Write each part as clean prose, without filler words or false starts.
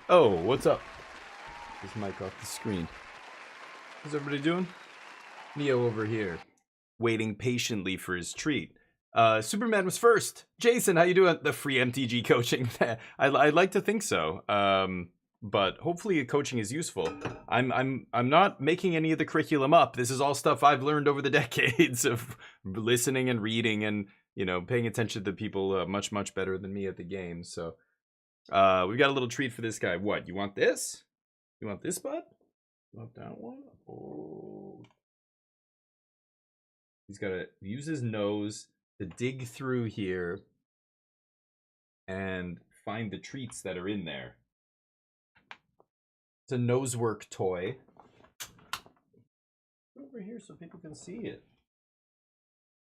Oh, what's up? This mic off the screen. How's everybody doing? Neo over here, waiting patiently for his treat. Superman was first. Jason, how you doing? The free MTG coaching. I'd like to think so. But hopefully coaching is useful. I'm not making any of the curriculum up. This is all stuff I've learned over the decades of listening and reading and, you know, paying attention to people much better than me at the game. So we've got a little treat for this guy. What, you want this? You want this, bud? You want that one? Oh. He's got to use his nose to dig through here and find the treats that are in there. It's a nosework toy. Go over here so people can see it.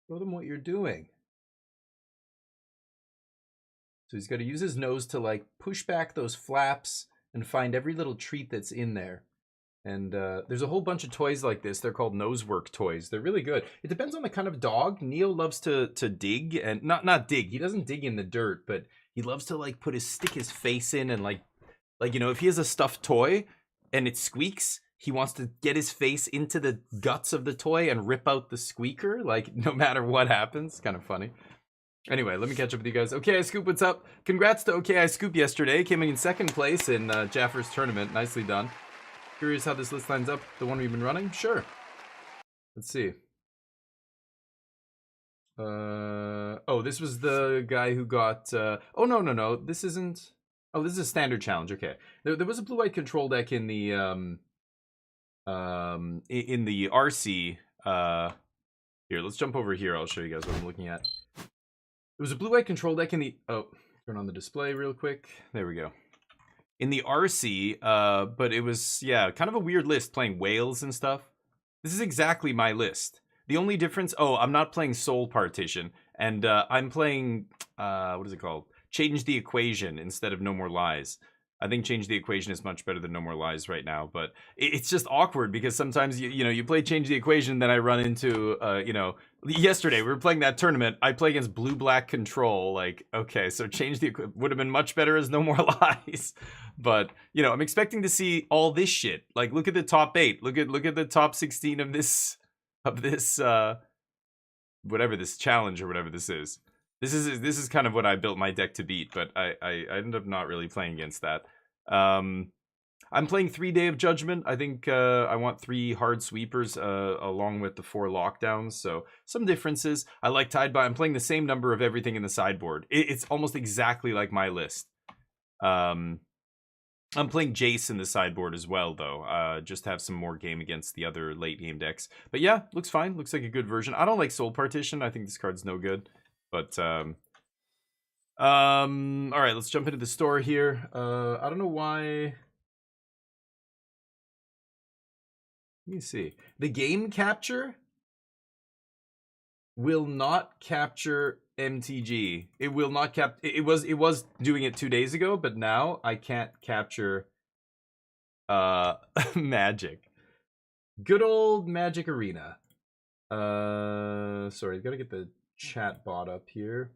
Show them what you're doing. So he's got to use his nose to like push back those flaps and find every little treat that's in there. And there's a whole bunch of toys like this. They're called nosework toys. They're really good. It depends on the kind of dog. Neo loves to dig and not dig. He doesn't dig in the dirt, but he loves to like stick his face in and like you know, if he has a stuffed toy and it squeaks, he wants to get his face into the guts of the toy and rip out the squeaker, like no matter what happens. Kind of funny. Anyway, let me catch up with you guys. Okay, I Scoop, what's up? Congrats to Okay, I Scoop yesterday. Came in second place in Jaffer's tournament. Nicely done. Curious how this list lines up. The one we've been running? Sure. Let's see. Oh, this was the guy who got... oh, no. This isn't... Oh, this is a standard challenge. Okay. There was a blue-white control deck in the... in the RC. Here, let's jump over here. I'll show you guys what I'm looking at. There was a blue-white control deck in the... Oh, turn on the display real quick. There we go. In the RC, but it was, yeah, kind of a weird list playing whales and stuff. This is exactly my list. The only difference... Oh, I'm not playing Soul Partition. And I'm playing... what is it called? Change the Equation instead of No More Lies. I think Change the Equation is much better than No More Lies right now, but it's just awkward because sometimes you know you play Change the Equation, then I run into you know, yesterday we were playing that tournament. I play against blue-black control. Like, okay, so Change the would have been much better as No More Lies, but you know I'm expecting to see all this shit. Like, look at the top 8. Look at the top 16 of this whatever this challenge or whatever this is. This is kind of what I built my deck to beat, but I ended up not really playing against that. I'm playing 3 Day of Judgment. I think I want 3 hard sweepers along with the 4 lockdowns, so some differences. I like Tied By. I'm playing the same number of everything in the sideboard. It's almost exactly like my list. I'm playing Jace in the sideboard as well, though, just to have some more game against the other late game decks. But yeah, looks fine. Looks like a good version. I don't like Soul Partition. I think this card's no good. But all right, let's jump into the store here. I don't know why. Let me see. The game capture will not capture MTG. It will not it was doing it 2 days ago, but now I can't capture Magic. Good old Magic Arena. Sorry, gotta get the chat bot up here.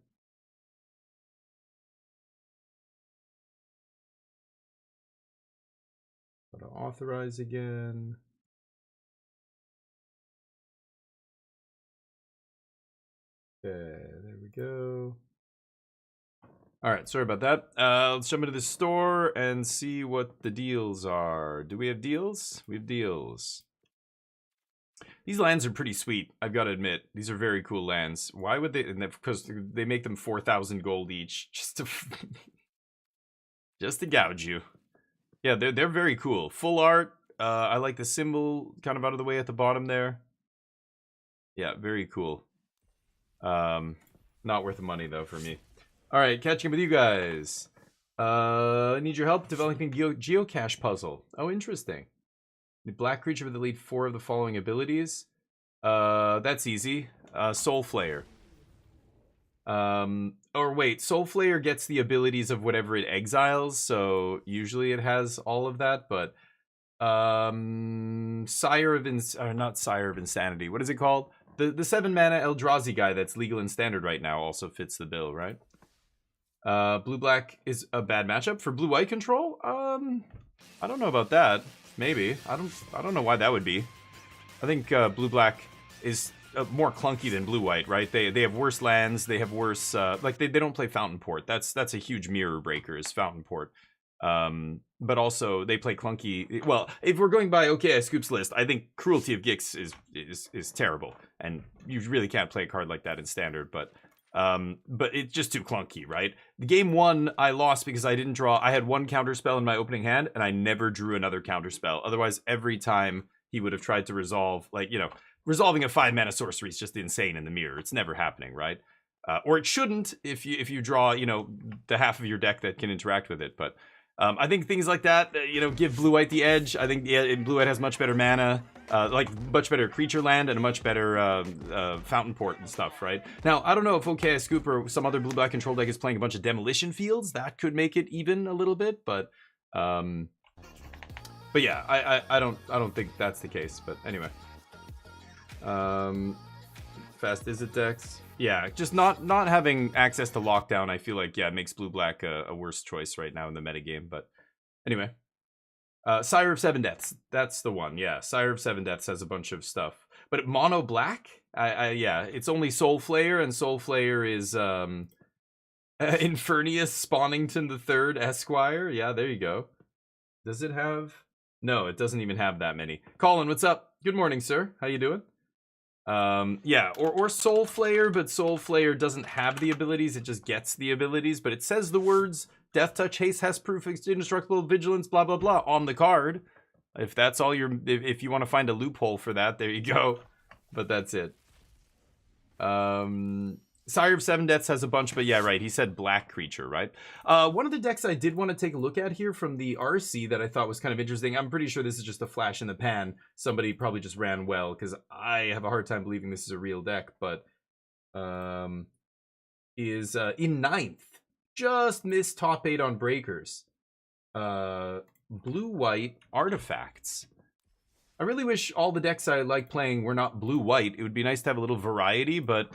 Auto authorize again. Okay, there we go. All right, sorry about that. Let's jump into the store and see what the deals are. Do we have deals? We have deals. These lands are pretty sweet, I've got to admit. These are very cool lands. Why would they? Because they make them 4,000 gold each, just to just to gouge you. Yeah, they're very cool. Full art. I like the symbol kind of out of the way at the bottom there. Yeah, very cool. Not worth the money though for me. All right, catching up with you guys. I need your help developing geocache puzzle. Oh, interesting. The black creature with the lead 4 of the following abilities. That's easy. Soul Flayer. Or wait, Soul Flayer gets the abilities of whatever it exiles, so usually it has all of that, but Sire of not Sire of Insanity. What is it called? The 7 mana Eldrazi guy that's legal in Standard right now also fits the bill, right? Blue-black is a bad matchup for blue-white control? I don't know about that. Maybe. I don't know why that would be. I think blue-black is more clunky than blue-white, right? They have worse lands, they have worse like they don't play Fountain Port. That's a huge mirror breaker is Fountain Port. But also they play clunky. Well, if we're going by Scoop's list, I think Cruelty of Gix is terrible, and you really can't play a card like that in Standard. But it's just too clunky, right? The game 1 I lost because I didn't draw. I had 1 counter spell in my opening hand, and I never drew another counter spell. Otherwise, every time he would have tried to resolve, like resolving a 5 mana sorcery is just insane in the mirror. It's never happening, right? Or it shouldn't if you draw the half of your deck that can interact with it, but. I think things like that, give blue-white the edge. I think blue-white has much better mana, like much better creature land and a much better Fountain Port and stuff, right? Now, I don't know if Scoop or some other blue-black control deck is playing a bunch of Demolition Fields. That could make it even a little bit, but yeah, I don't think that's the case. But anyway, fast is it decks? Yeah, just not having access to lockdown, I feel like, makes blue-black a worse choice right now in the metagame. But anyway, Sire of 7 Deaths. That's the one, yeah. Sire of 7 Deaths has a bunch of stuff. But mono black? Yeah, it's only Soul Flayer, and Soul Flayer is Infernius Spawnington III Esquire. Yeah, there you go. Does it have... No, it doesn't even have that many. Colin, what's up? Good morning, sir. How you doing? Yeah, or Soul Flayer, but Soul Flayer doesn't have the abilities, it just gets the abilities, but it says the words Death Touch, Haste, Hexproof, Indestructible, Vigilance, blah blah blah on the card. If that's all if you want to find a loophole for that, there you go. But that's it. Sire of 7 Deaths has a bunch, but yeah, right, he said black creature, right? One of the decks I did want to take a look at here from the RC that I thought was kind of interesting, I'm pretty sure this is just a flash in the pan. Somebody probably just ran well, because I have a hard time believing this is a real deck, but is in 9th. Just missed top 8 on breakers. Blue-white artifacts. I really wish all the decks I like playing were not blue-white. It would be nice to have a little variety, but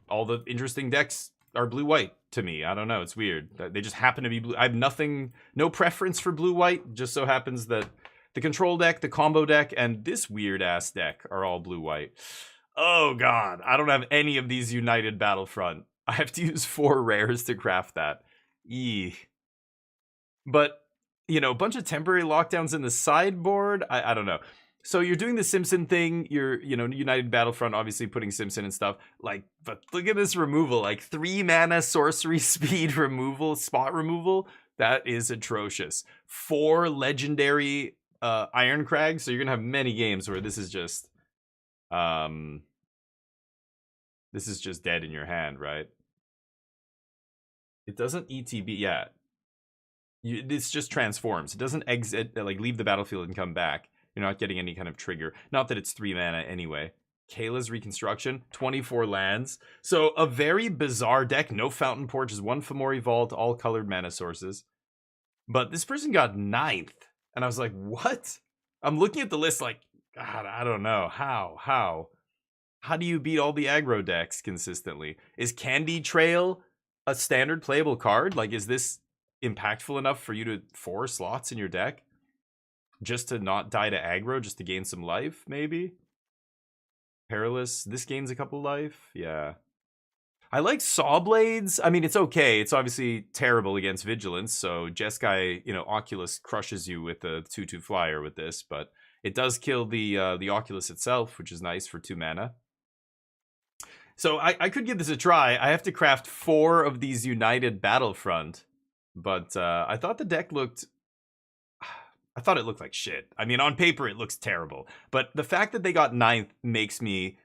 all the interesting decks are blue-white to me. I don't know. It's weird. They just happen to be blue. I have no preference for blue-white. Just so happens that the control deck, the combo deck, and this weird-ass deck are all blue-white. Oh, God. I don't have any of these United Battlefront. I have to use 4 rares to craft that. Eeh. But, a bunch of temporary lockdowns in the sideboard. I don't know. So you're doing the Simpson thing, you're, United Battlefront, obviously putting Simpson and stuff, but look at this removal, 3 mana sorcery speed removal, spot removal, that is atrocious. 4 legendary Iron Crag, so you're gonna have many games where this is just dead in your hand, right? It doesn't ETB, yeah. This just transforms, it doesn't exit, leave the battlefield and come back. You're not getting any kind of trigger. Not that it's 3 mana anyway. Kayla's Reconstruction, 24 lands. So a very bizarre deck. No Fountain Port, just 1 Fomori Vault, all colored mana sources. But this person got 9th. And I was like, what? I'm looking at the list like, God, I don't know. How do you beat all the aggro decks consistently? Is Candy Trail a standard playable card? Is this impactful enough for you to 4 slots in your deck? just to not die to aggro, just to gain some life, maybe? Perilous. This gains a couple life. Yeah. I like Saw Blades. I mean, it's okay. It's obviously terrible against Vigilance, so Jeskai, you know, Oculus crushes you with a 2/2 flyer with this, but it does kill the Oculus itself, which is nice for 2 mana. So I could give this a try. I have to craft 4 of these United Battlefront, but I thought the deck looked... I thought it looked like shit. I mean, on paper, it looks terrible. But the fact that they got 9th makes me,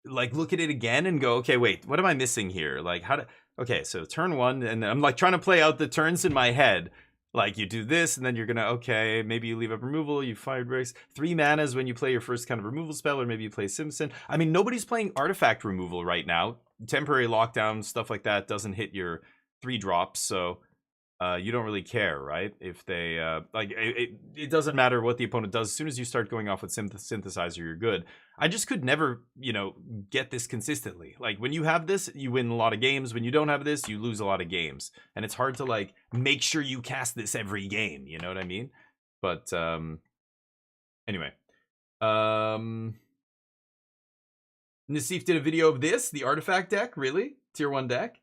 like, look at it again and go, okay, wait, what am I missing here? Like, how to... Okay, so turn 1, and I'm, like, trying to play out the turns in my head. Like, you do this, and then you're gonna, okay, maybe you leave up removal, you fired breaks. 3 manas when you play your first kind of removal spell, or maybe you play Simpson. I mean, nobody's playing artifact removal right now. Temporary lockdown, stuff like that doesn't hit your 3 drops, so... you don't really care, right? If they, like, it doesn't matter what the opponent does. As soon as you start going off with Synthesizer, you're good. I just could never, you know, get this consistently. Like, when you have this, you win a lot of games. When you don't have this, you lose a lot of games. And it's hard to, like, make sure you cast this every game, you know what I mean? But, anyway. Nassif did a video of this, the Artifact deck, really? Tier 1 deck?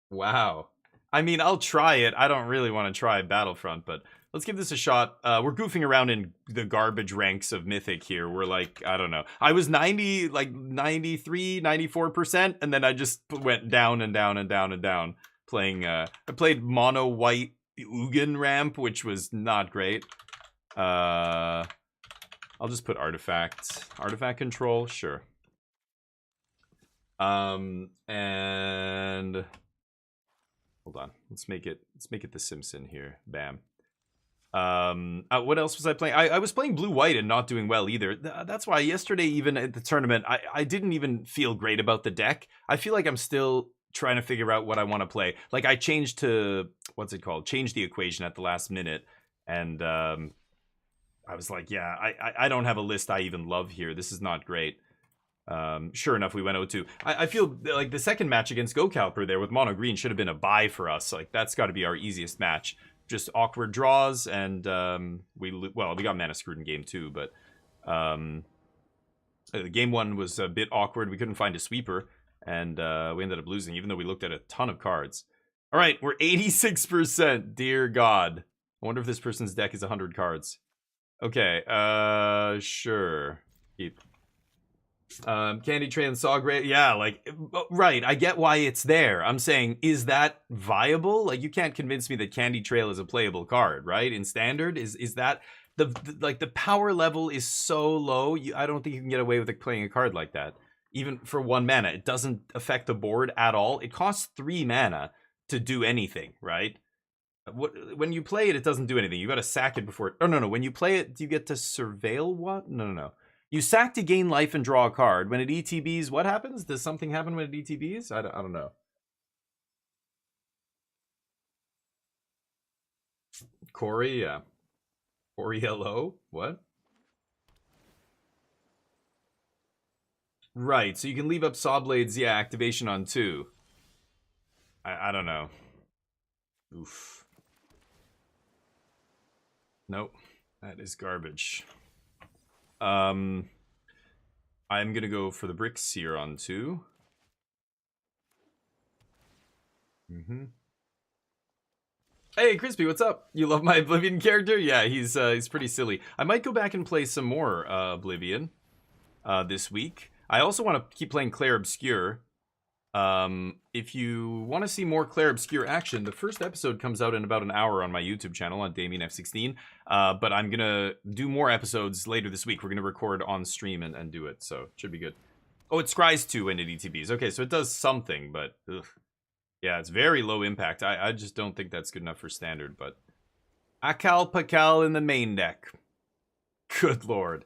Wow. I mean, I'll try it. I don't really want to try Battlefront, but let's give this a shot. We're goofing around in the garbage ranks of Mythic here. We're like, I don't know. I was 90, like 93, 94%, and then I just went down and down and down and down. Playing, I played mono white Ugin ramp, which was not great. I'll just put Artifact. Artifact control, sure. And... Hold on. Let's make it the Simpson here. Bam. What else was I playing? I was playing blue-white and not doing well either. That's why yesterday, even at the tournament, I didn't even feel great about the deck. I feel like I'm still trying to figure out what I want to play. Like, I changed to, what's it called? Changed the equation at the last minute. And I was like, yeah, I don't have a list I even love here. This is not great. Sure enough, we went 0-2. I feel like the second match against GoCalper there with Mono Green should have been a bye for us. Like, that's got to be our easiest match. Just awkward draws, and we got mana screwed in game 2, but game 1 was a bit awkward. We couldn't find a sweeper, and we ended up losing, even though we looked at a ton of cards. All right, we're 86%. Dear God. I wonder if this person's deck is 100 cards. Okay, sure. Keep. Candy Train and Saw Gray, yeah, like, right, I get why it's there. I'm saying, is that viable? Like, you can't convince me that Candy Trail is a playable card, right? In Standard, is that the power level is so low, I don't think you can get away with playing a card like that. Even for 1 mana, it doesn't affect the board at all. It costs 3 mana to do anything, right? When you play it, it doesn't do anything. You got to sack it before. Oh no, when you play it, do you get to surveil what? No. You sack to gain life and draw a card. When it ETBs, what happens? Does something happen when it ETBs? I don't know. Corey, yeah. Corey, hello? What? Right, so you can leave up Saw Blades, yeah, activation on 2. I don't know. Oof. Nope. That is garbage. I'm gonna go for the bricks here on 2. Hey, Crispy, what's up? You love my Oblivion character? Yeah, he's pretty silly. I might go back and play some more Oblivion this week. I also want to keep playing Clair Obscure. If you want to see more Clair Obscure action, the first episode comes out in about an hour on my YouTube channel on DamienF16. But I'm gonna do more episodes later this week. We're gonna record on stream and do it, so it should be good. Oh, it scries 2 when it ETBs. Okay, so it does something, but ugh. Yeah, it's very low impact. I just don't think that's good enough for Standard, but Akal Pakal in the main deck. Good lord.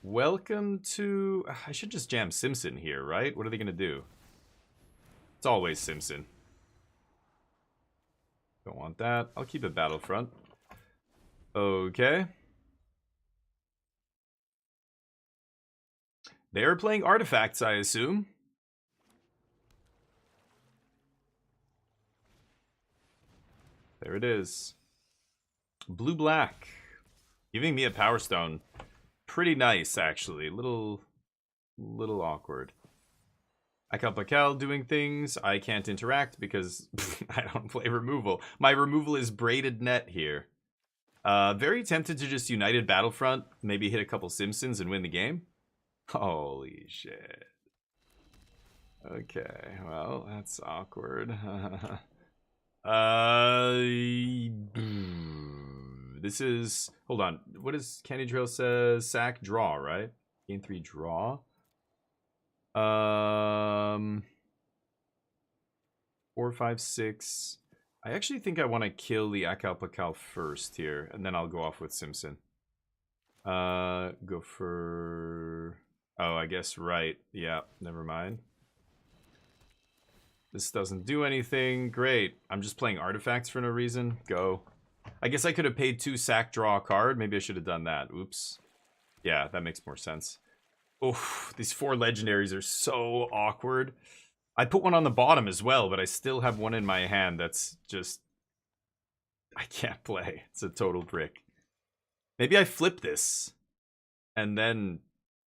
Welcome to... I should just jam Simpson here, right? What are they gonna do? It's always Simpson. Don't want that. I'll keep it Battlefront. Okay. They're playing artifacts, I assume. There it is. Blue-black. Giving me a Power Stone. Pretty nice, actually. Little awkward. Akal doing things. I can't interact because I don't play removal. My removal is Braided Net here. Very tempted to just United Battlefront, maybe hit a couple Simpsons and win the game. Holy shit. Okay, well, that's awkward. This is... Hold on. What does Candy Trail says? Sack, draw, right? Game 3, draw. 4, 5, 6. I actually think I want to kill the Akal first here, and then I'll go off with Simpson. Go for... Oh, I guess right. Yeah, never mind. This doesn't do anything. Great. I'm just playing artifacts for no reason. Go. I guess I could have paid 2 sack, draw a card. Maybe I should have done that. Oops. Yeah, that makes more sense. Oof, these 4 legendaries are so awkward. I put one on the bottom as well, but I still have one in my hand that's just... I can't play. It's a total brick. Maybe I flip this. And then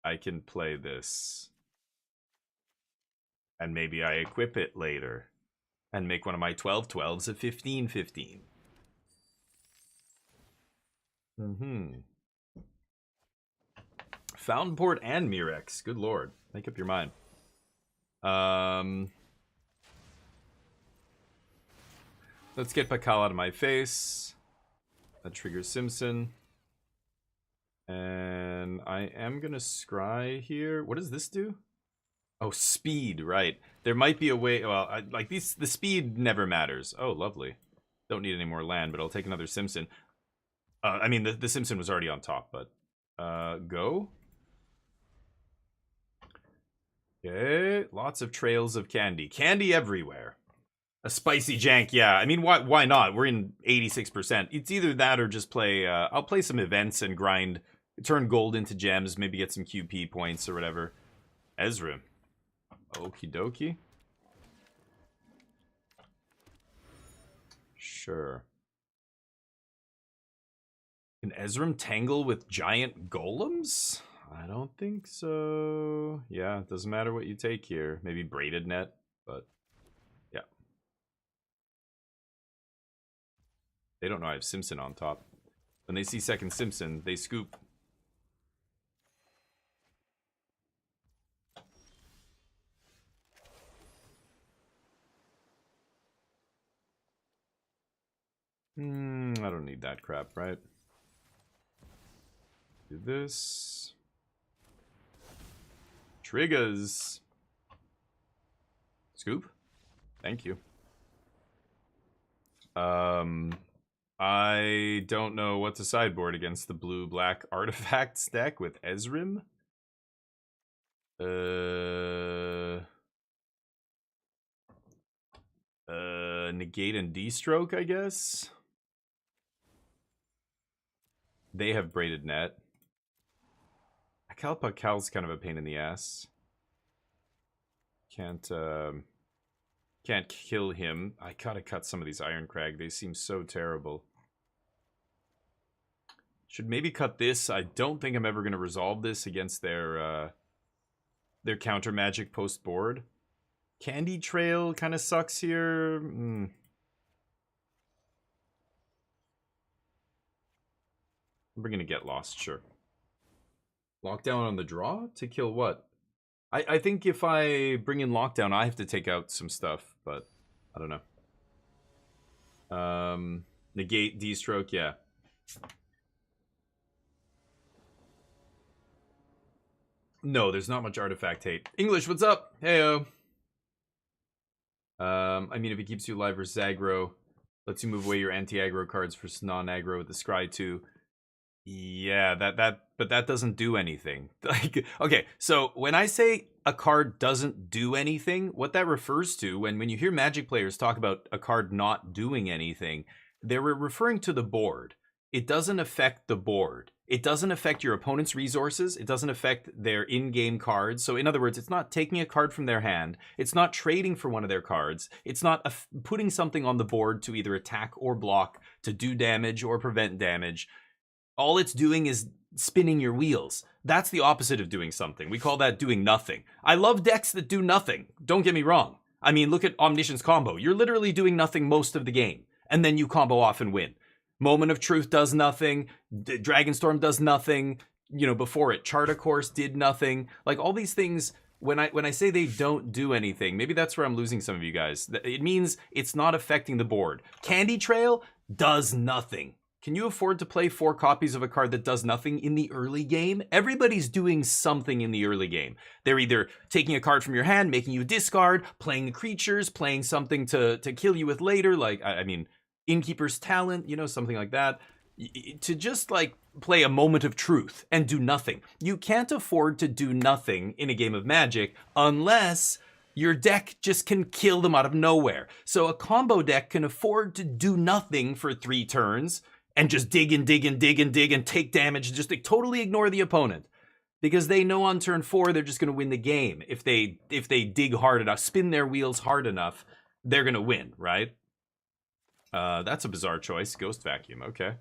I can play this. And maybe I equip it later. And make one of my 12/12s a 15/15. Fountainport and Mirex. Good lord. Make up your mind. Let's get Pakal out of my face. That triggers Simpson. And I am gonna scry here. What does this do? Oh, speed, right. There might be a way... Well, the speed never matters. Oh, lovely. Don't need any more land, but I'll take another Simpson. I mean, the Simpson was already on top, but... go? Okay, lots of trails of candy. Candy everywhere. A spicy jank, yeah. I mean, why not? We're in 86%. It's either that or just play... I'll play some events and grind... Turn gold into gems, maybe get some QP points or whatever. Ezra. Okie dokie. Sure. Can Ezram tangle with giant golems? I don't think so. Yeah, it doesn't matter what you take here. Maybe Braided Net, but yeah. They don't know I have Simpson on top. When they see second Simpson, they scoop. I don't need that crap, right? Do this. Triggers. Scoop. Thank you. I don't know what to sideboard against the blue-black artifacts deck with Ezrim. Negate and D-stroke, I guess. They have Braided Net. Cal's kind of a pain in the ass. Can't kill him. I gotta cut some of these Ironcrag. They seem so terrible. Should maybe cut this. I don't think I'm ever gonna resolve this against their counter magic post board. Candy Trail kind of sucks here. We're gonna get lost, sure. Lockdown on the draw to kill what? I think if I bring in Lockdown, I have to take out some stuff, but I don't know. Negate, D-stroke, yeah. No, there's not much artifact hate. English, what's up? Heyo. I mean, if it keeps you alive versus aggro, lets you move away your anti-aggro cards for non-aggro with the scry too. Yeah, but that doesn't do anything. Like, okay, so when I say a card doesn't do anything, what that refers to, when you hear Magic players talk about a card not doing anything, they're referring to the board. It doesn't affect the board. It doesn't affect your opponent's resources. It doesn't affect their in-game cards. So in other words, it's not taking a card from their hand. It's not trading for one of their cards. It's not putting something on the board to either attack or block, to do damage or prevent damage. All it's doing is spinning your wheels. That's the opposite of doing something. We call that doing nothing. I love decks that do nothing. Don't get me wrong. I mean, look at Omniscience combo. You're literally doing nothing most of the game, and then you combo off and win. Moment of Truth does nothing. Dragonstorm does nothing. You know, before it, Charta Course did nothing. Like, all these things, when I say they don't do anything, maybe that's where I'm losing some of you guys. It means it's not affecting the board. Candy Trail does nothing. Can you afford to play 4 copies of a card that does nothing in the early game? Everybody's doing something in the early game. They're either taking a card from your hand, making you discard, playing creatures, playing something to kill you with later, like, I mean, Innkeeper's Talent, you know, something like that. To just, like, play a Moment of Truth and do nothing. You can't afford to do nothing in a game of Magic unless your deck just can kill them out of nowhere. So a combo deck can afford to do nothing for 3 turns and just dig and dig and dig and dig and take damage, just like, totally ignore the opponent. Because they know on turn 4 they're just going to win the game. If they dig hard enough, spin their wheels hard enough, they're going to win, right? That's a bizarre choice. Ghost Vacuum, okay.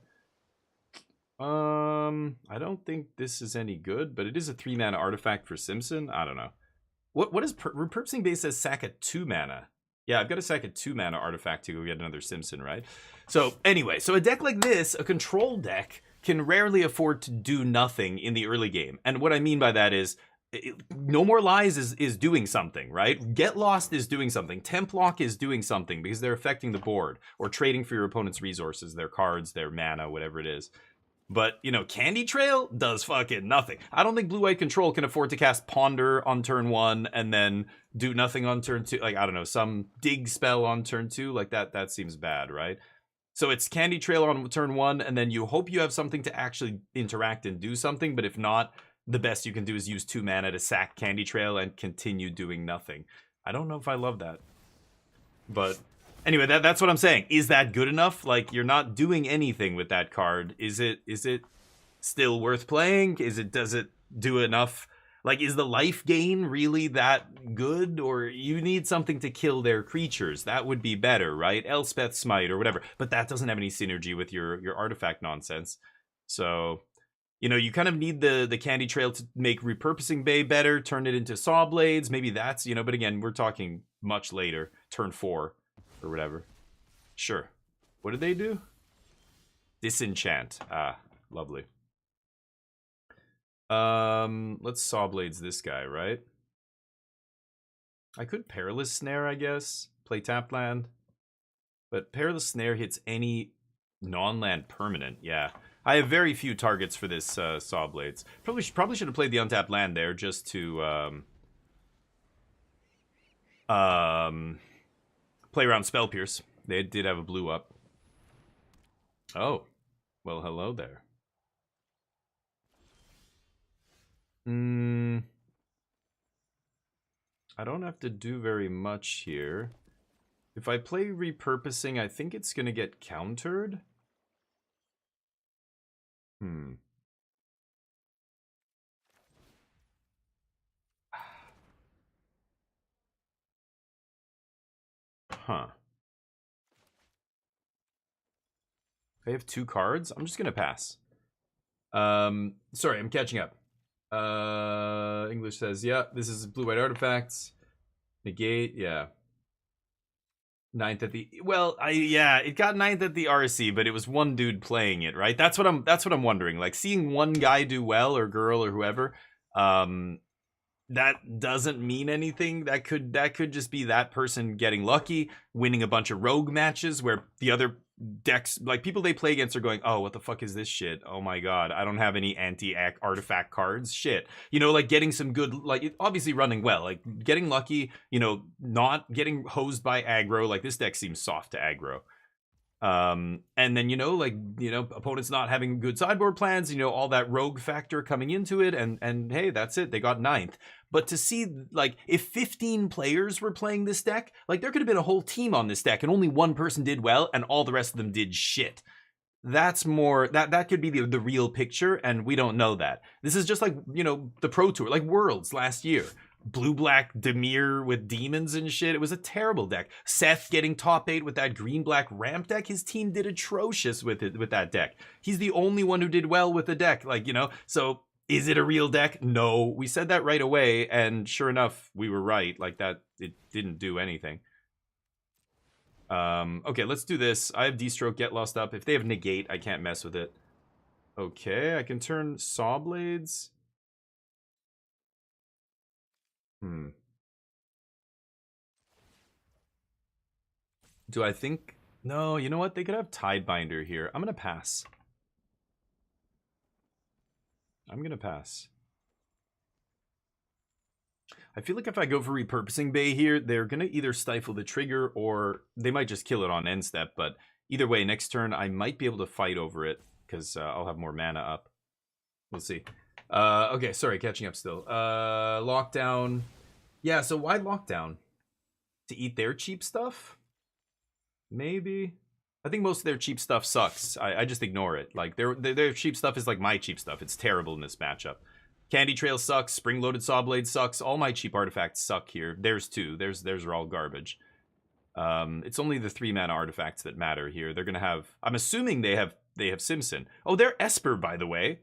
I don't think this is any good, but it is a 3-mana artifact for Simpson. I don't know. What is Repurposing Base says sack a 2-mana. Yeah, I've got to sack a 2-mana artifact to go get another Simpson, right? So anyway, so a deck like this, a control deck, can rarely afford to do nothing in the early game. And what I mean by that is, No More Lies is doing something, right? Get Lost is doing something. Templock is doing something because they're affecting the board or trading for your opponent's resources, their cards, their mana, whatever it is. But, you know, Candy Trail does fucking nothing. I don't think Blue-White Control can afford to cast Ponder on turn 1 and then do nothing on turn 2. Like, I don't know, some dig spell on turn 2. Like, that seems bad, right? So it's Candy Trail on turn 1, and then you hope you have something to actually interact and do something. But if not, the best you can do is use 2 mana to sack Candy Trail and continue doing nothing. I don't know if I love that. But anyway, that's what I'm saying. Is that good enough? Like, you're not doing anything with that card. Is it still worth playing? Does it do enough? Like, is the life gain really that good? Or you need something to kill their creatures. That would be better, right? Elspeth Smite or whatever. But that doesn't have any synergy with your artifact nonsense. So, you know, you kind of need the Candy Trail to make Repurposing Bay better, turn it into Saw Blades. Maybe that's, you know, but again, we're talking much later, turn 4 or whatever. Sure. What did they do? Disenchant. Ah, lovely. Let's Saw Blades this guy, right? I could Perilous Snare, I guess. Play tapped land. But Perilous Snare hits any non-land permanent, yeah. I have very few targets for this Saw Blades. Probably should have played the untapped land there just to play around Spell Pierce. They did have a blue up. Oh, well, hello there. I don't have to do very much here. If I play Repurposing, I think it's going to get countered. Huh. I have 2 cards. I'm just going to pass. Sorry, I'm catching up. English says, yeah, this is blue-white artifacts. Negate, yeah. 9th at the, well, yeah, it got 9th at the RC, but it was one dude playing it, right? That's what I'm wondering. Like, seeing one guy do well, or girl, or whoever, that doesn't mean anything. That could just be that person getting lucky, winning a bunch of rogue matches where the other decks, like people they play against, are going, oh, what the fuck is this shit? Oh my god, I don't have any anti-artifact cards. Shit. You know, like getting some good, like obviously running well, like getting lucky, you know, not getting hosed by aggro. Like this deck seems soft to aggro. And then, you know, like, you know, opponents not having good sideboard plans, you know, all that rogue factor coming into it, and hey, that's it, they got 9th. But to see, like, if 15 players were playing this deck, like, there could have been a whole team on this deck, and only one person did well, and all the rest of them did shit. That's more, that could be the real picture, and we don't know that. This is just like, you know, the Pro Tour, like Worlds last year. blue-black Dimir with demons and shit. It was a terrible deck. Seth getting top 8 with that green-black ramp deck. His team did atrocious with that deck. He's the only one who did well with the deck, like, you know. So is it a real deck? No. We said that right away, and sure enough, we were right. Like that, it didn't do anything. Okay, let's do this. I have D-Stroke, Get Lost up. If they have Negate, I can't mess with it. Okay, I can turn Saw Blades. Do I think... No, you know what? They could have Tidebinder here. I'm going to pass. I'm going to pass. I feel like if I go for Repurposing Bay here, they're going to either stifle the trigger or they might just kill it on end step. But either way, next turn, I might be able to fight over it because I'll have more mana up. We'll see. Okay, sorry, catching up still. Lockdown. Yeah, so why Lockdown? To eat their cheap stuff? Maybe. I think most of their cheap stuff sucks. I just ignore it. Like, their cheap stuff is like my cheap stuff. It's terrible in this matchup. Candy Trail sucks. Spring-loaded Sawblade sucks. All my cheap artifacts suck here. There's two. Theirs are all garbage. It's only the 3-mana artifacts that matter here. They're gonna have... I'm assuming they have Simpson. Oh, they're Esper, by the way.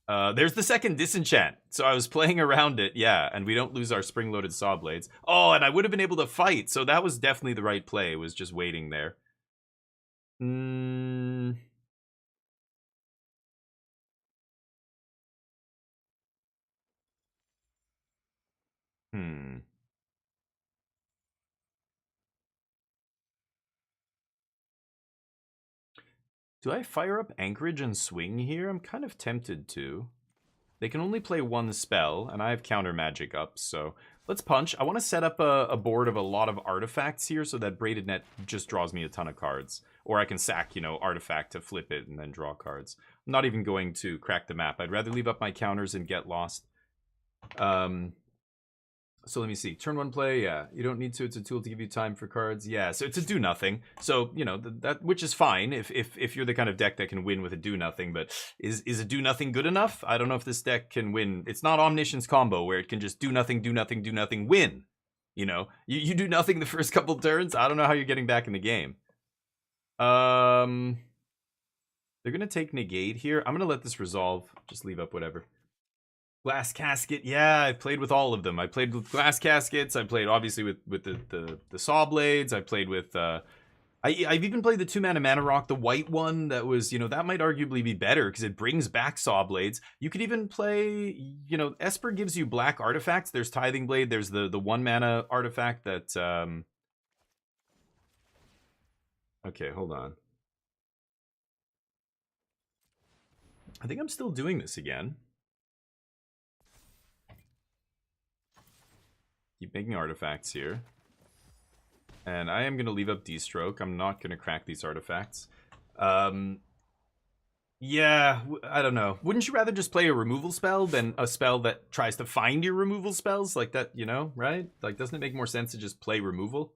There's the second Disenchant. So I was playing around it, yeah, and we don't lose our spring-loaded Sawblades. Oh, and I would have been able to fight, so that was definitely the right play. It was just waiting there. Do I fire up Anchorage and swing here? I'm kind of tempted to. They can only play one spell, and I have counter magic up, so let's punch. I want to set up a board of a lot of artifacts here so that Braided Net just draws me a ton of cards. Or I can sack, you know, artifact to flip it and then draw cards. I'm not even going to crack the map. I'd rather leave up my counters and get lost. So let me see. Turn 1 play, yeah. You don't need to. It's a tool to give you time for cards. Yeah, so it's a do-nothing. So, you know, that which is fine if you're the kind of deck that can win with a do-nothing. But is a do-nothing good enough? I don't know if this deck can win. It's not Omniscience combo where it can just do-nothing, do-nothing, do-nothing, win. You know? You do nothing the first couple turns. I don't know how you're getting back in the game. They're going to take Negate here. I'm going to let this resolve. Just leave up whatever. Glass Casket, yeah, I've played with all of them. I played with Glass Caskets. I played obviously with the Saw Blades. I played with I've even played the 2-mana Mana Rock, the white one. That was, you know, that might arguably be better because it brings back Saw Blades. You could even play, you know, Esper gives you black artifacts. There's Tithing Blade. There's the 1-mana artifact that okay, hold on. I think I'm still doing this again. Keep making artifacts here. And I am going to leave up D-Stroke. I'm not going to crack these artifacts. Yeah, I don't know. Wouldn't you rather just play a removal spell than a spell that tries to find your removal spells? Like that, you know, right? Like, doesn't it make more sense to just play removal?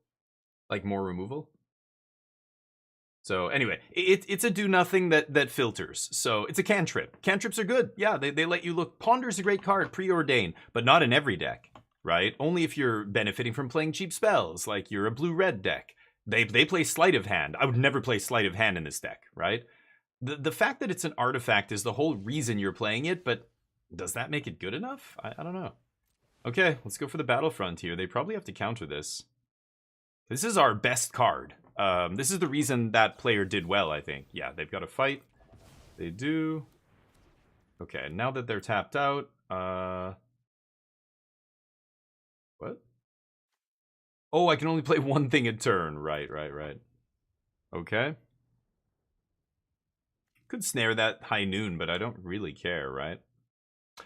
Like, more removal? So, anyway, it's a do-nothing that filters. So, it's a cantrip. Cantrips are good. Yeah, they let you look... Ponder's a great card, preordain, but not in every deck. Right? Only if you're benefiting from playing cheap spells, like you're a blue-red deck. They play Sleight of Hand. I would never play Sleight of Hand in this deck, right? The fact that it's an artifact is the whole reason you're playing it, but does that make it good enough? I don't know. Okay, let's go for the Battlefront here. They probably have to counter this. This is our best card. This is the reason that player did well, I think. Yeah, they've got to fight. They do. Okay, now that they're tapped out, what? Oh, I can only play one thing a turn. Right. Okay. Could snare that High Noon, but I don't really care, right?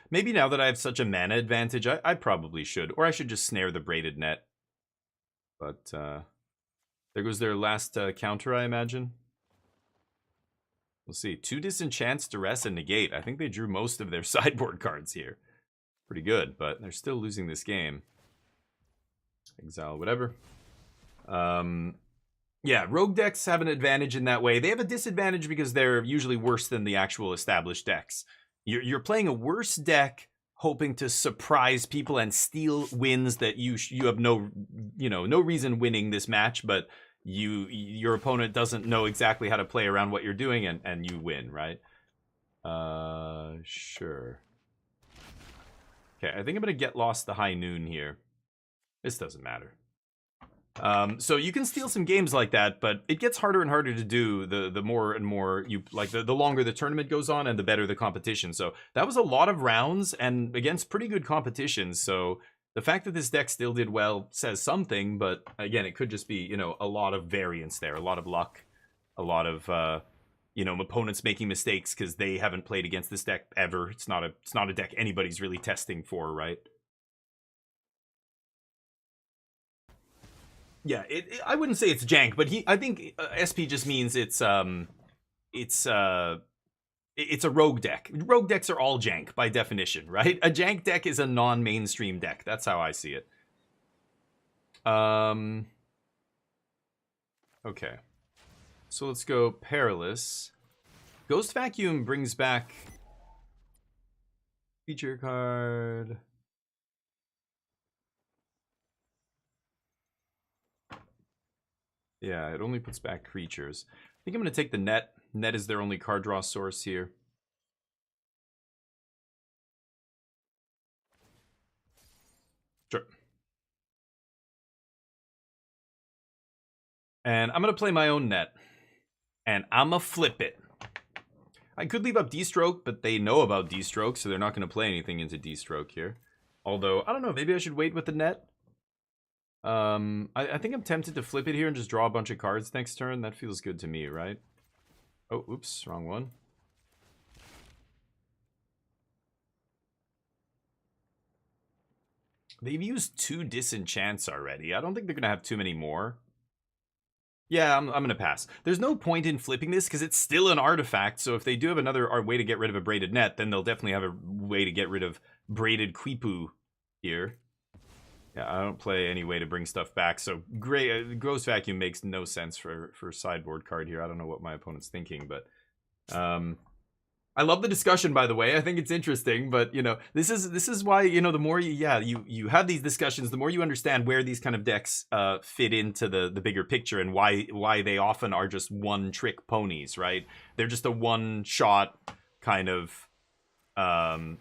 Maybe now that I have such a mana advantage, I probably should. Or I should just snare the Braided Net. But, there goes their last counter, I imagine. We'll see. 2 Disenchants, Duress, and Negate. I think they drew most of their sideboard cards here. Pretty good, but they're still losing this game. Exile, whatever. Yeah, rogue decks have an advantage in that way. They have a disadvantage because they're usually worse than the actual established decks. You're playing a worse deck hoping to surprise people and steal wins that you have no reason winning this match, but your opponent doesn't know exactly how to play around what you're doing, and you win, right? Sure. Okay, I think I'm gonna get lost the high noon here. This doesn't matter. So you can steal some games like that, but it gets harder and harder to do the more and more you like the longer the tournament goes on and the better the competition. So that was a lot of rounds and against pretty good competition. So the fact that this deck still did well says something, but again, it could just be, you know, a lot of variance there, a lot of luck, a lot of you know, opponents making mistakes because they haven't played against this deck ever. It's not a deck anybody's really testing for, right? Yeah, I wouldn't say it's jank, but I think SP just means it's a rogue deck. Rogue decks are all jank by definition, right? A jank deck is a non-mainstream deck. That's how I see it. Okay. So let's go Perilous. Ghost Vacuum brings back feature card. Yeah, it only puts back creatures. I think I'm going to take the net. Net is their only card draw source here. Sure. And I'm going to play my own net. And I'm going to flip it. I could leave up D-Stroke, but they know about D-Stroke, so they're not going to play anything into D-Stroke here. Although, I don't know, maybe I should wait with the net. I think I'm tempted to flip it here and just draw a bunch of cards next turn. That feels good to me, right? Oh, oops, wrong one. They've used 2 disenchants already. I don't think they're going to have too many more. Yeah, I'm going to pass. There's no point in flipping this because it's still an artifact, so if they do have another way to get rid of a braided net, then they'll definitely have a way to get rid of braided Quipu here. Yeah, I don't play any way to bring stuff back, so Ghost Vacuum makes no sense for sideboard card here. I don't know what my opponent's thinking, but I love the discussion, by the way. I think it's interesting, but you know, this is why, you know, the more you have these discussions, the more you understand where these kind of decks fit into the bigger picture and why they often are just one trick ponies, right? They're just a one shot kind of.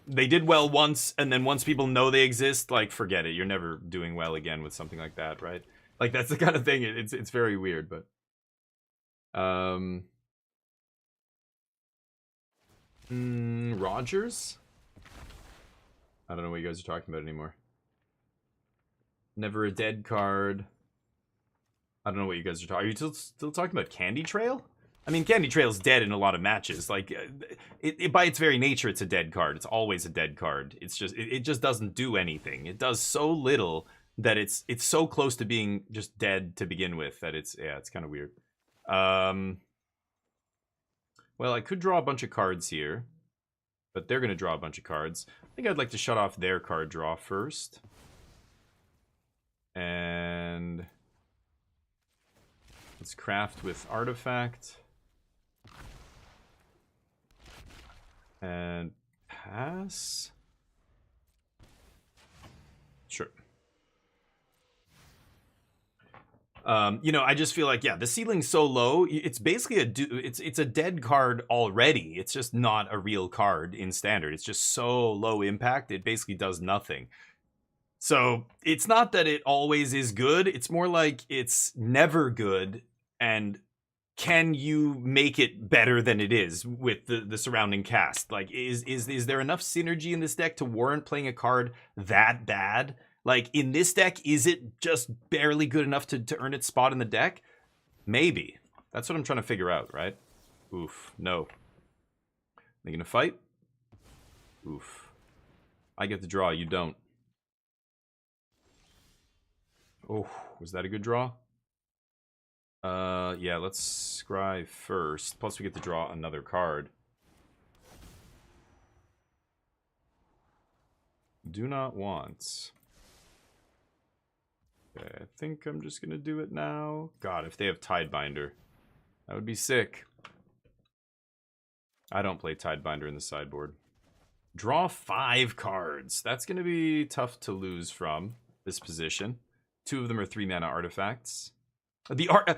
They did well once, and then once people know they exist, like, forget it. You're never doing well again with something like that, right? Like, that's the kind of thing. It's very weird, but Rogers? I don't know what you guys are talking about anymore. Never a Dead card. I don't know what you guys are talking. Are you still talking about Candy Trail? I mean, Candy Trail's dead in a lot of matches. Like, it by its very nature, it's a dead card. It's always a dead card. It's just it just doesn't do anything. It does so little that it's so close to being just dead to begin with that it's kind of weird. Well, I could draw a bunch of cards here, but they're going to draw a bunch of cards. I think I'd like to shut off their card draw first. And let's craft with Artifact. And pass. Sure. You know, I just feel like, yeah, the ceiling's so low. It's basically it's a dead card already. It's just not a real card in Standard. It's just so low impact. It basically does nothing. So it's not that it always is good. It's more like it's never good. And can you make it better than it is with the surrounding cast? Like, is there enough synergy in this deck to warrant playing a card that bad? Like, in this deck, is it just barely good enough to earn its spot in the deck? Maybe. That's what I'm trying to figure out, right? Oof. No. They gonna fight? Oof. I get the draw, you don't. Oh, was that a good draw? Yeah, let's scry first. Plus we get to draw another card. Do not want. Okay, I think I'm just gonna do it now. God, if they have Tidebinder, that would be sick. I don't play Tidebinder in the sideboard. Draw 5 cards. That's going to be tough to lose from this position. 2 of them are 3-mana artifacts.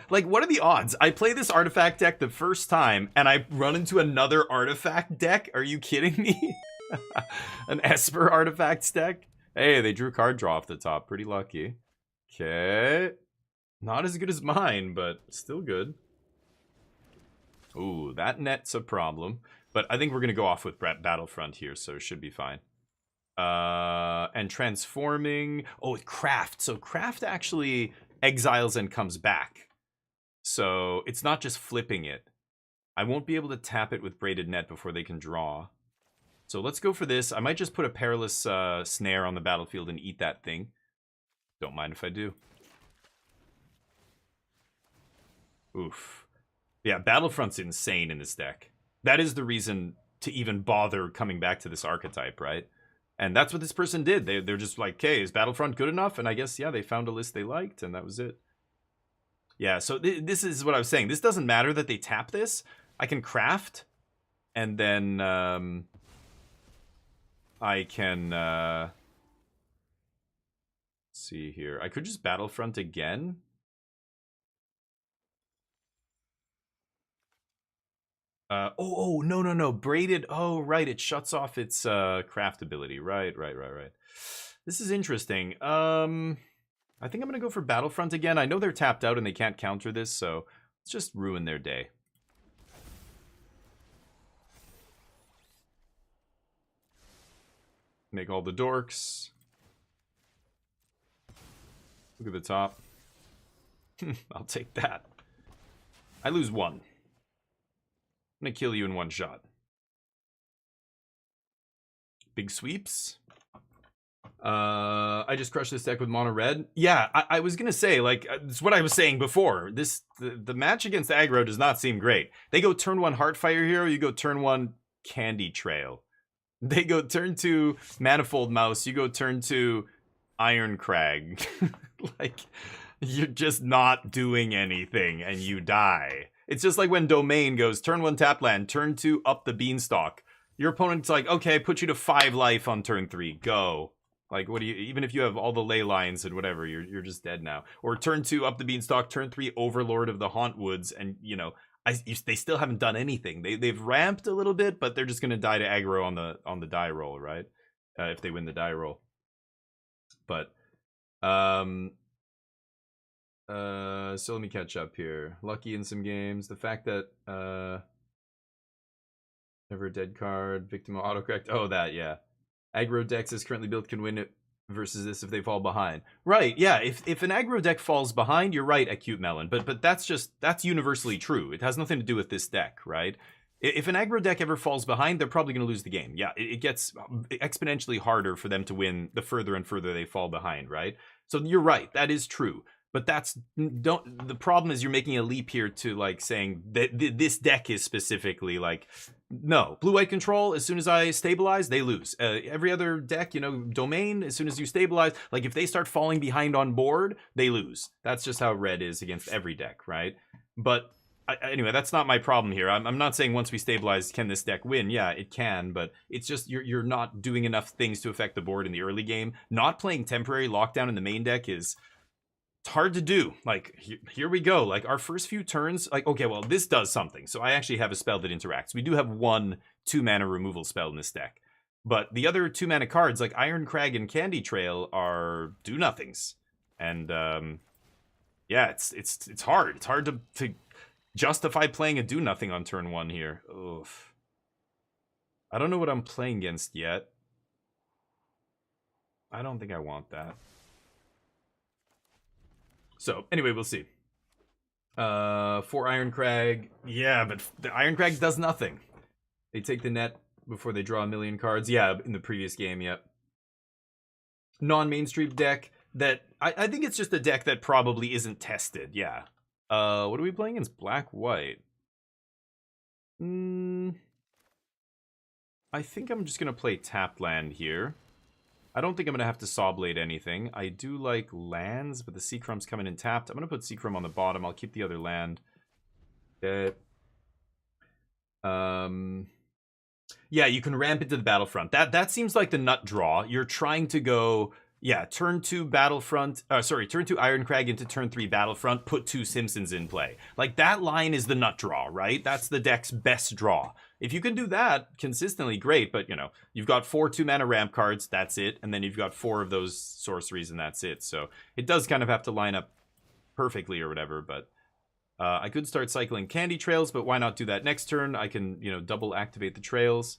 Like, what are the odds? I play this artifact deck the first time, and I run into another artifact deck? Are you kidding me? An Esper artifacts deck? Hey, they drew card draw off the top. Pretty lucky. Okay. Not as good as mine, but still good. Ooh, that net's a problem. But I think we're going to go off with Battlefront here, so it should be fine. And transforming... Oh, Craft. So Craft actually exiles and comes back. So it's not just flipping it. I won't be able to tap it with Braided Net before they can draw. So let's go for this. I might just put a Perilous Snare on the battlefield and eat that thing. Don't mind if I do. Oof. Yeah, Battlefront's insane in this deck. That is the reason to even bother coming back to this archetype, right? And that's what this person did. They're just like, okay, is Battlefront good enough? And I guess, yeah, they found a list they liked, and that was it. Yeah, so this is what I was saying. This doesn't matter that they tap this. I can craft, and then I can... let's see here. I could just Battlefront again. No. Braided. Oh, right. It shuts off its craft ability. Right. This is interesting. I think I'm going to go for Battlefront again. I know they're tapped out and they can't counter this, so let's just ruin their day. Make all the dorks. Look at the top. I'll take that. I lose 1. I'm gonna kill you in 1 shot. Big sweeps. I just crushed this deck with mono red. Yeah, I was gonna say, like, it's what I was saying before. The match against aggro does not seem great. They go turn 1 Heartfire Hero, you go turn 1 Candy Trail. They go turn 2 Manifold Mouse, you go turn 2 Iron Crag. Like, you're just not doing anything and you die. It's just like when Domain goes turn 1 tap land, turn 2 up the Beanstalk. Your opponent's like, okay, put you to 5 life on turn 3, go. Like, what do you, even if you have all the ley lines and whatever, you're just dead now. Or turn 2 up the Beanstalk, turn 3 Overlord of the Hauntwoods, and, you know, they still haven't done anything. They've ramped a little bit, but they're just gonna die to aggro on the die roll, right? If they win the die roll. But so let me catch up here. Lucky in some games. The fact that never a dead card, victim of autocorrect. Oh, that, yeah. Aggro decks is currently built can win it versus this if they fall behind. Right, yeah. If an aggro deck falls behind, you're right, Acute Melon. But that's universally true. It has nothing to do with this deck, right? If an aggro deck ever falls behind, they're probably going to lose the game. Yeah, it gets exponentially harder for them to win the further and further they fall behind, right? So you're right, that is true. But the problem is you're making a leap here to, like, saying that this deck is specifically, like, no. Blue-white control, as soon as I stabilize, they lose. Every other deck, you know, Domain, as soon as you stabilize, like, if they start falling behind on board, they lose. That's just how red is against every deck, right? But anyway, that's not my problem here. I'm not saying once we stabilize, can this deck win? Yeah, it can, but it's just you're not doing enough things to affect the board in the early game. Not playing temporary lockdown in the main deck is... It's hard to do. Like, here we go. Like, our first few turns, like, okay, well, this does something. So I actually have a spell that interacts. We do have 1 2-mana removal spell in this deck. But the other 2-mana cards, like Iron Crag and Candy Trail, are do-nothings. And, yeah, it's hard. It's hard to justify playing a do-nothing on turn 1 here. Oof. I don't know what I'm playing against yet. I don't think I want that. So, anyway, we'll see. 4 Iron Crag. Yeah, but the Iron Crag does nothing. They take the net before they draw a million cards. Yeah, in the previous game, yep. Non-mainstream deck that... I think it's just a deck that probably isn't tested, yeah. What are we playing against? Black-white. I think I'm just going to play Tapped Land here. I don't think I'm going to have to Sawblade anything. I do like lands, but the Seacrumb's coming in tapped. I'm going to put Seacrumb on the bottom. I'll keep the other land. Yeah, you can ramp into the battlefront. That seems like the nut draw. You're trying to go, yeah, turn 2 battlefront, turn 2 Ironcrag into turn 3 battlefront, put 2 Simpsons in play. Like, that line is the nut draw, right? That's the deck's best draw. If you can do that consistently, great, but, you know, you've got 4 2-mana ramp cards, that's it, and then you've got 4 of those sorceries, and that's it. So it does kind of have to line up perfectly or whatever, but I could start cycling Candy Trails, but why not do that next turn? I can, you know, double activate the trails.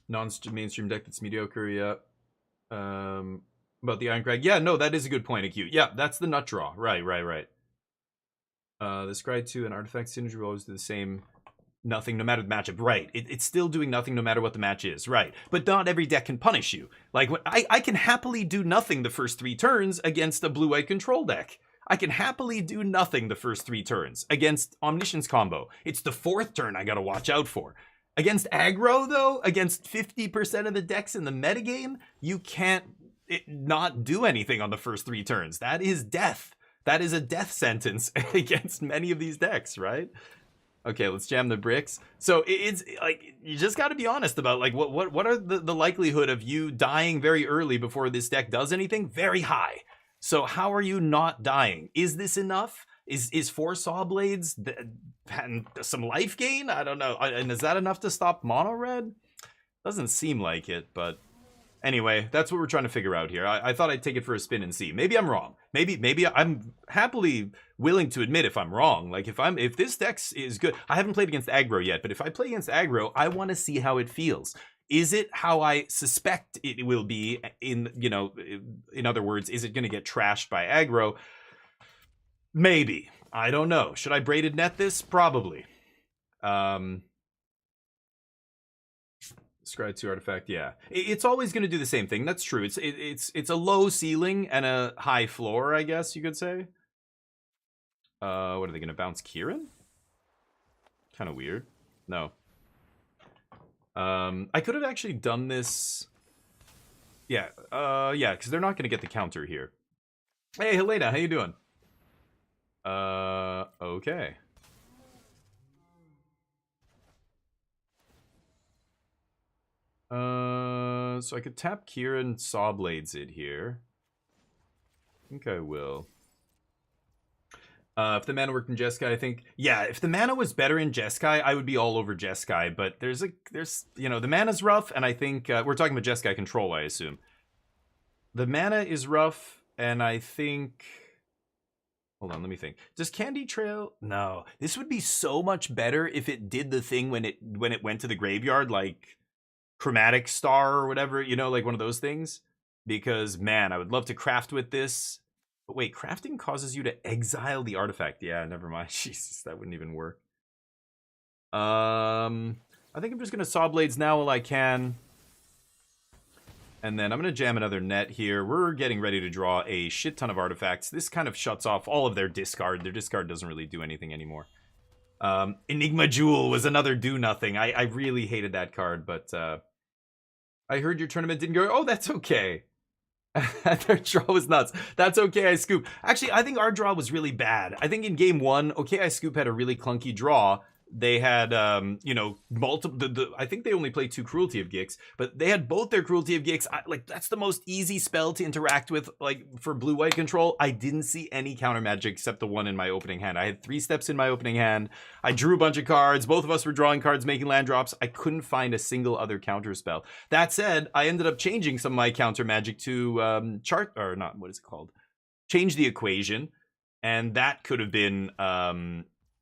Non-mainstream deck that's mediocre, yeah. About the Ironcrag. Yeah, no, that is a good point, Acute. Yeah, that's the nut draw. Right. The Scry 2 and Artifact Synergy will always do the same nothing no matter the matchup. Right. It's still doing nothing no matter what the match is. Right. But not every deck can punish you. Like, I can happily do nothing the first 3 turns against a blue-white control deck. I can happily do nothing the first 3 turns against Omniscience combo. It's the 4th turn I gotta watch out for. Against aggro, though, against 50% of the decks in the metagame, you can't not do anything on the first 3 turns. That is death. That is a death sentence against many of these decks, right? Okay, let's jam the bricks. So it's like, you just got to be honest about, like, what are the likelihood of you dying very early before this deck does anything? Very high. So how are you not dying? Is this enough? Is 4 Saw Blades and some life gain? I don't know. And is that enough to stop Mono Red? Doesn't seem like it, but anyway, that's what we're trying to figure out here. I thought I'd take it for a spin and see. Maybe I'm wrong. Maybe I'm happily willing to admit if I'm wrong. Like, if this deck is good, I haven't played against aggro yet, but if I play against aggro, I want to see how it feels. Is it how I suspect it will be? In other words, is it going to get trashed by aggro? Maybe. I don't know. Should I braided net this? Probably. Scry 2 artifact, yeah. It's always going to do the same thing. That's true. It's a low ceiling and a high floor, I guess you could say. What are they going to bounce Kieran? Kind of weird. No. I could have actually done this. Yeah. Yeah, because they're not going to get the counter here. Hey, Helena, how you doing? Okay. So I could tap Kieran, Saw Blades it here. I think I will. If the mana worked in Jeskai, I think, yeah, if the mana was better in Jeskai, I would be all over Jeskai, but there's, you know, the mana's rough, and I think, we're talking about Jeskai control, I assume. The mana is rough, and I think, hold on, let me think. Does Candy Trail? No. This would be so much better if it did the thing when it went to the graveyard, like Chromatic Star or whatever, you know, like one of those things. Because, man, I would love to craft with this. But wait, crafting causes you to exile the artifact. Yeah, never mind. Jesus, that wouldn't even work. I think I'm just going to Saw Blades now while I can. And then I'm going to jam another net here. We're getting ready to draw a shit ton of artifacts. This kind of shuts off all of their discard. Their discard doesn't really do anything anymore. Enigma Jewel was another do-nothing. I really hated that card, but I heard your tournament didn't go. Oh, that's okay. Their draw was nuts. That's okay, I Scoop. Actually, I think our draw was really bad. I think in game 1, okay, I Scoop had a really clunky draw. They had, you know, multiple. I think they only played 2 Cruelty of Gix, but they had both their Cruelty of Gix. Like, that's the most easy spell to interact with, like, for blue-white control. I didn't see any counter magic except the one in my opening hand. I had 3 steps in my opening hand. I drew a bunch of cards. Both of us were drawing cards, making land drops. I couldn't find a single other counter spell. That said, I ended up changing some of my counter magic to change the equation, and that could have been.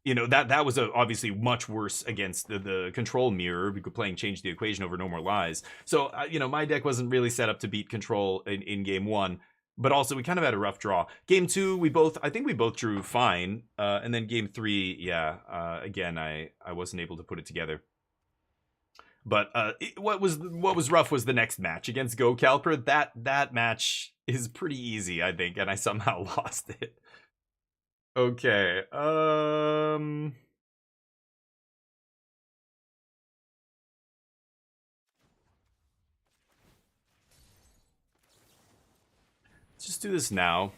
You know, that was obviously much worse against the control mirror. We could playing Change the Equation over No More Lies. So, you know, my deck wasn't really set up to beat control in game 1. But also, we kind of had a rough draw. Game 2, I think we both drew fine. And then game 3, yeah, again, I wasn't able to put it together. But what was rough was the next match against Go Calper. That match is pretty easy, I think, and I somehow lost it. Okay, let's just do this now.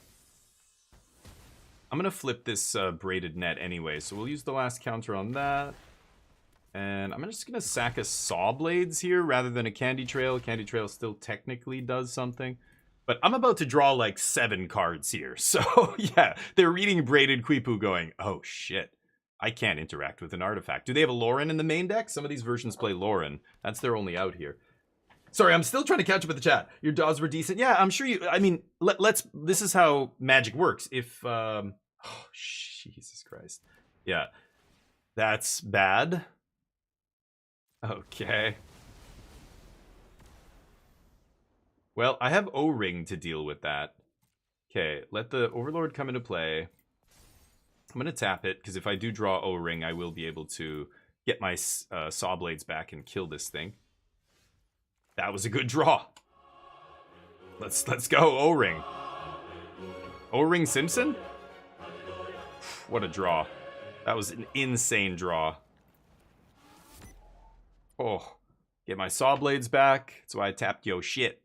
I'm gonna flip this braided net anyway, so we'll use the last counter on that. And I'm just going to sack a Saw Blades here rather than a Candy Trail. Candy Trail still technically does something. But I'm about to draw like 7 cards here. So yeah, they're reading Braided Quipu going, oh shit, I can't interact with an artifact. Do they have a Lauren in the main deck? Some of these versions play Lauren. That's their only out here. Sorry, I'm still trying to catch up with the chat. Your DAWs were decent. Yeah, I'm sure you, I mean, let's, this is how Magic works. If, oh, Jesus Christ. Yeah, that's bad. Okay. Well, I have O-Ring to deal with that. Okay, let the Overlord come into play. I'm going to tap it, because if I do draw O-Ring, I will be able to get my Saw Blades back and kill this thing. That was a good draw. Let's go, O-Ring. O-Ring Simpson? What a draw. That was an insane draw. Oh, get my Saw Blades back. That's why I tapped yo shit.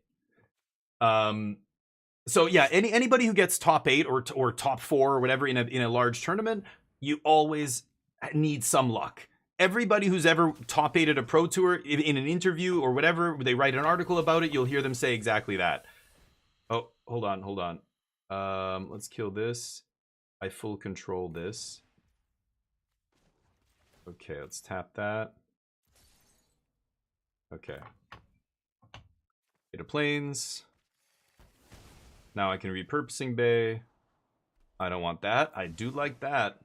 So yeah, anybody who gets top 8 or top 4 or whatever in a large tournament, you always need some luck. Everybody who's ever top 8 at a pro tour, in an interview or whatever, they write an article about it, you'll hear them say exactly that. Oh, hold on. Let's kill this. I full control this. Okay, let's tap that. Okay. Beta Plains. Now I can repurposing bay. I don't want that. I do like that.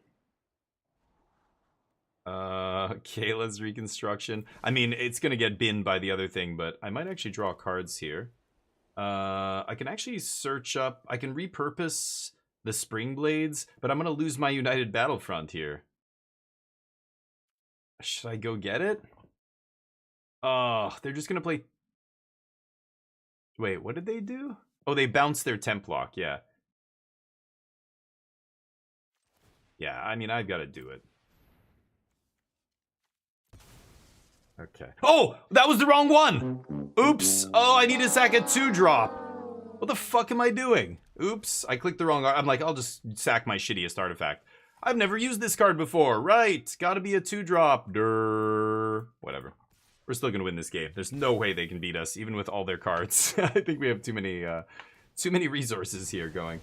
Kayla's reconstruction. I mean, it's gonna get binned by the other thing, but I might actually draw cards here. I can actually search up. I can repurpose the Spring Blades, but I'm gonna lose my United Battlefront here. Should I go get it? Oh, they're just gonna play. Wait, what did they do? Oh, they bounced their temp block, yeah. Yeah, I mean, I've got to do it. Okay. Oh, that was the wrong one! Oops! Oh, I need to sack a 2-drop. What the fuck am I doing? Oops, I clicked the wrong... I'm like, I'll just sack my shittiest artifact. I've never used this card before. Right, gotta be a 2-drop. Durr. Whatever. We're still gonna win this game. There's no way they can beat us, even with all their cards. I think we have too many resources here going.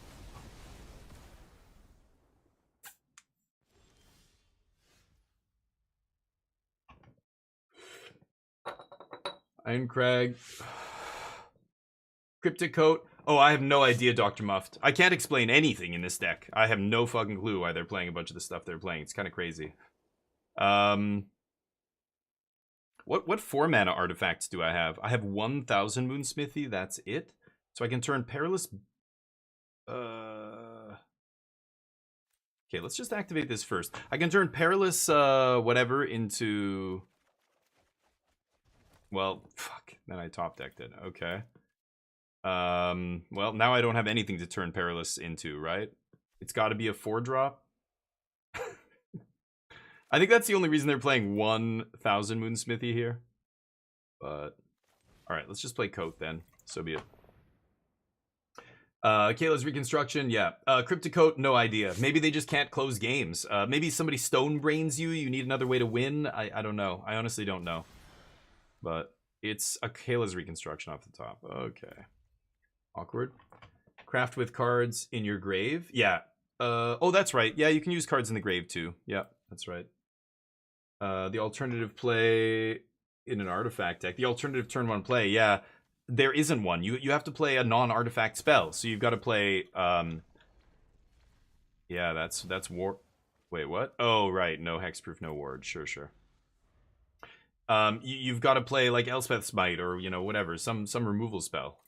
Iron Crag. Cryptic Coat. Oh, I have no idea, Dr. Muffed. I can't explain anything in this deck. I have no fucking clue why they're playing a bunch of the stuff they're playing. It's kind of crazy. What 4-mana artifacts do I have? I have 1,000 Moonsmithy. That's it. So I can turn Perilous... Okay, let's just activate this first. I can turn Perilous whatever into... Well, fuck. Then I top decked it. Okay. Well, now I don't have anything to turn Perilous into, right? It's got to be a 4-drop. I think that's the only reason they're playing 1,000 Moonsmithy here. But, alright, let's just play Coat then. So be it. Kayla's Reconstruction, yeah. Cryptic Coat, no idea. Maybe they just can't close games. Maybe somebody stone brains you, you need another way to win. I don't know. I honestly don't know. But it's a Kayla's Reconstruction off the top. Okay. Awkward. Craft with cards in your grave. Yeah. Oh, that's right. Yeah, you can use cards in the grave too. Yeah, that's right. The alternative play in an artifact deck. The alternative turn 1 play. Yeah, there isn't one. You have to play a non-artifact spell. So you've got to play... Yeah, that's war... Wait, what? Oh, right. No hexproof, no ward. Sure. You've got to play like Elspeth's Might or, you know, whatever. Some removal spell.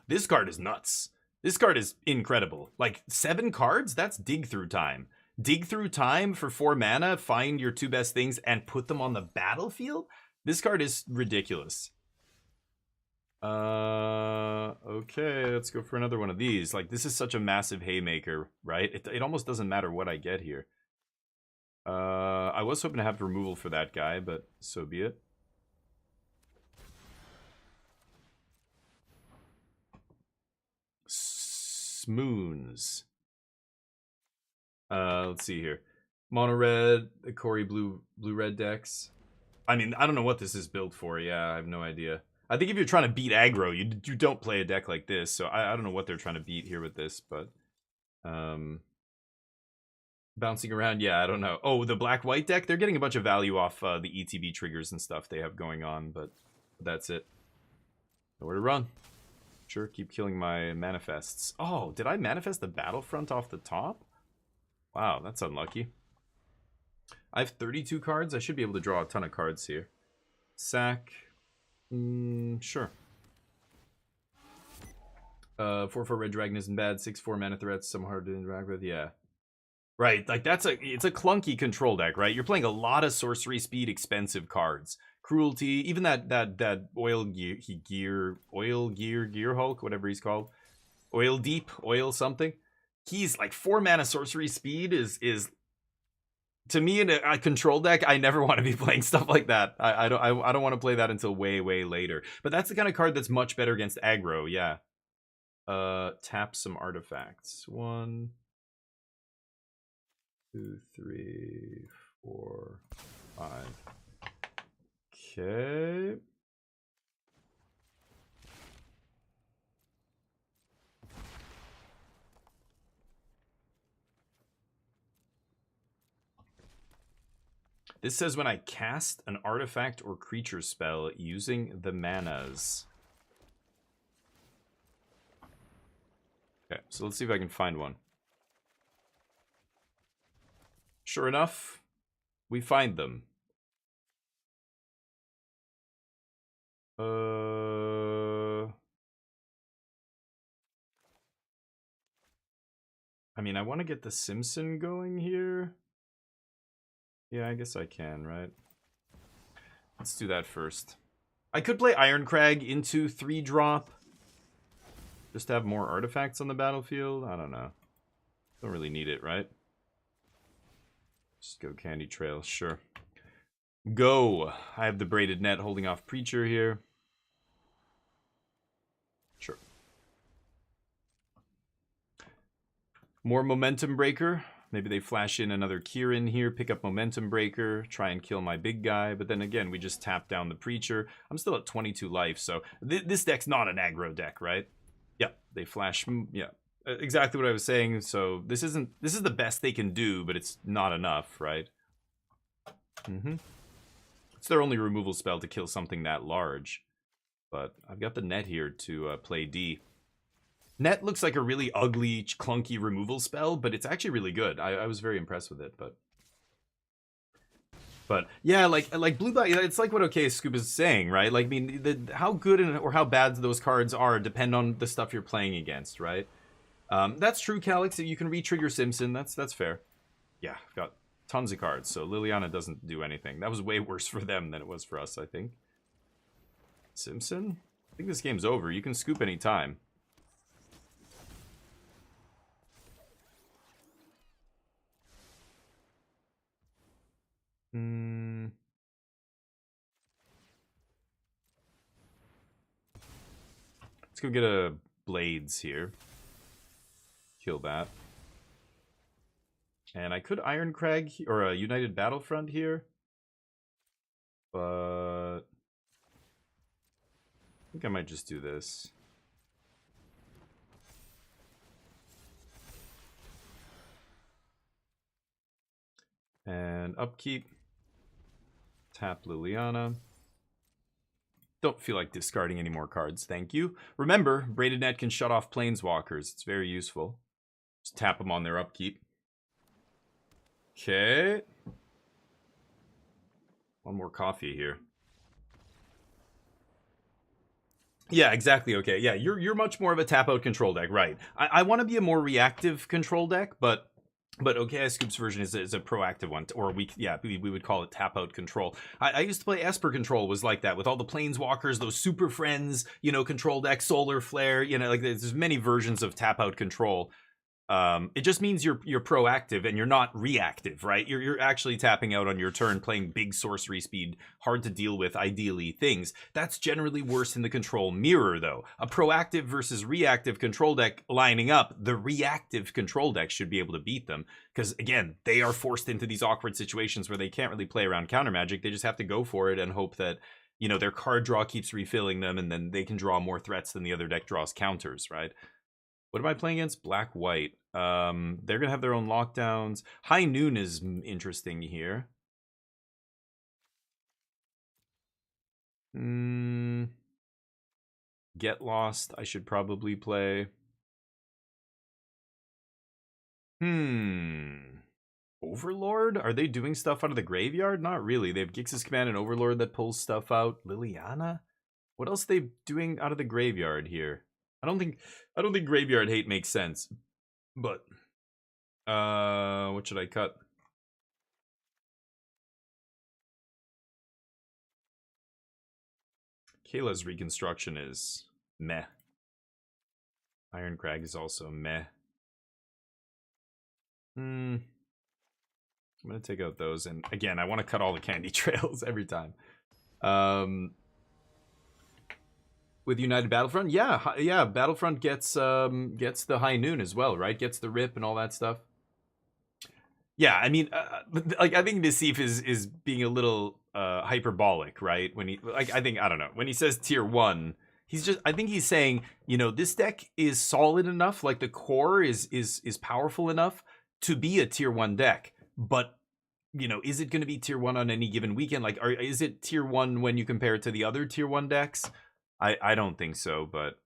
This card is nuts. This card is incredible. Like, 7 cards? That's Dig Through Time. Dig Through Time for 4 mana, find your 2 best things, and put them on the battlefield? This card is ridiculous. Okay, let's go for another one of these. Like, this is such a massive haymaker, right? It almost doesn't matter what I get here. I was hoping to have removal for that guy, but so be it. Smoons. Let's see here. Mono red, the Corey blue red decks. I mean, I don't know what this is built for. Yeah, I have no idea. I think if you're trying to beat aggro, you don't play a deck like this. So I don't know what they're trying to beat here with this, but bouncing around, yeah, I don't know. Oh, the black-white deck, they're getting a bunch of value off the ETB triggers and stuff they have going on, but that's it. Nowhere to run. Sure, keep killing my manifests. Oh, did I manifest the Battlefront off the top? Wow, that's unlucky. I have 32 cards. I should be able to draw a ton of cards here. Sack. Sure. 4/4 red dragon isn't bad. 6/4 mana threats. Some hard to interact with. Yeah. Right, like it's a clunky control deck, right? You're playing a lot of sorcery speed, expensive cards. Cruelty, even that oil gear Hulk, whatever he's called. Oil deep, oil something. He's like 4 mana sorcery speed is to me in a control deck. I never want to be playing stuff like that. I don't want to play that until way later. But that's the kind of card that's much better against aggro. Yeah. Tap some artifacts. 1, 2, 3, 4, 5. Okay. This says when I cast an artifact or creature spell using the manas. Okay, so let's see if I can find one. Sure enough, we find them. I mean, I want to get the Simpson going here. Yeah, I guess I can, right? Let's do that first. I could play Ironcrag into 3-drop. Just to have more artifacts on the battlefield. I don't know. Don't really need it, right? Just go Candy Trail, sure. Go! I have the Braided Net holding off Preacher here. Sure. More Momentum Breaker. Maybe they flash in another Kieran here, pick up Momentum Breaker, try and kill my big guy. But then again, we just tap down the Preacher. I'm still at 22 life, so this deck's not an aggro deck, right? Yeah, they flash. Yeah, exactly what I was saying. So this is the best they can do, but it's not enough, right? It's their only removal spell to kill something that large. But I've got the net here to play D. Net looks like a really ugly, clunky removal spell, but it's actually really good. I was very impressed with it, but yeah, like blue black. It's like what OK Scoop is saying, right? Like, I mean, how good or how bad those cards are depend on the stuff you're playing against, right? That's true, Calix. You can re-trigger Simpson. That's fair. Yeah, I've got tons of cards, so Liliana doesn't do anything. That was way worse for them than it was for us, I think. Simpson? I think this game's over. You can scoop anytime. Let's go get a Blades here. Kill that. And I could Ironcrag or a United Battlefront here. But I think I might just do this. And upkeep. Tap Liliana. Don't feel like discarding any more cards, thank you. Remember, Braided Net can shut off Planeswalkers. It's very useful. Just tap them on their upkeep. Okay. One more coffee here. Yeah, exactly. Okay, yeah, you're much more of a tap out control deck, right? I want to be a more reactive control deck, but OK Scoop's version is a proactive one, or we would call it tap out control. I used to play Esper control, was like that with all the Planeswalkers, those super friends, you know, control deck, Solar Flare, you know, like there's many versions of tap out control. It just means you're proactive and you're not reactive, right? You're actually tapping out on your turn, playing big sorcery speed, hard to deal with, ideally, things. That's generally worse in the control mirror, though. A proactive versus reactive control deck lining up, the reactive control deck should be able to beat them. Because, again, they are forced into these awkward situations where they can't really play around counter magic. They just have to go for it and hope that, you know, their card draw keeps refilling them, and then they can draw more threats than the other deck draws counters, right? What am I playing against? Black-white. They're going to have their own lockdowns. High Noon is interesting here. Get Lost, I should probably play. Overlord? Are they doing stuff out of the graveyard? Not really. They have Gix's Command and Overlord that pulls stuff out. Liliana? What else are they doing out of the graveyard here? I don't think graveyard hate makes sense. But what should I cut? Kayla's reconstruction is meh. Iron Crag is also meh. I'm gonna take out those, and again, I want to cut all the candy trails every time. With United Battlefront, yeah, Battlefront gets the High Noon as well, right? Gets the Rip and all that stuff. Yeah, I mean, like, I think Nassif is being a little hyperbolic, right? When he, like, I don't know, when he says tier 1, I think he's saying, you know, this deck is solid enough, like the core is powerful enough to be a tier 1 deck, but, you know, is it going to be tier 1 on any given weekend? Like, is it tier 1 when you compare it to the other tier 1 decks? I don't think so, but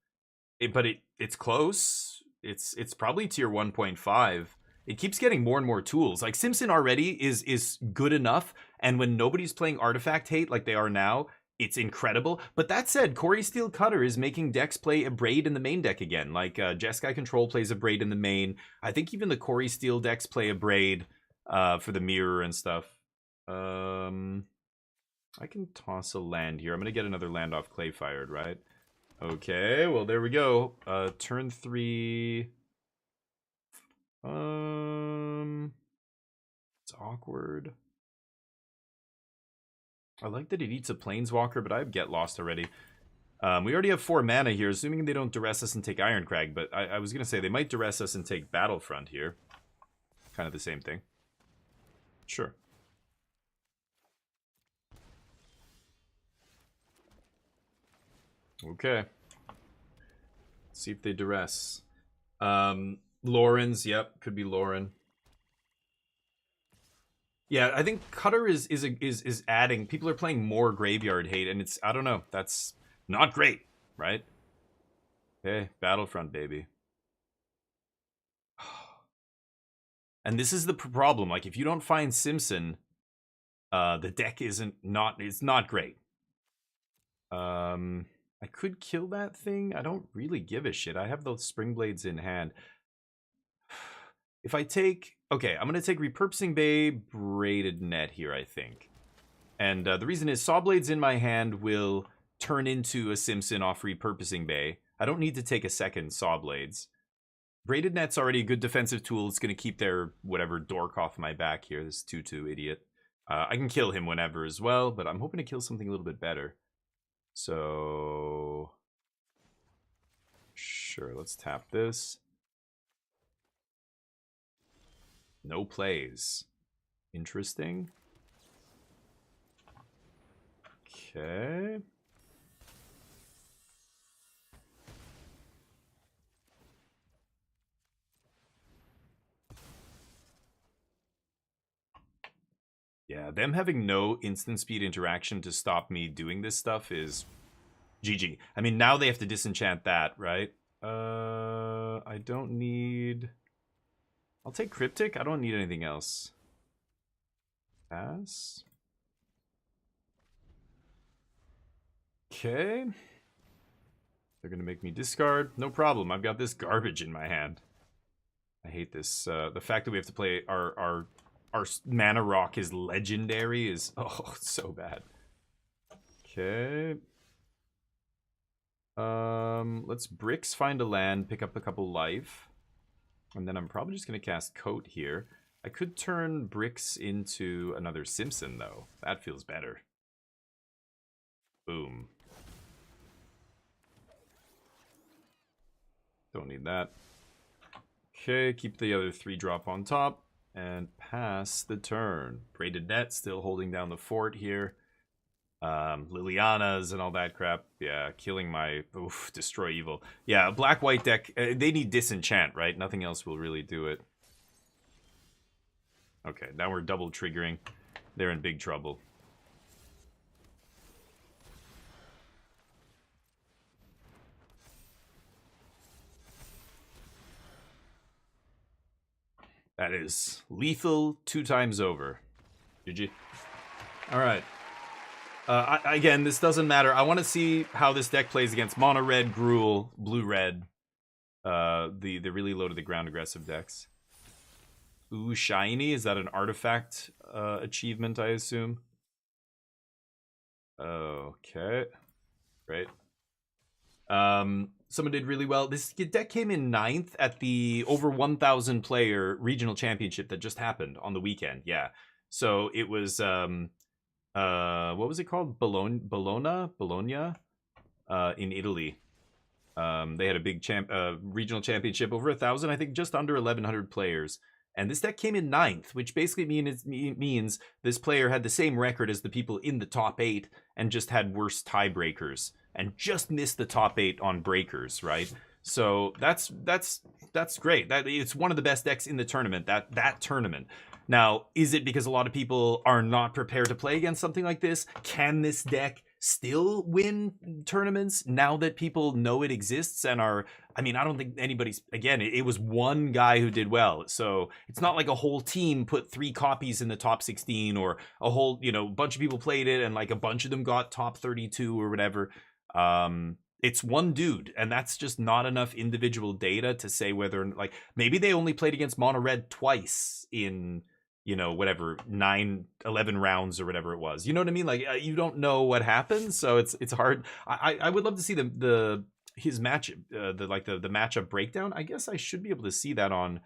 it's close. It's probably tier 1.5. It keeps getting more and more tools. Like, Simpson already is good enough, and when nobody's playing Artifact Hate like they are now, it's incredible. But that said, Corey Steel Cutter is making decks play Abrade in the main deck again. Like, Jeskai Control plays Abrade in the main. I think even the Corey Steel decks play Abrade for the mirror and stuff. I can toss a land here. I'm going to get another land off Clayfired, right? Okay, well, there we go. Turn 3... it's awkward. I like that it eats a Planeswalker, but I have Get Lost already. We already have 4 mana here, assuming they don't duress us and take Iron Crag, but I was going to say they might duress us and take Battlefront here. Kind of the same thing. Sure. Okay. Let's see if they duress. Lauren's, yep, could be Lauren. Yeah, I think Cutter is adding. People are playing more Graveyard Hate, and it's, I don't know, that's not great, right? Okay, Battlefront, baby. And this is the problem. Like, if you don't find Simpson, the deck it's not great. I could kill that thing. I don't really give a shit. I have those Spring Blades in hand. If I take... Okay, I'm going to take Repurposing Bay, Braided Net here, I think. And the reason is Saw Blades in my hand will turn into a Simpson off Repurposing Bay. I don't need to take a second Saw Blades. Braided Net's already a good defensive tool. It's going to keep their whatever dork off my back here. This 2/2 idiot. I can kill him whenever as well, but I'm hoping to kill something a little bit better. So... Sure, let's tap this. No plays. Interesting. Okay. Yeah, them having no instant speed interaction to stop me doing this stuff is GG. I mean, now they have to disenchant that, right? I don't need... I'll take Cryptic. I don't need anything else. Pass. Okay. They're going to make me discard. No problem. I've got this garbage in my hand. I hate this. The fact that we have to play our mana rock is legendary is... Oh, it's so bad. Okay. Let's Bricks find a land, pick up a couple life. And then I'm probably just going to cast Coat here. I could turn Bricks into another Simpson, though. That feels better. Boom. Don't need that. Okay, keep the other 3-drop on top. And pass the turn. Braided Net still holding down the fort here. Liliana's and all that crap. Yeah, killing my... Oof, Destroy Evil. Yeah, black-white deck, they need Disenchant, right? Nothing else will really do it. Okay, now we're double triggering. They're in big trouble. That is lethal 2 times over. GG. All right. Again, this doesn't matter. I want to see how this deck plays against mono red, Gruul, blue red. The really low to the ground aggressive decks. Ooh, shiny. Is that an artifact achievement, I assume? Okay. Great. Someone did really well. This deck came in 9th at the over 1,000 player regional championship that just happened on the weekend. Yeah. So it was what was it called? Bologna in Italy. They had a big regional championship, over 1,000, I think, just under 1,100 players. And this deck came in 9th, which basically means this player had the same record as the people in the top 8 and just had worse tiebreakers and just missed the top 8 on breakers, right? So that's great. It's one of the best decks in the tournament, that tournament. Now, is it because a lot of people are not prepared to play against something like this? Can this deck still win tournaments now that people know it exists and are... I mean, I don't think anybody's... Again, it was one guy who did well. So it's not like a whole team put 3 copies in the top 16 or a whole, bunch of people played it and like a bunch of them got top 32 or whatever. It's one dude, and that's just not enough individual data to say whether... Like, maybe they only played against mono red twice in... whatever, 11 rounds or whatever it was. You know what I mean? Like, you don't know what happened, so it's hard. I would love to see his match, the matchup breakdown. I guess I should be able to see that on...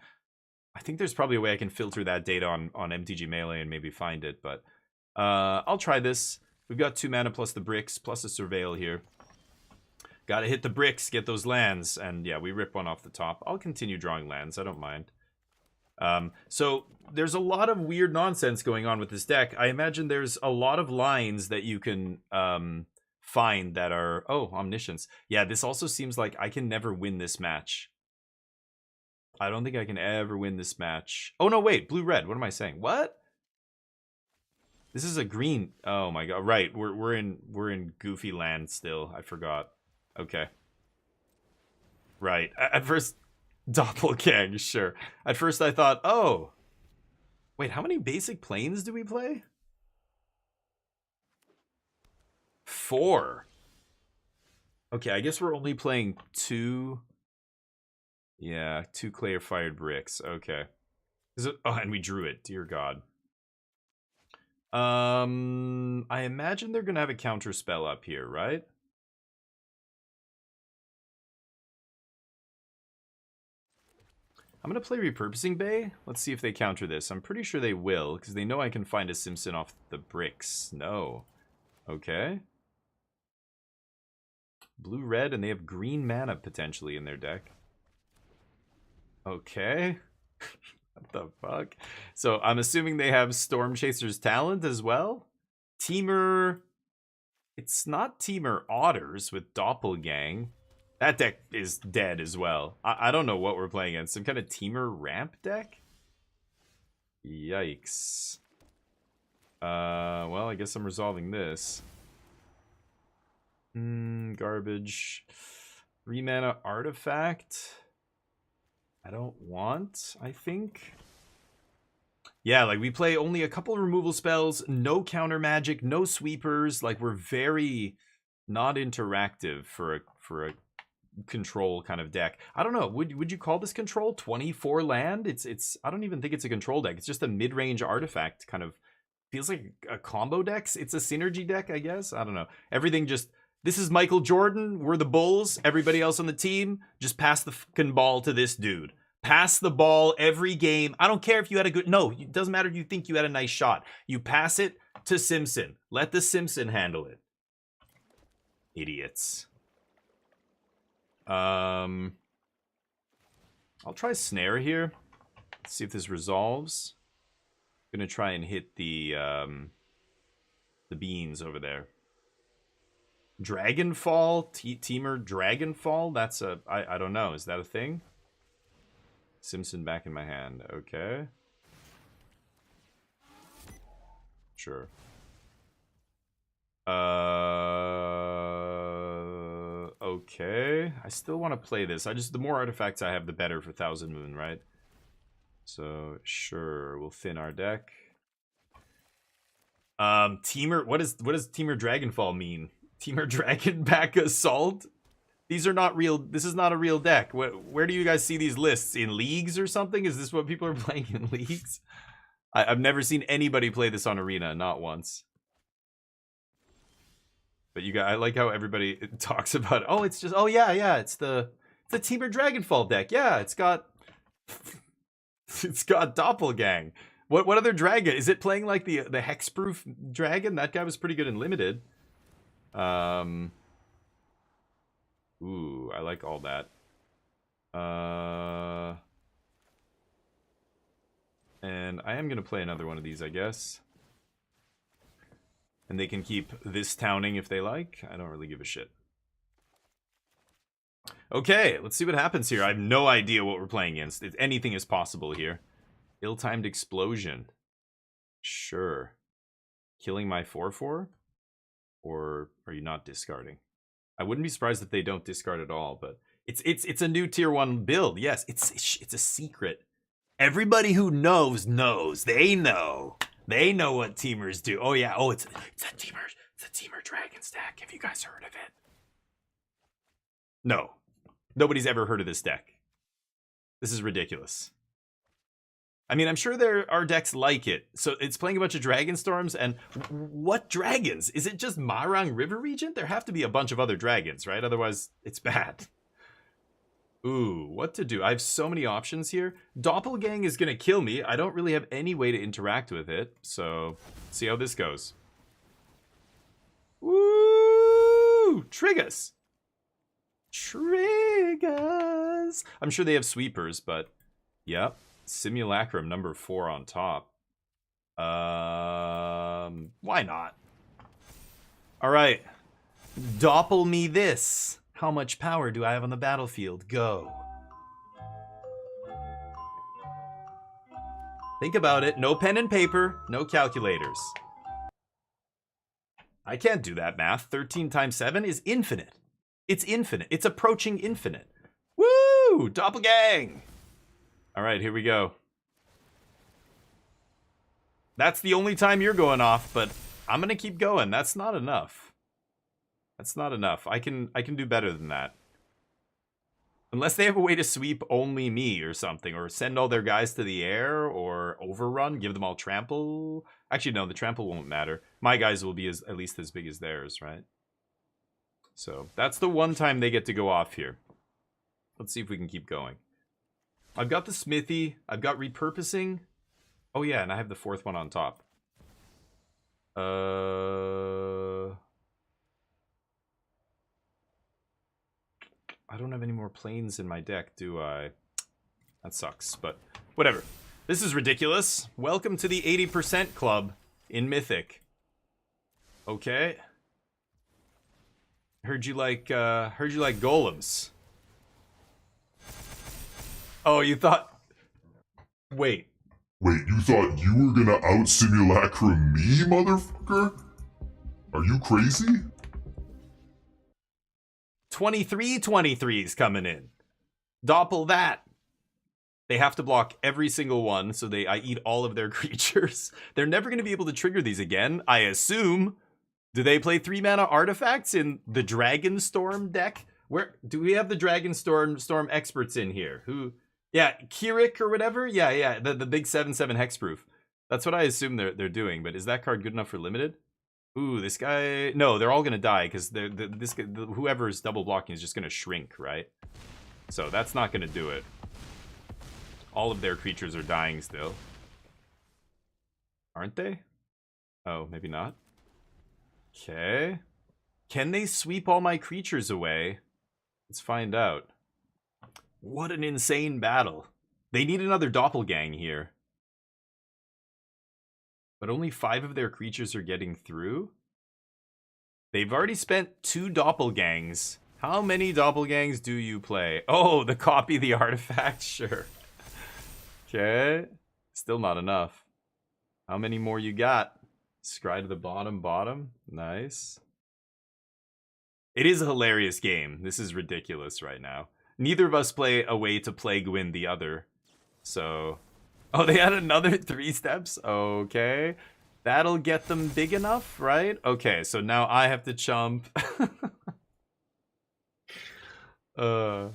I think there's probably a way I can filter that data on MTG Melee and maybe find it, but I'll try this. We've got 2 mana plus the bricks, plus a Surveil here. Gotta hit the bricks, get those lands, and yeah, we rip one off the top. I'll continue drawing lands, I don't mind. So there's a lot of weird nonsense going on with this deck. I imagine there's a lot of lines that you can find that are... Oh, Omniscience. Yeah, this also seems like I can never win this match. I don't think I can ever win this match. Oh, no, wait. Blue-red. What am I saying? What? This is a green... Oh, my God. Right. We're in goofy land still. I forgot. Okay. Right. At first... Doppelgang, sure. At first I thought, oh. Wait, how many basic planes do we play? 4. Okay, I guess we're only playing 2. Yeah, 2 Clay-fired bricks. Okay. Oh, and we drew it. Dear God. I imagine they're going to have a counter spell up here, right? I'm going to play Repurposing Bay. Let's see if they counter this. I'm pretty sure they will, because they know I can find a Simpson off the bricks. No. Okay. Blue-red, and they have green mana potentially in their deck. Okay. What the fuck? So I'm assuming they have Storm Chaser's Talent as well? Teamer... It's not Teamer Otters with Doppelgang. That deck is dead as well. I don't know what we're playing against. Some kind of Teamer ramp deck? Yikes. Well, I guess I'm resolving this. Garbage. 3 mana artifact. I don't want, I think. Yeah, like we play only a couple removal spells, no counter magic, no sweepers. Like we're very not interactive for a control kind of deck. I don't know. Would you call this control? 24 land? It's I don't even think it's a control deck. It's just a mid-range artifact kind of feels like a combo deck. It's a synergy deck, I guess. I don't know. Everything just... This is Michael Jordan. We're the Bulls. Everybody else on the team, just pass the fucking ball to this dude. Pass the ball every game. I don't care if you had a good... No, it doesn't matter if you think you had a nice shot. You pass it to Simpson. Let the Simpson handle it. Idiots. I'll try snare here. Let's see if this resolves. I'm gonna try and hit the beans over there. Dragonfall? Teamer Dragonfall? That's a... I don't know. Is that a thing? Simpson back in my hand. Okay. Sure. Okay. I still want to play this. The more artifacts I have, the better for Thousand Moon, right? So, sure. We'll thin our deck. Teamer... What does Teamer Dragonfall mean? Teamer Dragonback Assault? These are not real... This is not a real deck. Where do you guys see these lists? In leagues or something? Is this what people are playing in leagues? I've never seen anybody play this on Arena. Not once. But you guys... I like how everybody talks about... Oh, it's just... Oh, yeah. It's the Teamer Dragonfall deck. Yeah, it's got... It's got Doppelgang. What other dragon? Is it playing like the hexproof dragon? That guy was pretty good in limited. Ooh, I like all that. And I am going to play another one of these, I guess. And they can keep this towning if they like. I don't really give a shit. Okay, let's see what happens here. I have no idea what we're playing against. Anything is possible here. Ill-timed explosion. Sure. Killing my 4/4? Or are you not discarding? I wouldn't be surprised if they don't discard at all, but it's a new tier 1 build. Yes, it's a secret. Everybody who knows. They know. They know what teamers do. Oh yeah. Oh, it's a teamer dragon stack. Have you guys heard of it? No. Nobody's ever heard of this deck. This is ridiculous. I mean, I'm sure there are decks like it. So it's playing a bunch of Dragon Storms, and what dragons? Is it just Marang River Regent? There have to be a bunch of other dragons, right? Otherwise, it's bad. Ooh, what to do? I have so many options here. Doppelgang is going to kill me. I don't really have any way to interact with it. So, see how this goes. Woo! Triggers! Triggers! I'm sure they have sweepers, but... Yep. Simulacrum number 4 on top. Why not? Alright. Doppel me this. How much power do I have on the battlefield? Go. Think about it. No pen and paper. No calculators. I can't do that math. 13 times 7 is infinite. It's infinite. It's approaching infinite. Woo! Doppelgang! Alright, here we go. That's the only time you're going off, but I'm gonna keep going. That's not enough. That's not enough. I can do better than that. Unless they have a way to sweep only me or something, or send all their guys to the air, or overrun, give them all trample. Actually, no, the trample won't matter. My guys will be at least as big as theirs, right? So, that's the one time they get to go off here. Let's see if we can keep going. I've got the smithy. I've got repurposing. Oh yeah, and I have the 4th one on top. I don't have any more planes in my deck, do I? That sucks, but whatever. This is ridiculous. Welcome to the 80% club in Mythic. Okay. Heard you like golems. Oh, you thought... Wait, you thought you were gonna out-simulacrum me, motherfucker? Are you crazy? 23/23's coming in. Doppel that. They have to block every single one, so I eat all of their creatures. They're never gonna be able to trigger these again, I assume. Do they play 3-mana artifacts in the Dragon Storm deck? Where do we have the Dragon Storm experts in here? Who... Yeah, Kirik or whatever. Yeah, the big 7/7 hexproof. That's what I assume they're doing. But is that card good enough for limited? Ooh, this guy. No, they're all gonna die because whoever is double blocking is just gonna shrink, right? So that's not gonna do it. All of their creatures are dying still. Aren't they? Oh, maybe not. Okay. Can they sweep all my creatures away? Let's find out. What an insane battle. They need another doppelgang here. But only 5 of their creatures are getting through? They've already spent 2 doppelgangs. How many doppelgangs do you play? Oh, the copy the artifact? Sure. Okay. Still not enough. How many more you got? Scry to the bottom. Nice. It is a hilarious game. This is ridiculous right now. Neither of us play a way to Plague Win the other. So... Oh, they had another 3 steps? Okay. That'll get them big enough, right? Okay, so now I have to chump. Okay.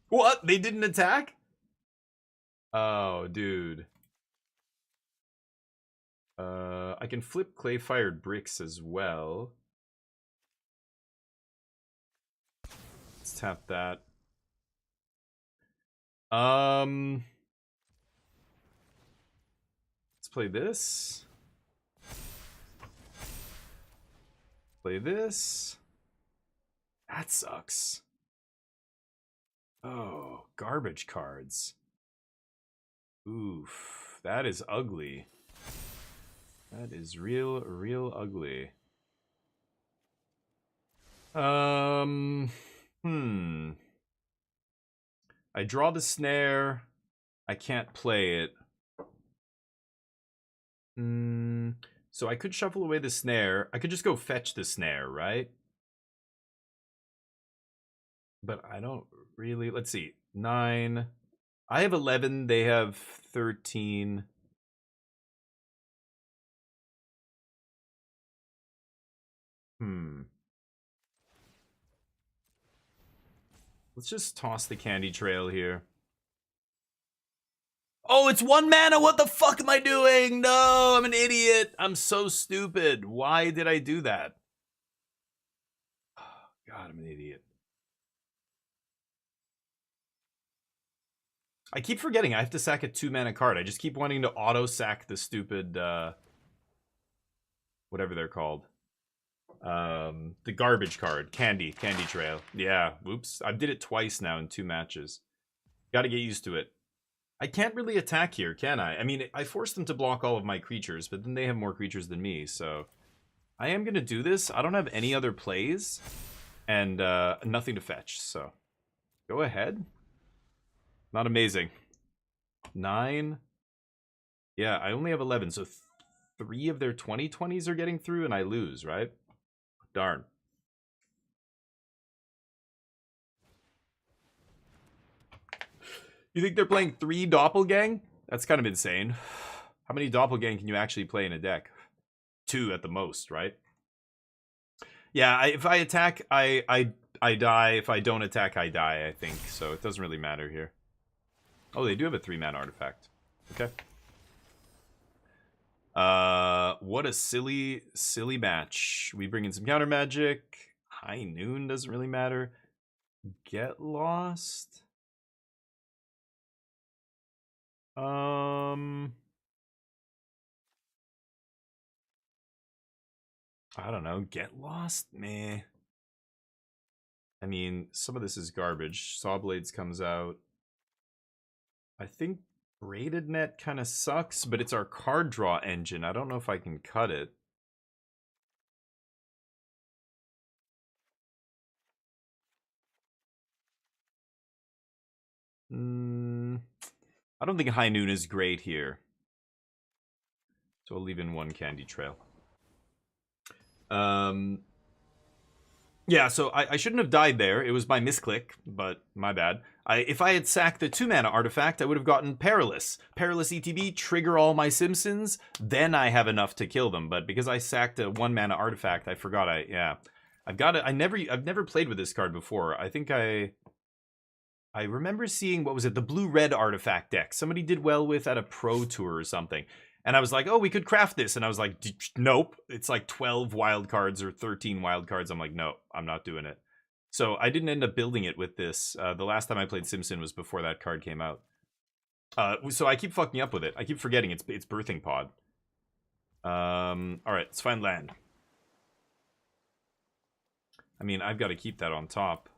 What? They didn't attack? Oh, dude. I can flip clay-fired bricks as well. Let's tap that. Let's play this. Play this. That sucks. Oh, garbage cards. Oof, that is ugly. That is real ugly. I draw the snare. I can't play it. So I could shuffle away the snare. I could just go fetch the snare, right? But I don't really... Let's see. 9. I have 11. They have 13. Let's just toss the candy trail here. Oh, it's 1 mana! What the fuck am I doing? No, I'm an idiot! I'm so stupid. Why did I do that? Oh, God, I'm an idiot. I keep forgetting I have to sack a 2 mana card. I just keep wanting to auto sack the stupid, whatever they're called. The garbage card. Candy trail. Yeah, whoops. I did it twice now in 2 matches. Gotta get used to it. I can't really attack here, can I? I mean, I forced them to block all of my creatures, but then they have more creatures than me, so... I am gonna do this. I don't have any other plays, and nothing to fetch, so... Go ahead. Not amazing. 9. Yeah, I only have 11, so 3 of their 20/20s are getting through, and I lose, right? Darn. You think they're playing 3 Doppelgang? That's kind of insane. How many Doppelgang can you actually play in a deck? 2 at the most, right? Yeah, if I attack, I die. If I don't attack, I die, I think. So it doesn't really matter here. Oh, they do have a 3-mana artifact. Okay. What a silly match. We bring in some counter magic. High Noon doesn't really matter. Get Lost. I don't know. Get Lost? Meh. I mean, some of this is garbage. Saw Blades comes out. I think Braided Net kind of sucks, but it's our card draw engine. I don't know if I can cut it. I don't think High Noon is great here. So I'll leave in 1 Candy Trail. Yeah, so I shouldn't have died there. It was my misclick, but my bad. If I had sacked the 2-mana artifact, I would have gotten Perilous. Perilous ETB, trigger all my Simpsons, then I have enough to kill them. But because I sacked a 1-mana artifact, I forgot I've got it. I've never played with this card before. I think I remember seeing, what was it, the blue-red artifact deck. Somebody did well with at a pro tour or something. And I was like, oh, we could craft this. And I was like, nope. It's like 12 wild cards or 13 wild cards. I'm like, no, I'm not doing it. So I didn't end up building it with this. The last time I played Simpson was before that card came out. So I keep fucking up with it. I keep forgetting it's Birthing Pod. Alright, let's find land. I mean, I've got to keep that on top.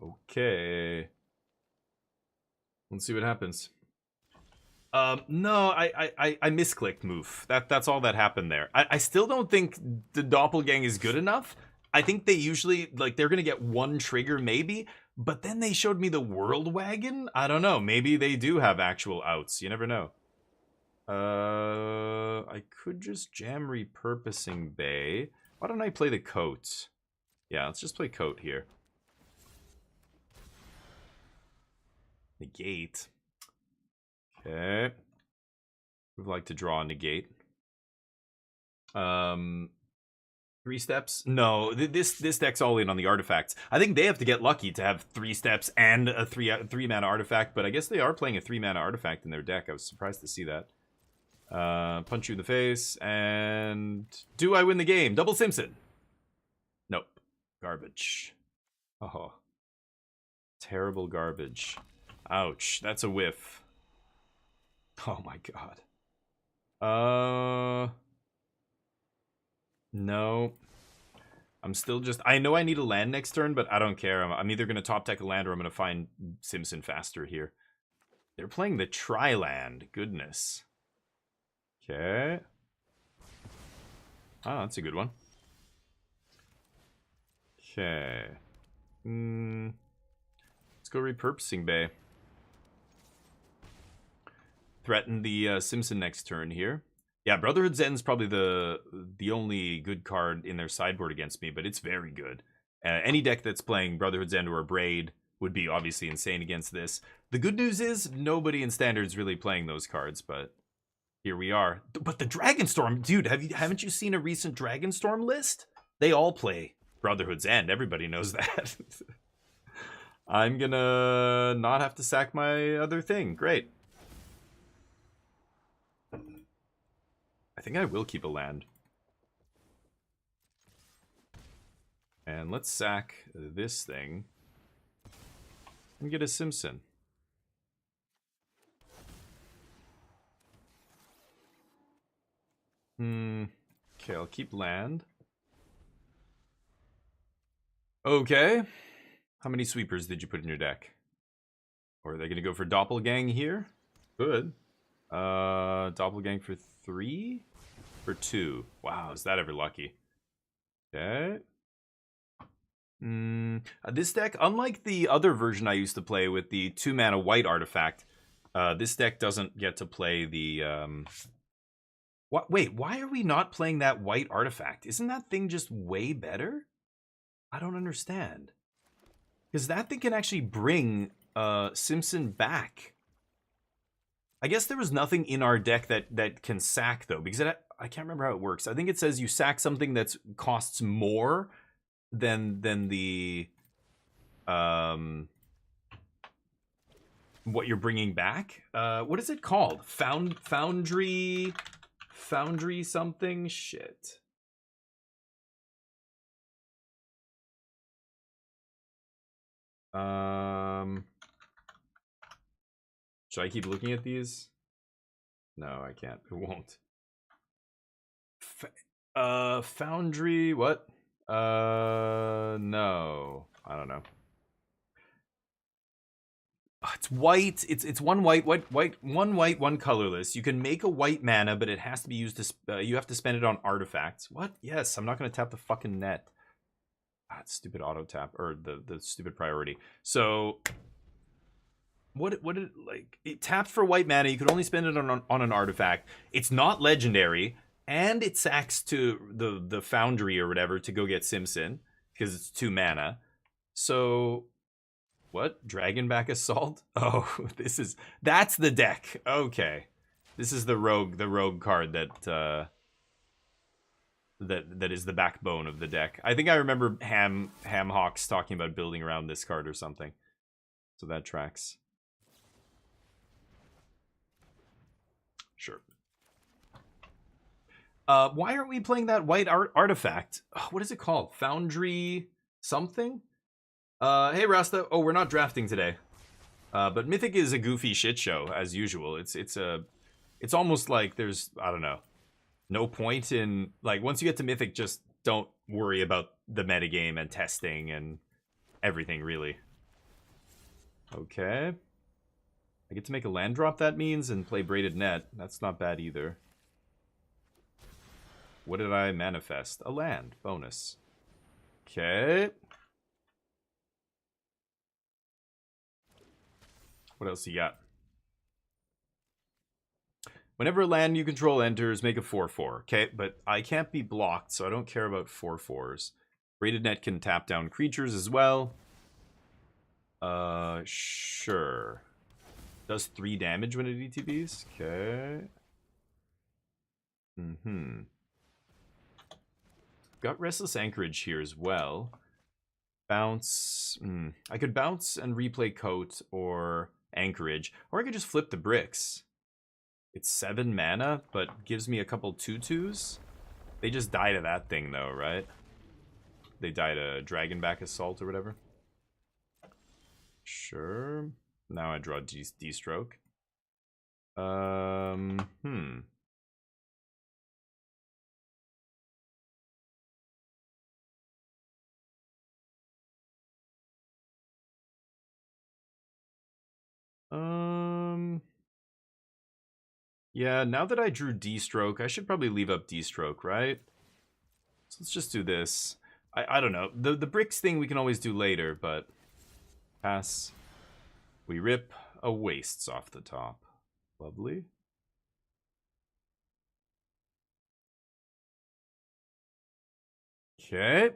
Okay. Let's see what happens. No, I misclicked move. That's all that happened there. I still don't think the Doppelgang is good enough. I think they usually, like, they're gonna get one trigger maybe, but then they showed me the World Wagon? I don't know, maybe they do have actual outs, you never know. I could just jam Repurposing Bay. Why don't I play the Coat? Yeah, let's just play Coat here. Negate. Okay. Would like to draw a negate. 3 steps? No, this deck's all in on the artifacts. I think they have to get lucky to have 3 steps and a 3 mana artifact, but I guess they are playing a 3 mana artifact in their deck. I was surprised to see that. Punch you in the face, and do I win the game? Double Simpson. Nope. Garbage. Oh. Terrible garbage. Ouch, that's a whiff. Oh my god. No. I'm still just... I know I need a land next turn, but I don't care. I'm either going to top deck a land or I'm going to find Simpson faster here. They're playing the Tri-Land. Goodness. Okay. Oh, that's a good one. Okay. Let's go Repurposing Bay. Threaten the Simpson next turn here. Yeah, Brotherhood Zen's probably the only good card in their sideboard against me, but it's very good. Any deck that's playing Brotherhood Zen or Braid would be obviously insane against this. The good news is nobody in Standard's really playing those cards, but here we are. But the Dragonstorm, dude, haven't you seen a recent Dragonstorm list? They all play Brotherhood's End. Everybody knows that. I'm gonna not have to sack my other thing. Great. I think I will keep a land. And let's sack this thing. And get a Simpson. Okay, I'll keep land. Okay. How many sweepers did you put in your deck? Or are they going to go for Doppelgang here? Good. Doppelgang for 3? For 2. Wow, is that ever lucky? Okay. This deck, unlike the other version I used to play with the 2-mana white artifact, this deck doesn't get to play the... Wait, why are we not playing that white artifact? Isn't that thing just way better? I don't understand. Because that thing can actually bring Simpson back. I guess there was nothing in our deck that can sack, though, because I can't remember how it works. I think it says you sack something that costs more than the what you're bringing back. What is it called? Foundry something? Shit. Should I keep looking at these? No, I can't. It won't. Foundry, what? No. I don't know. It's white. It's one white, one white, one colorless. You can make a white mana, but it has to be used to. You have to spend it on artifacts. What? Yes, I'm not going to tap the fucking net. Stupid auto tap, or the stupid priority. So, what did like? It tapped for white mana. You could only spend it on an artifact. It's not legendary, and it sacks to the Foundry or whatever to go get Simpson because it's 2 mana. So. What? Dragonback Assault? Oh, that's the deck. Okay. This is the rogue card that is the backbone of the deck. I think I remember Hamhawks talking about building around this card or something. So that tracks. Sure. Why aren't we playing that white artifact? What is it called? Foundry something? Hey Rasta. Oh, we're not drafting today. But Mythic is a goofy shit show as usual. It's almost like there's, I don't know, no point in, like, once you get to Mythic, just don't worry about the metagame and testing and everything, really. Okay. I get to make a land drop, that means, and play Braided Net. That's not bad either. What did I manifest? A land. Bonus. Okay. What else you got? Whenever a land you control enters, make a 4/4. Okay, but I can't be blocked, so I don't care about 4/4s. Braided Net can tap down creatures as well. Sure. Does 3 damage when it ETBs. Okay. Got Restless Anchorage here as well. Bounce. I could bounce and replay Coat or Anchorage, or I could just flip the bricks. It's 7 mana, but gives me a couple 2/2s. They just die to that thing, though, right? They die to Dragonback Assault or whatever. Sure. Now I draw D-Stroke. Yeah, now that I drew D-Stroke, I should probably leave up D-Stroke, right? So let's just do this. I don't know. The bricks thing we can always do later, but... Pass. We rip a Wastes off the top. Lovely. Okay.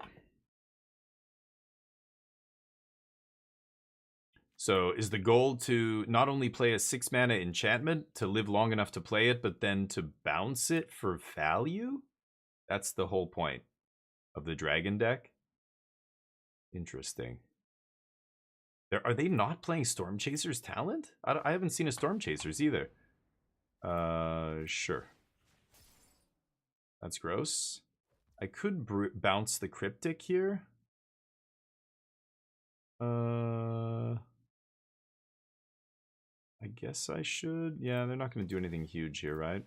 So is the goal to not only play a 6 mana enchantment to live long enough to play it, but then to bounce it for value? That's the whole point of the dragon deck. Interesting. Are they not playing Storm Chasers Talent? I haven't seen a Storm Chasers either. Sure. That's gross. I could bounce the Cryptic here. I guess I should. Yeah, they're not going to do anything huge here, right?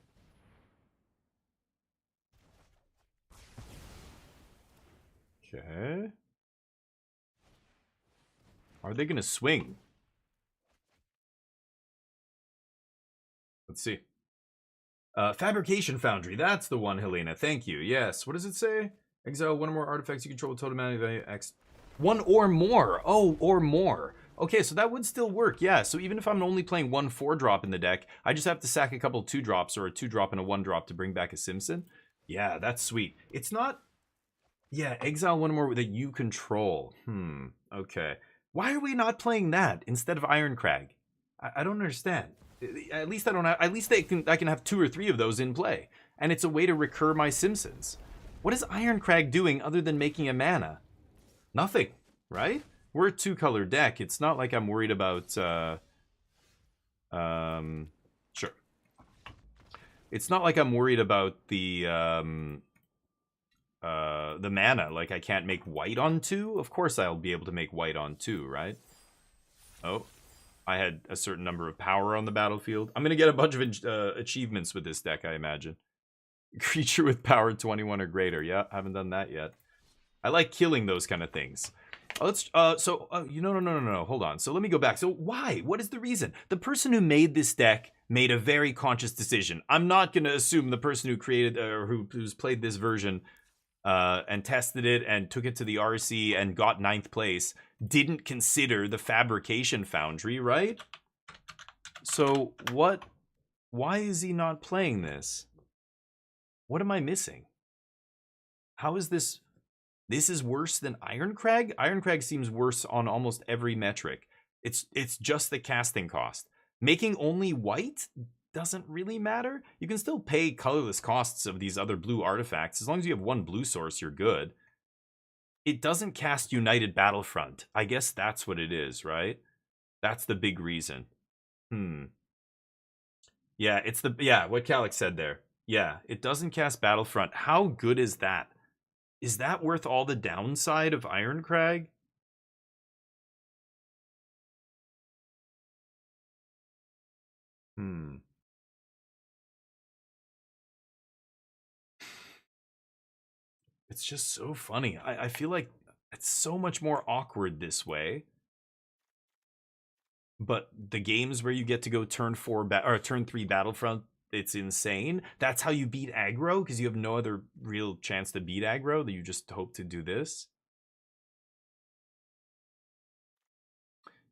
Okay. Are they going to swing? Let's see. Fabrication Foundry. That's the one, Helena. Thank you. Yes. What does it say? Exile one or more artifacts you control with total mana value X. One or more. Oh, or more. Okay, so that would still work. Yeah, so even if I'm only playing 1 4-drop in the deck, I just have to sack a couple 2-drops or a 2-drop and a 1-drop to bring back a Simpson. Yeah, that's sweet. It's not... Yeah, exile one or more that you control. Okay. Why are we not playing that instead of Ironcrag? I don't understand. At least I don't have, at least I can have 2 or 3 of those in play. And it's a way to recur my Simpsons. What is Ironcrag doing other than making a mana? Nothing, right? We're a 2-color deck. It's not like I'm worried about sure. It's not like I'm worried about the mana. Like I can't make white on 2. Of course I'll be able to make white on 2, right? Oh. I had a certain number of power on the battlefield. I'm going to get a bunch of achievements with this deck, I imagine. Creature with power 21 or greater. Yeah, haven't done that yet. I like killing those kind of things. Let's, no. Hold on. So let me go back. So why? What is the reason? The person who made this deck made a very conscious decision. I'm not going to assume the person who created, or who's played this version and tested it and took it to the RC and got 9th place didn't consider the Fabrication Foundry, right? So why is he not playing this? What am I missing? How is this is worse than Ironcrag? Ironcrag seems worse on almost every metric. It's just the casting cost. Making only white doesn't really matter. You can still pay colorless costs of these other blue artifacts. As long as you have 1 blue source, you're good. It doesn't cast United Battlefront. I guess that's what it is, right? That's the big reason. Yeah, it's what Calix said there. Yeah, it doesn't cast Battlefront. How good is that? Is that worth all the downside of Ironcrag? Hmm. It's just so funny. I feel like it's so much more awkward this way. But the games where you get to go turn 4 or turn 3 Battlefront, it's insane. That's how you beat aggro, because you have no other real chance to beat aggro. That you just hope to do this.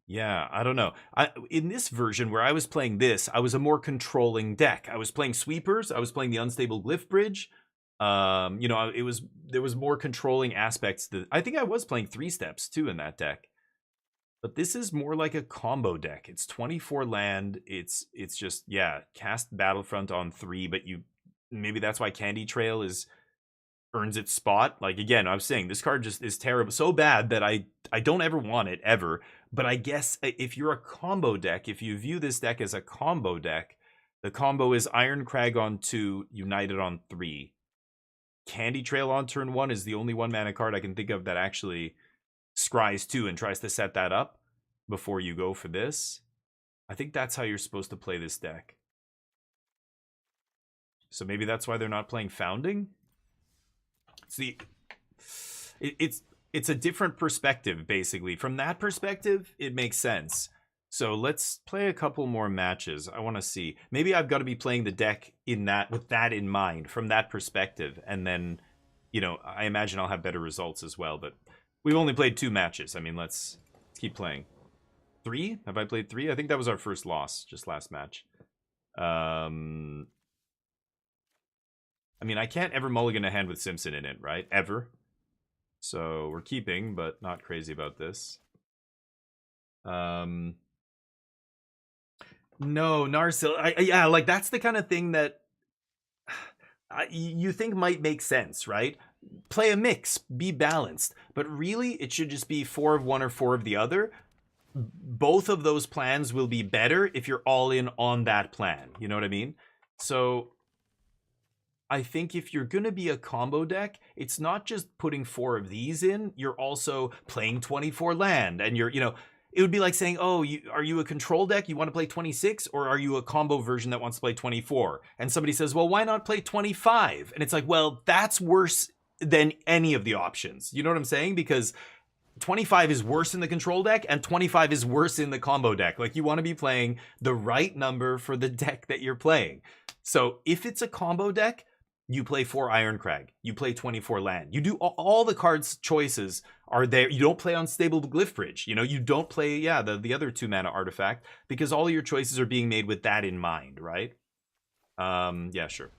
Yeah, I don't know. In this version where I was playing this, I was a more controlling deck. I was playing sweepers. I was playing the unstable glyph bridge. You know, there was more controlling aspects. I think I was playing 3 steps too in that deck. But this is more like a combo deck. It's 24 land. It's just, yeah, cast Battlefront on 3, but you maybe that's why Candy Trail earns its spot. Like, again, I was saying this card just is terrible, so bad that I don't ever want it ever. But I guess if you're a combo deck, if you view this deck as a combo deck, the combo is Ironcrag on 2, United on 3. Candy Trail on turn 1 is the only 1-mana card I can think of that actually scries 2 and tries to set that up before you go for this. I think that's how you're supposed to play this deck. So maybe that's why they're not playing Founding. See, it's a different perspective, basically. From that perspective, it makes sense. So let's play a couple more matches. I want to see. Maybe I've got to be playing the deck with that in mind, from that perspective, and then, you know, I imagine I'll have better results as well. But we've only played 2 matches. I mean, let's keep playing. 3? Have I played 3? I think that was our first loss, just last match. I mean, I can't ever mulligan a hand with Simpson in it, right? Ever. So we're keeping, but not crazy about this. No, Narsil. Yeah, like that's the kind of thing that you think might make sense, right? Play a mix, be balanced. But really, it should just be 4 of one or 4 of the other. Both of those plans will be better if you're all in on that plan. You know what I mean? So I think if you're going to be a combo deck, it's not just putting 4 of these in, you're also playing 24 land. And you're, you know, it would be like saying, oh, are you a control deck? You want to play 26? Or are you a combo version that wants to play 24? And somebody says, well, why not play 25? And it's like, well, that's worse than any of the options. You know what I'm saying? Because 25 is worse in the control deck and 25 is worse in the combo deck. Like, you want to be playing the right number for the deck that you're playing. So if it's a combo deck, you play 4 Ironcrag, you play 24 land. You do all the cards choices are there. You don't play Unstable Glyph Bridge. You know, you don't play, yeah, the other 2-mana artifact, because all your choices are being made with that in mind, right? Yeah, sure.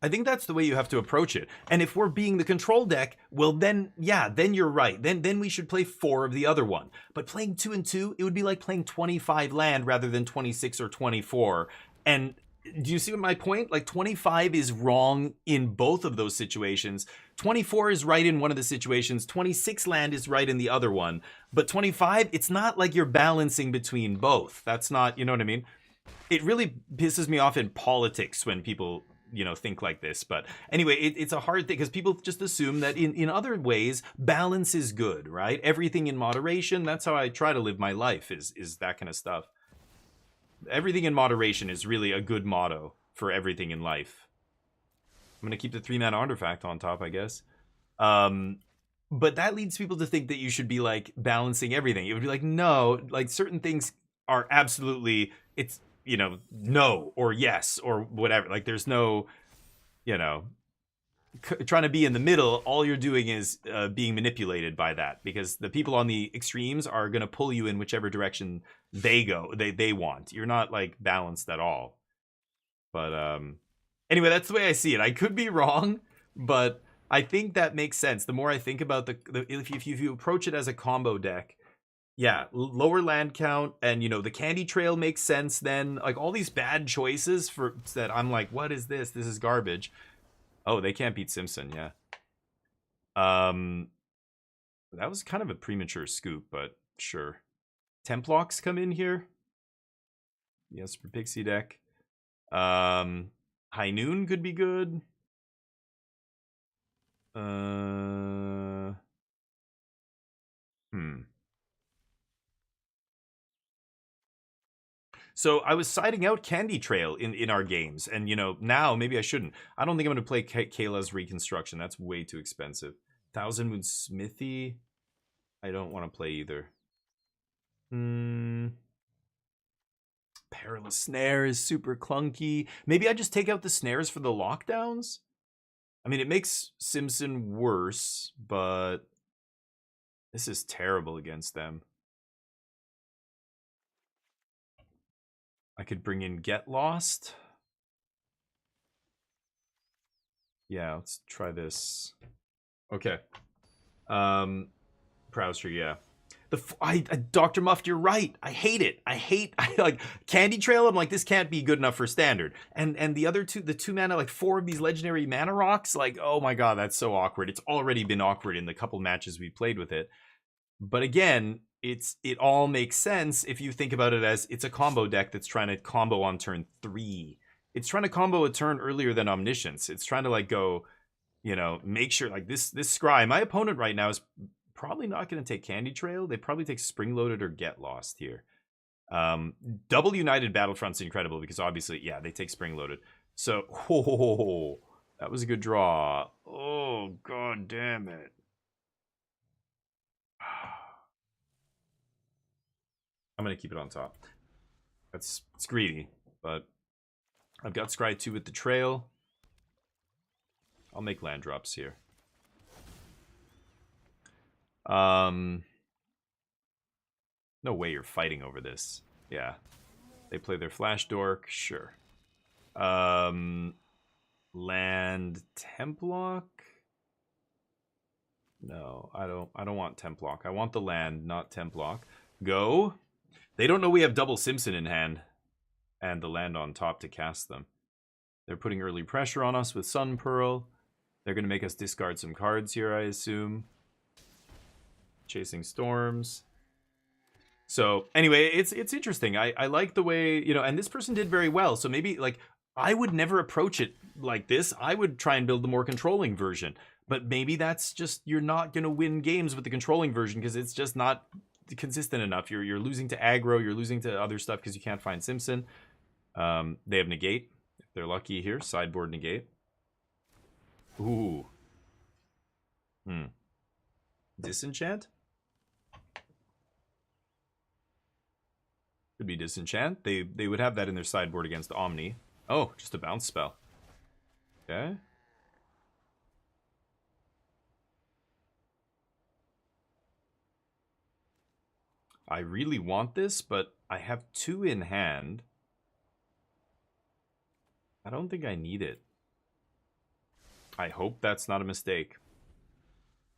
I think that's the way you have to approach it. And if we're being the control deck, well then, yeah, then you're right. Then we should play 4 of the other one. But playing 2 and 2, it would be like playing 25 land rather than 26 or 24. And do you see what my point? Like, 25 is wrong in both of those situations. 24 is right in one of the situations. 26 land is right in the other one. But 25, it's not like you're balancing between both. That's not, you know what I mean? It really pisses me off in politics when people, you know, think like this. But anyway, it's a hard thing because people just assume that in other ways balance is good, right? Everything in moderation. That's how I try to live my life, is that kind of stuff. Everything in moderation is really a good motto for everything in life. I'm gonna keep the 3-mana artifact on top, I guess. But that leads people to think that you should be like balancing everything. It would be like, no, like certain things are absolutely, it's, you know, no or yes or whatever. Like, there's no, you know, trying to be in the middle. All you're doing is being manipulated by that, because the people on the extremes are going to pull you in whichever direction they go, they want. You're not like balanced at all. But anyway, that's the way I see it. I could be wrong, but I think that makes sense. The more I think about if you approach it as a combo deck, yeah, lower land count, and, you know, the Candy Trail makes sense then. Like, all these bad choices for that, I'm like, what is this? This is garbage. Oh, they can't beat Simpson, yeah. That was kind of a premature scoop, but sure. Templocks come in here. Yes, for Pixie deck. High Noon could be good. Hmm. So I was siding out Candy Trail in our games, and you know now maybe I shouldn't. I don't think I'm going to play Kayla's Reconstruction. That's way too expensive. Thousand Moon Smithy. I don't want to play either. Perilous Snare is super clunky. Maybe I just take out the snares for the lockdowns. I mean, it makes Simpson worse, but this is terrible against them. I could bring in Get Lost. Yeah, let's try this. Okay. Prowster, yeah. Dr. Muft, you're right. I hate it. I like Candy Trail. I'm like, this can't be good enough for standard. And the other two, the 2 mana, like 4 of these legendary mana rocks, like, oh my god, that's so awkward. It's already been awkward in the couple matches we played with it. But again, it all makes sense if you think about it as it's a combo deck that's trying to combo on turn 3. It's trying to combo a turn earlier than Omniscience. It's trying to like go, you know, make sure like this Scry. My opponent right now is probably not going to take Candy Trail. They probably take Spring Loaded or Get Lost here. Double United Battlefront's incredible because obviously, yeah, they take Spring Loaded. So, that was a good draw. Oh, god damn it. I'm going to keep it on top. It's greedy, but I've got Scry 2 with the Trail. I'll make land drops here. No way you're fighting over this. Yeah. They play their Flash Dork, sure. Land Templock? No, I don't want Templock. I want the land, not Templock. Go. They don't know we have double Simpson in hand. And the land on top to cast them. They're putting early pressure on us with Sun Pearl. They're going to make us discard some cards here, I assume. Chasing Storms. So, anyway, it's interesting. I like the way, you know, and this person did very well. So maybe, like, I would never approach it like this. I would try and build the more controlling version. But maybe that's just, you're not going to win games with the controlling version because it's just not consistent enough. You're losing to aggro, you're losing to other stuff because you can't find Simpson. They have Negate. If they're lucky here, sideboard Negate. Ooh. Disenchant? Could be Disenchant. They would have that in their sideboard against Omni. Oh, just a bounce spell. Okay. I really want this, but I have 2 in hand. I don't think I need it. I hope that's not a mistake.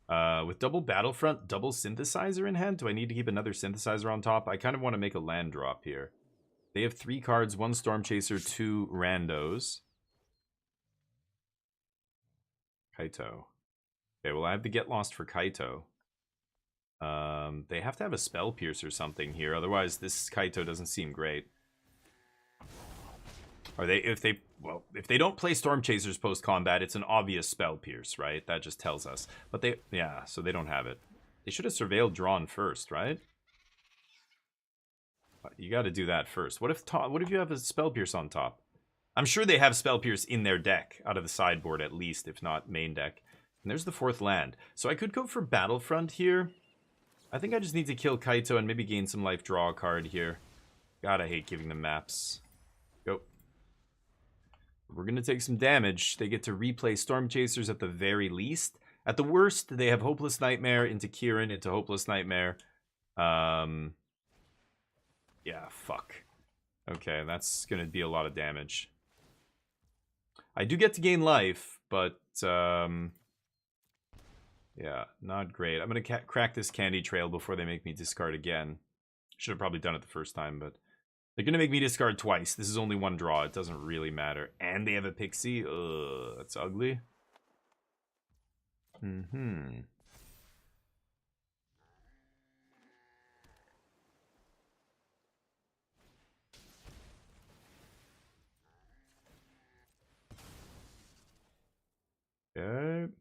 With double Battlefront, double Synthesizer in hand, do I need to keep another Synthesizer on top? I kind of want to make a land drop here. They have 3 cards, 1 Storm Chaser, 2 randos. Kaito. Okay, well I have to Get Lost for Kaito. They have to have a Spell Pierce or something here, otherwise this Kaito doesn't seem great. Are they, if they don't play Storm Chasers post-combat, it's an obvious Spell Pierce, right? That just tells us. But they, yeah, so they don't have it. They should have Surveilled Drawn first, right? You got to do that first. What if you have a Spell Pierce on top? I'm sure they have Spell Pierce in their deck, out of the sideboard at least, if not main deck. And there's the 4th land. So I could go for Battlefront here. I think I just need to kill Kaito and maybe gain some life, draw a card here. God, I hate giving them maps. Go. We're going to take some damage. They get to replay Storm Chasers at the very least. At the worst, they have Hopeless Nightmare into Kieran, into Hopeless Nightmare. Yeah, fuck. Okay, that's going to be a lot of damage. I do get to gain life, but yeah, not great. I'm going to crack this Candy Trail before they make me discard again. Should have probably done it the first time, but they're going to make me discard twice. This is only 1 draw. It doesn't really matter. And they have a Pixie. Ugh, that's ugly. Okay.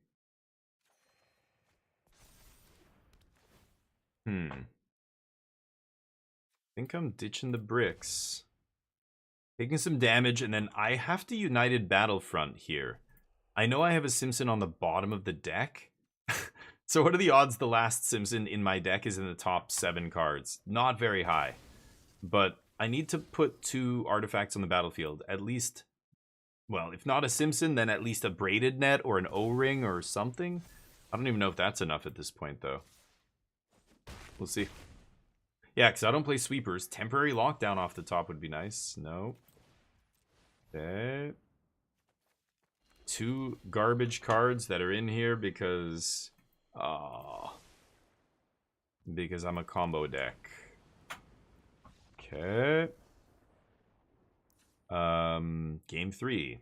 Think I'm ditching the bricks. Taking some damage, and then I have to United Battlefront here. I know I have a Simpson on the bottom of the deck. So what are the odds the last Simpson in my deck is in the top 7 cards? Not very high. But I need to put 2 artifacts on the battlefield. At least, well, if not a Simpson, then at least a Braided Net or an O-Ring or something. I don't even know if that's enough at this point, though. We'll see. Yeah, because I don't play sweepers. Temporary lockdown off the top would be nice. No. Okay. 2 garbage cards that are in here because I'm a combo deck. Okay. Game 3.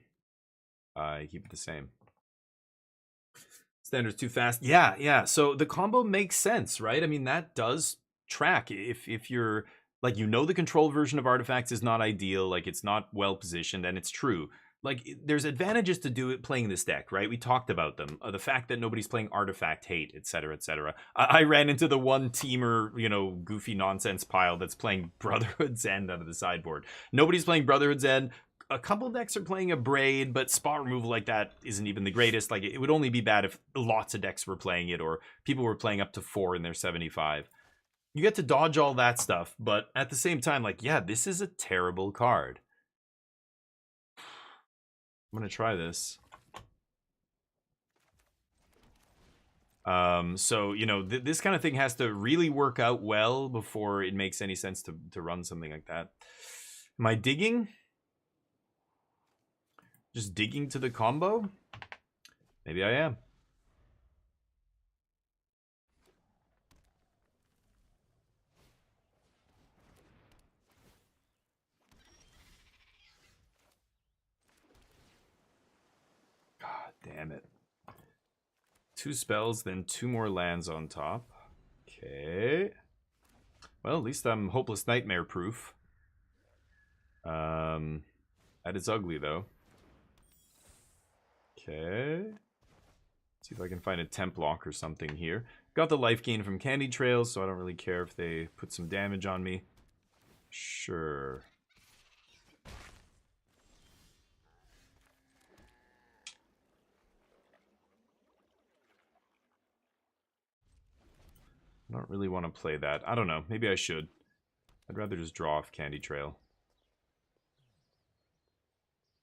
I keep it the same. Standard's too fast. Yeah. So the combo makes sense, right? I mean, that does track. If you're like, you know, the control version of artifacts is not ideal, like it's not well positioned, and it's true. Like, there's advantages to do it playing this deck, right? We talked about them. The fact that nobody's playing Artifact Hate, etc., etc. I ran into the one teamer, you know, goofy nonsense pile that's playing Brotherhood's End out of the sideboard. Nobody's playing Brotherhood's End. A couple decks are playing a Braid, but spot removal like that isn't even the greatest. Like, it would only be bad if lots of decks were playing it, or people were playing up to 4 in their 75. You get to dodge all that stuff, but at the same time, like, yeah, this is a terrible card. I'm gonna try this. So, you know, this kind of thing has to really work out well before it makes any sense to run something like that. Am I digging? Just digging to the combo? Maybe I am. God damn it. 2 spells, then 2 more lands on top. Okay. Well, at least I'm Hopeless Nightmare proof. That is ugly, though. Okay. See if I can find a temp lock or something here. Got the life gain from Candy Trails, so I don't really care if they put some damage on me. Sure. I don't really want to play that. I don't know. Maybe I should. I'd rather just draw off Candy Trail.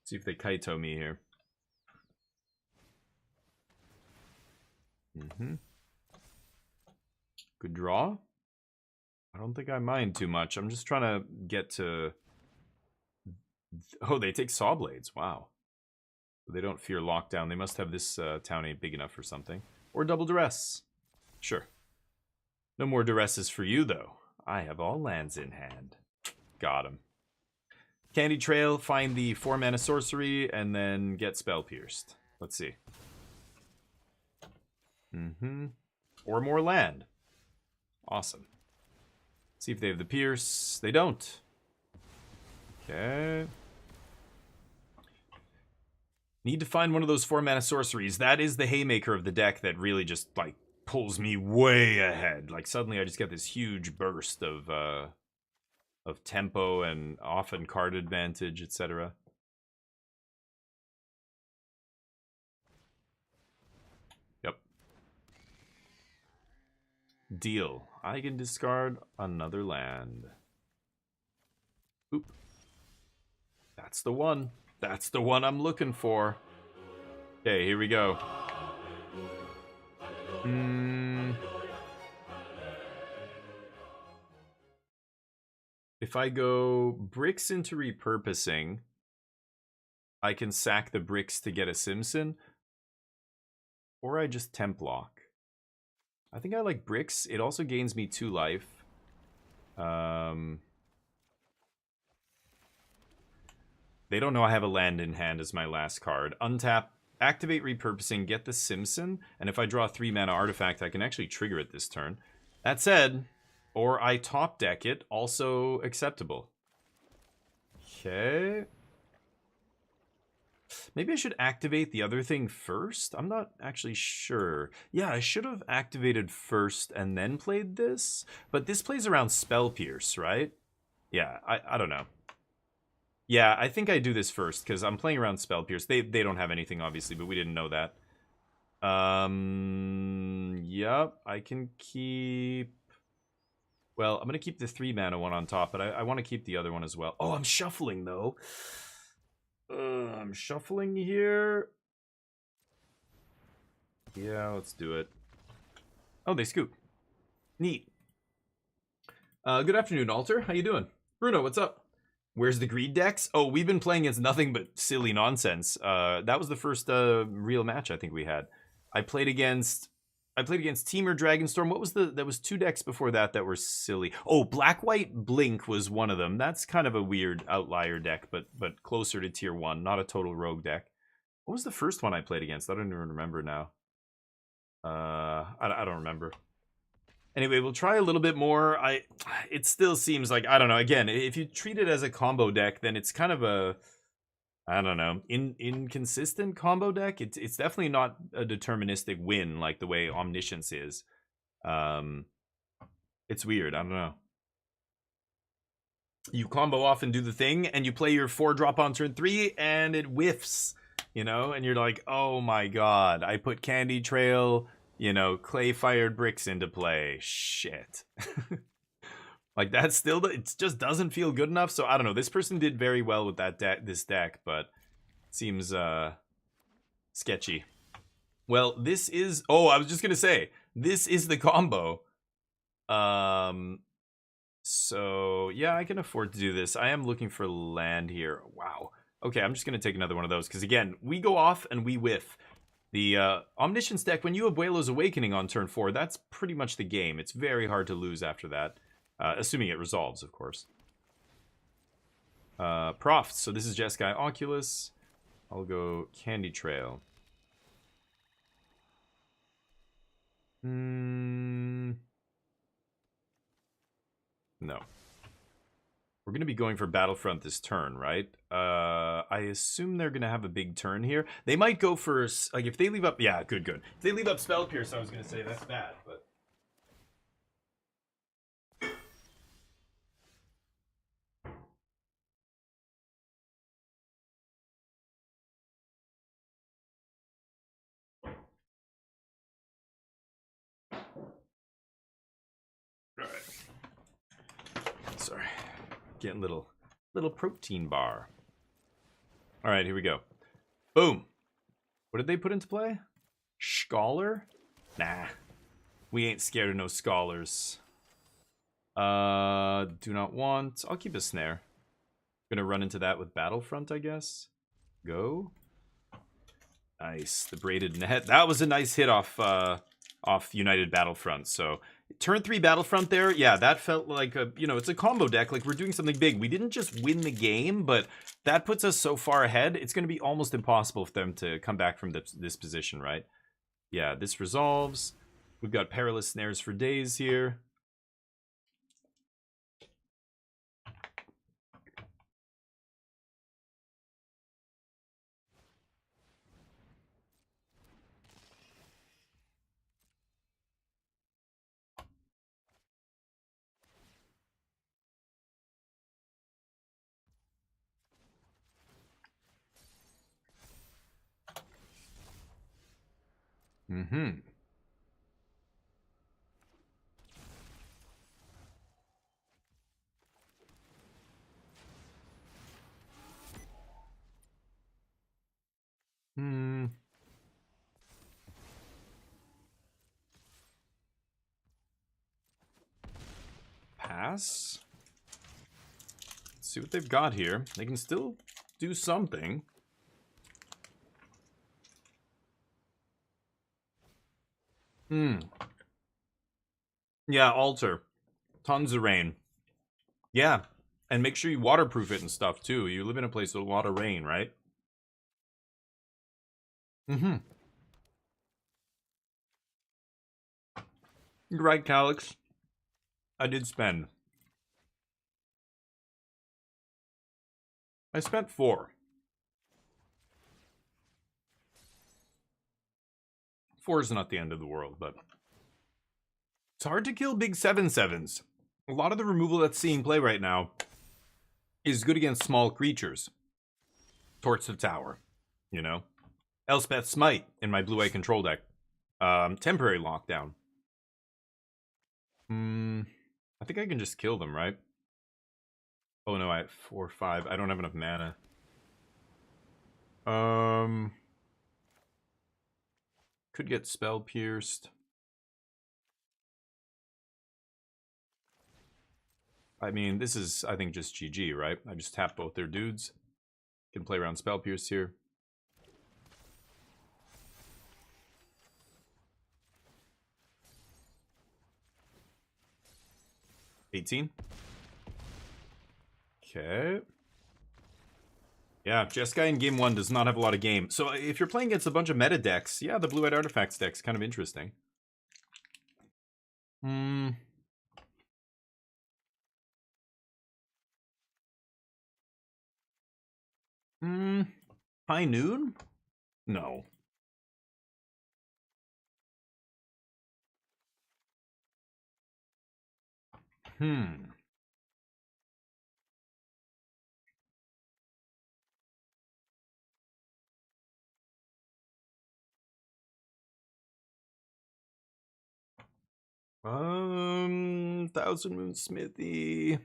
See if they Kaito me here. Good draw. I don't think I mind too much. I'm just trying to get to... Oh, they take Saw Blades. Wow. They don't fear lockdown. They must have this town ain't big enough for something. Or double duress. Sure. No more duresses for you, though. I have all lands in hand. Got him. Candy Trail, find the 4-mana sorcery, and then get Spell Pierced. Let's see. Or more land. Awesome. See if they have the Pierce. They don't. Okay. Need to find one of those 4-mana sorceries. That is the haymaker of the deck that really just, like, pulls me way ahead. Like, suddenly I just get this huge burst of tempo and often card advantage, etc. Yep. Deal. I can discard another land. Oop. That's the one. That's the one I'm looking for. Okay, here we go. If I go bricks into repurposing, I can sack the bricks to get a Simpson. Or I just temp lock. I think I like bricks. It also gains me 2 life. They don't know I have a land in hand as my last card. Untap, activate repurposing, get the Simpson, and if I draw a 3-mana artifact, I can actually trigger it this turn. That said, or I top deck it, also acceptable. Okay. Maybe I should activate the other thing first? I'm not actually sure. Yeah, I should have activated first and then played this. But this plays around Spell Pierce, right? Yeah, I don't know. Yeah, I think I do this first because I'm playing around Spell Pierce. They don't have anything, obviously, but we didn't know that. Yep, I can keep... Well, I'm going to keep the 3 mana one on top, but I want to keep the other one as well. Oh, I'm shuffling, though. I'm shuffling here. Yeah, let's do it. Oh, they scoop. Neat. Good afternoon, Alter. How you doing? Bruno, what's up? Where's the greed decks? Oh, we've been playing against nothing but silly nonsense. That was the first real match I think we had. I played against Teamer Dragonstorm. What was there was 2 decks before that were silly. Oh, Black White Blink was one of them. That's kind of a weird outlier deck, but closer to tier 1, not a total rogue deck. What was the first one I played against? I don't even remember now. I don't remember. Anyway, we'll try a little bit more. It still seems like, I don't know, again, if you treat it as a combo deck, then it's kind of a, I don't know, inconsistent combo deck. It's definitely not a deterministic win like the way Omniscience is. It's weird, I don't know. You combo off and do the thing, and you play your 4-drop on turn 3, and it whiffs, you know? And you're like, oh my god, I put Candy Trail... clay-fired bricks into play. Shit. Like, that still, it just doesn't feel good enough. So, I don't know. This person did very well with this deck, but it seems sketchy. Well, this is... Oh, I was just going to say, this is the combo. So, yeah, I can afford to do this. I am looking for land here. Wow. Okay, I'm just going to take another one of those. Because, again, we go off and we whiff. The Omniscience deck, when you have Abuelo's Awakening on turn 4, that's pretty much the game. It's very hard to lose after that. Assuming it resolves, of course. Prof, so this is Jeskai Oculus. I'll go Candy Trail. No. We're going to be going for Battlefront this turn, right? I assume they're going to have a big turn here. They might go for, like, if they leave up... Yeah, good. If they leave up Spell Pierce, I was going to say that's bad, but... Alright. Sorry. Getting a little protein bar. Alright, here we go. Boom. What did they put into play? Scholar? Nah. We ain't scared of no scholars. Do not want. I'll keep a snare. Gonna run into that with Battlefront, I guess. Go. Nice. The braided net. That was a nice hit off United Battlefront. So turn 3 Battlefront there. Yeah, that felt like a, it's a combo deck. Like, we're doing something big. We didn't just win the game, but that puts us so far ahead. It's going to be almost impossible for them to come back from this position, right? Yeah, this resolves. We've got Perilous Snares for days here. Pass. Let's see what they've got here. They can still do something. Yeah, altar. Tons of rain. Yeah. And make sure you waterproof it and stuff, too. You live in a place with a lot of rain, right? You're right, Calix. I did spend. I spent 4. 4 is not the end of the world, but it's hard to kill big 7/7s. A lot of the removal that's seeing play right now is good against small creatures. Torch the Tower, you know? Elspeth Smite in my blue-white control deck. Temporary Lockdown. I think I can just kill them, right? Oh no, I have 4/5. I don't have enough mana. Could get Spell Pierced. I mean, this is, I think, just GG, right? I just tap both their dudes. Can play around Spell Pierce here. $18. Okay. Yeah, Jeskai in game 1 does not have a lot of game. So if you're playing against a bunch of meta decks, yeah, the Blue-White Artifacts deck's kind of interesting. High Noon? No. Thousand Moon Smithy.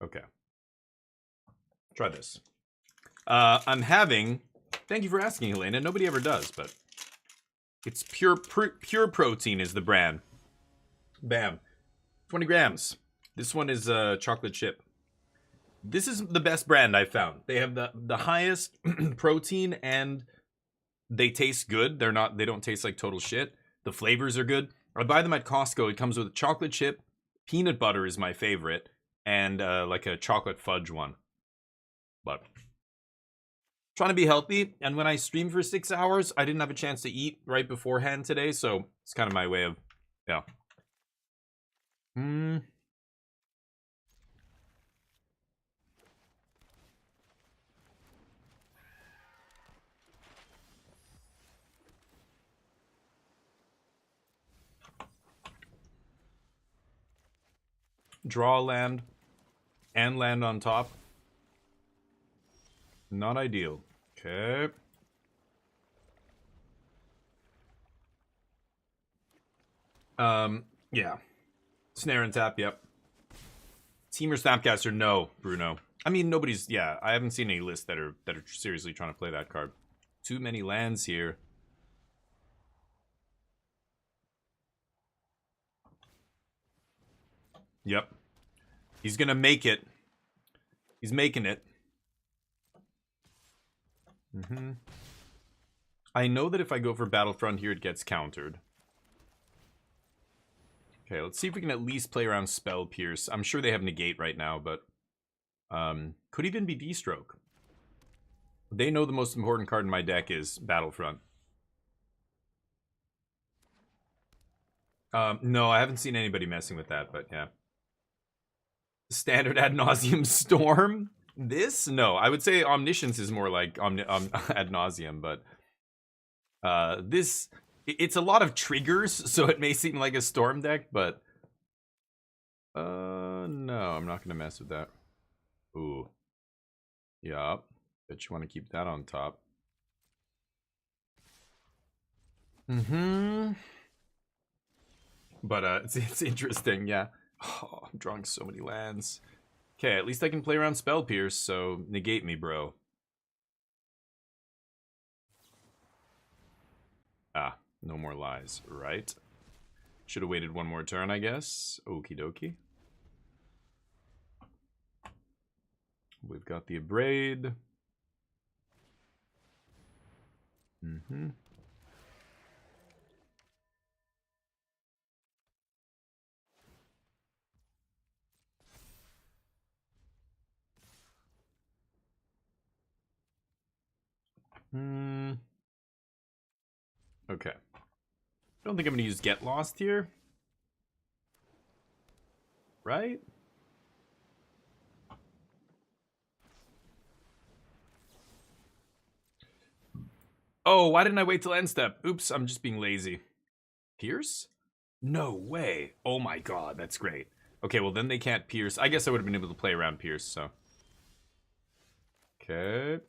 Okay. Try this. I'm having... Thank you for asking, Helena. Nobody ever does, but... It's Pure Protein is the brand. Bam. 20 grams. This one is chocolate chip. This is the best brand I've found. They have the highest protein and they taste good. They don't taste like total shit. The flavors are good. I buy them at Costco. It comes with chocolate chip, peanut butter is my favorite, and like a chocolate fudge one. But trying to be healthy, and when I stream for 6 hours, I didn't have a chance to eat right beforehand today, so it's kind of my way of, yeah. Draw land and land on top. Not ideal. Okay. Yeah. Snare and tap, yep. Teamer Snapcaster, no, Bruno. I mean, nobody's, yeah, I haven't seen any lists that are seriously trying to play that card. Too many lands here. Yep. He's gonna make it. He's making it. I know that if I go for Battlefront here, it gets countered. Okay, let's see if we can at least play around Spell Pierce. I'm sure they have Negate right now, but... could even be D-Stroke. They know the most important card in my deck is Battlefront. No, I haven't seen anybody messing with that, but yeah. Standard Ad Nauseam Storm? This? No, I would say Omniscience is more like Ad Nauseam, but... this... It's a lot of triggers, so it may seem like a Storm deck, but... no, I'm not gonna mess with that. Ooh. Yeah. Bet you want to keep that on top. But it's interesting, yeah. Oh, I'm drawing so many lands. Okay, at least I can play around Spell Pierce, so negate me, bro. Ah, no more lies, right? Should have waited one more turn, I guess. Okie dokie. We've got the Abrade. Okay. I don't think I'm going to use Get Lost here. Right? Oh, why didn't I wait till end step? Oops, I'm just being lazy. Pierce? No way. Oh my god, that's great. Okay, well then they can't pierce. I guess I would have been able to play around pierce, so. Okay.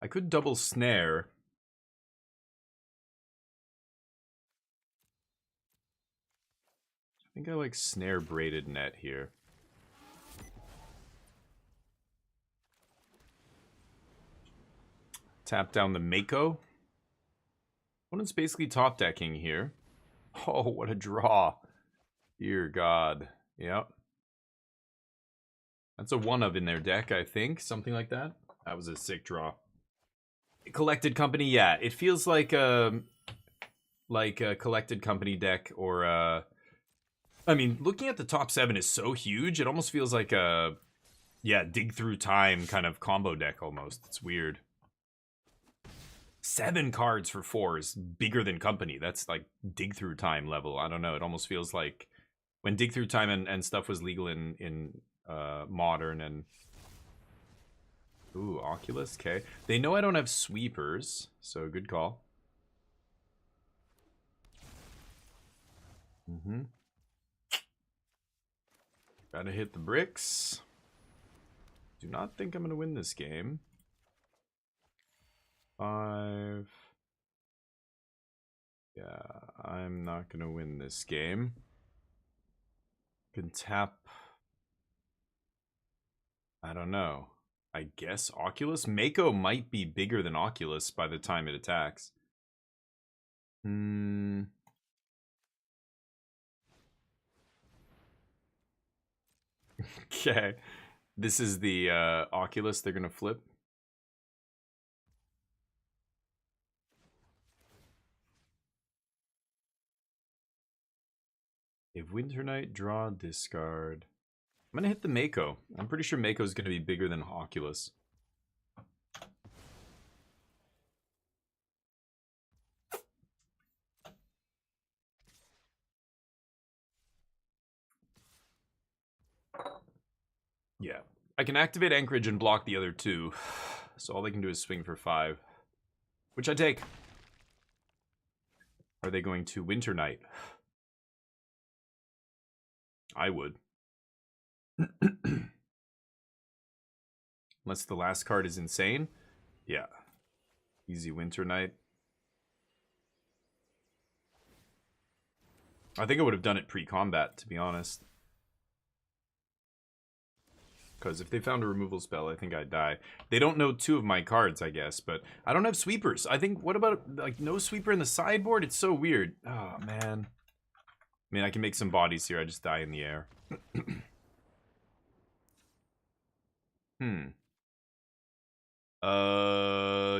I could double snare. I think I like snare braided net here. Tap down the Mako. Opponent's basically top decking here. Oh, what a draw. Dear God. Yep. That's a one of in their deck, I think. Something like that. That was a sick draw. Collected Company, yeah. It feels like a Collected Company deck or I mean, looking at the top 7 is so huge, it almost feels like a dig through time kind of combo deck almost. It's weird. 7 cards for 4 is bigger than Company. That's like dig through time level. I don't know. It almost feels like when dig through time and stuff was legal in Modern and ooh, Oculus. Okay, they know I don't have sweepers, so good call. Gotta hit the bricks. Do not think I'm gonna win this game. 5. Yeah, I'm not gonna win this game. Can tap. I don't know. I guess Oculus? Mako might be bigger than Oculus by the time it attacks. Okay. This is the Oculus they're gonna flip. If Winter Knight, draw, discard. I'm gonna hit the Mako. I'm pretty sure Mako is gonna be bigger than Oculus. Yeah. I can activate Anchorage and block the other 2. So all they can do is swing for 5. Which I take. Are they going to Winter Knight? I would. Unless the last card is insane. Yeah. Easy Winter Knight. I think I would have done it pre-combat, to be honest. Because if they found a removal spell, I think I'd die. They don't know 2 of my cards, I guess, but I don't have sweepers. I think, what about, like, no sweeper in the sideboard? It's so weird. Oh, man. I mean, I can make some bodies here. I just die in the air.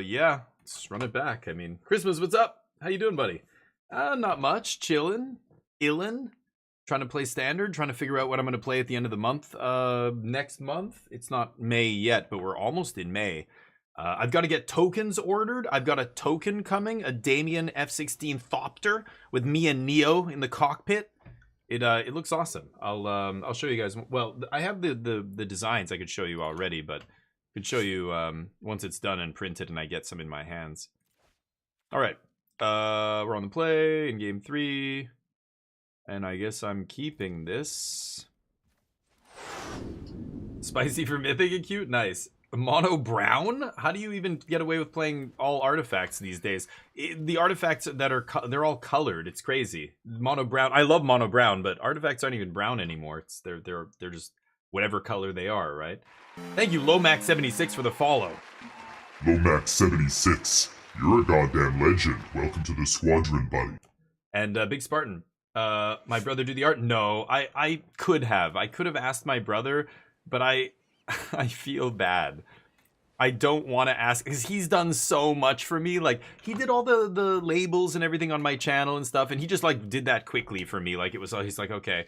Yeah. Let's run it back. I mean, Christmas, what's up? How you doing, buddy? Not much. Chillin'. Illin'. Trying to play Standard. Trying to figure out what I'm going to play at the end of the month. Next month. It's not May yet, but we're almost in May. I've got to get tokens ordered. I've got a token coming. A Damien F-16 Thopter with me and Neo in the cockpit. It looks awesome. I'll show you guys. Well, I have the designs I could show you already, but I could show you once it's done and printed and I get some in my hands. All right. We're on the play in game 3. And I guess I'm keeping this. Spicy for Mythic and cute? Nice. Mono brown? How do you even get away with playing all artifacts these days? The artifacts that are they're all colored. It's crazy. Mono brown. I love mono brown, but artifacts aren't even brown anymore. It's they're just whatever color they are, right? Thank you, Lomax76 for the follow. Lomax76, you're a goddamn legend. Welcome to the squadron, buddy. And Big Spartan. My brother do the art? No, I could have. I could have asked my brother, but I feel bad. I don't want to ask because he's done so much for me. Like, he did all the labels and everything on my channel and stuff, and he just like did that quickly for me. Like, it was, he's like, okay,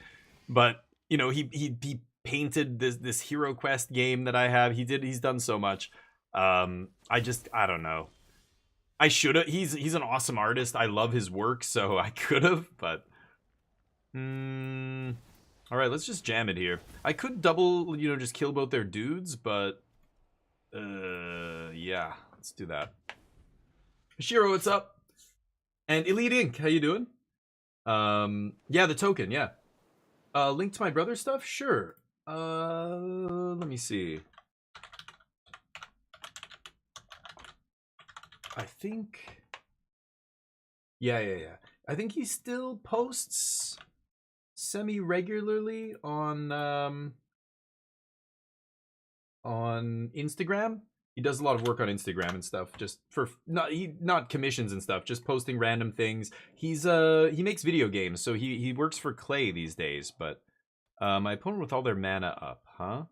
but you know, he painted this Hero Quest game that I have. He's done so much. I don't know. I should have. He's an awesome artist. I love his work, so I could have, but. All All right, let's just jam it here. I could double, you know, just kill both their dudes, but yeah, let's do that. Shiro, what's up? And Elite Inc, how you doing? Yeah, the token, yeah. Link to my brother stuff? Sure. Let me see. I think... Yeah. I think he still posts semi-regularly on Instagram. He does a lot of work on Instagram and stuff, just for not commissions and stuff, just posting random things. He makes video games, so he works for Clay these days. But my opponent with all their mana up, huh?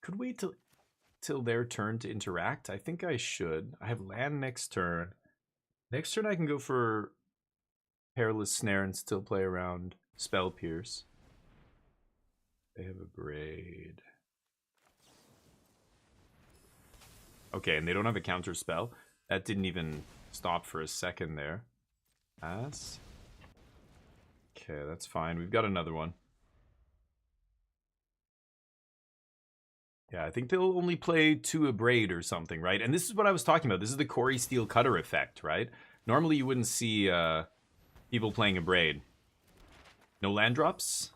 Could wait till their turn to interact. I think I should. I have land next turn. Next turn I can go for Perilous Snare and still play around Spell Pierce. They have a Braid. Okay, and they don't have a counter spell. That didn't even stop for a second there. Pass. Okay, that's fine. We've got another one. Yeah, I think they'll only play 2 a Braid or something, right? And this is what I was talking about. This is the Corey Steel Cutter effect, right? Normally you wouldn't see people playing a Braid. No land drops?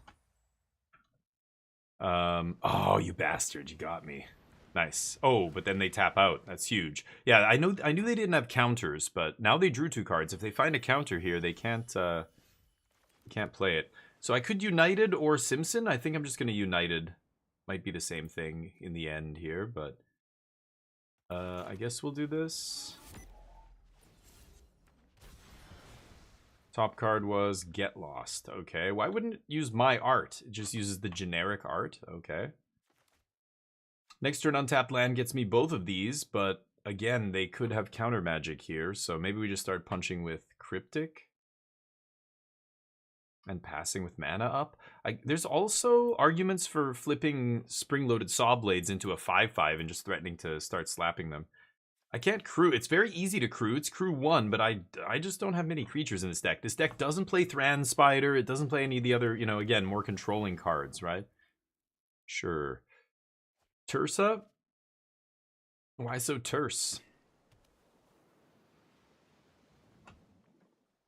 Oh, you bastard, you got me. Nice. Oh, but then they tap out. That's huge. Yeah, I knew they didn't have counters, but now they drew 2 cards. If they find a counter here, they can't play it. So I could United or Simpson. I think I'm just going to United. Might be the same thing in the end here, but I guess we'll do this. Top card was Get Lost. Okay, why wouldn't it use my art? It just uses the generic art. Okay. Next turn, untapped land gets me both of these, but again, they could have counter magic here, so maybe we just start punching with Cryptic and passing with mana up. There's also arguments for flipping spring-loaded Saw Blades into a 5/5 and just threatening to start slapping them. I can't crew. It's very easy to crew. It's crew 1, but I just don't have many creatures in this deck. This deck doesn't play Thran Spider. It doesn't play any of the other, you know, again, more controlling cards, right? Sure. Tersa? Why so terse?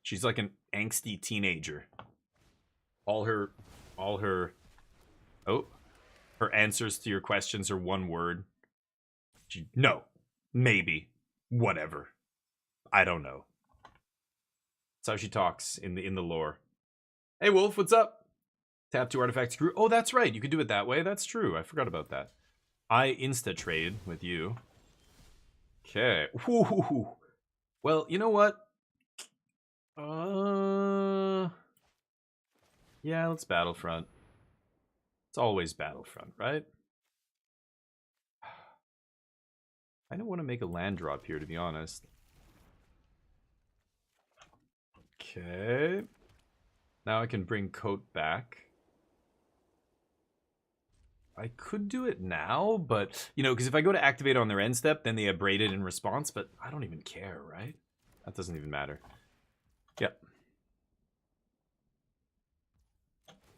She's like an angsty teenager. All her answers to your questions are one word. No, maybe, whatever. I don't know. That's how she talks in the lore. Hey Wolf, what's up? Tap 2 artifacts crew. Oh, that's right. You could do it that way. That's true. I forgot about that. I insta trade with you. Okay. Woo-hoo-hoo. Well, you know what? Yeah, let's Battlefront. It's always Battlefront, right? I don't want to make a land drop here, to be honest. Okay. Now I can bring Coat back. I could do it now, but, you know, because if I go to activate on their end step, then they have braided in response, but I don't even care, right? That doesn't even matter. Yep.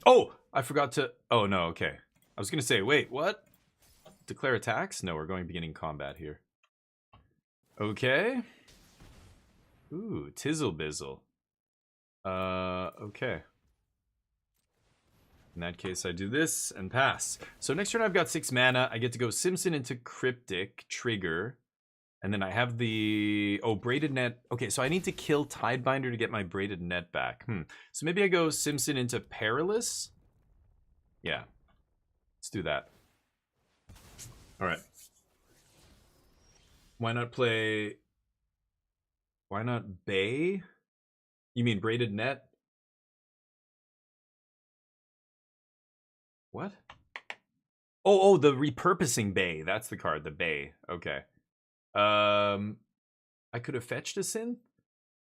Oh, I forgot to... Oh, no, okay. I was going to say, wait, what? Declare attacks? No, we're going beginning combat here. Okay. Ooh, Tizzle Bizzle. Okay. In that case, I do this and pass. So next turn I've got 6 mana. I get to go Simpson into Cryptic, trigger. And then I have the... Oh, Braided Net. Okay, so I need to kill Tidebinder to get my Braided Net back. So maybe I go Simpson into Perilous. Yeah. Let's do that. Alright. Why not play... Why not Bay? You mean Braided Net? What? Oh, the Repurposing Bay. That's the card, the Bay. Okay. I could have fetched a synth.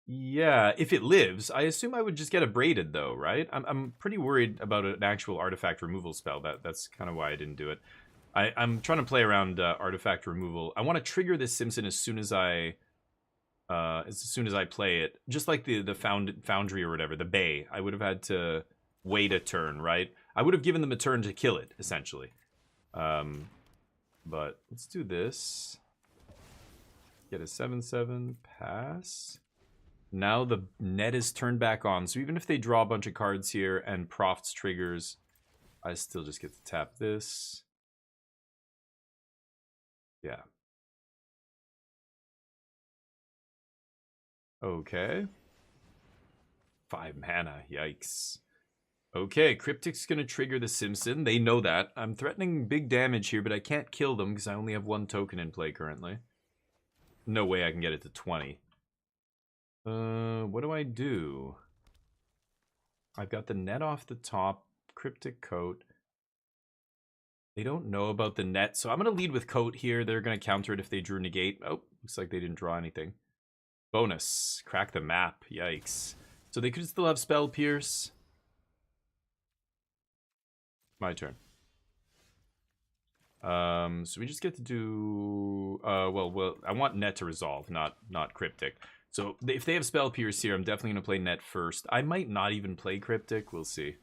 Yeah, if it lives, I assume I would just get a braided though, right? I'm pretty worried about an actual artifact removal spell. That's kind of why I didn't do it. I'm trying to play around artifact removal. I want to trigger this Simpson as soon as I play it. Just like the foundry or whatever, the bay. I would have had to wait a turn, right? I would have given them a turn to kill it, essentially. But let's do this. Get a 7/7 pass. Now the net is turned back on, so even if they draw a bunch of cards here and Profts triggers, I still just get to tap this. Yeah. Okay. 5 mana, yikes. Okay, Cryptic's gonna trigger the Simpson. They know that. I'm threatening big damage here, but I can't kill them because I only have 1 token in play currently. No way I can get it to 20. What do I do? I've got the net off the top, Cryptic Coat. They don't know about the net, so I'm going to lead with Coat here. They're going to counter it if they drew Negate. Oh, looks like they didn't draw anything. Bonus, crack the map, yikes. So they could still have Spell Pierce. My turn. So we just get to do, well, I want net to resolve, not Cryptic. So if they have Spell Pierce here, I'm definitely going to play net first. I might not even play Cryptic. We'll see.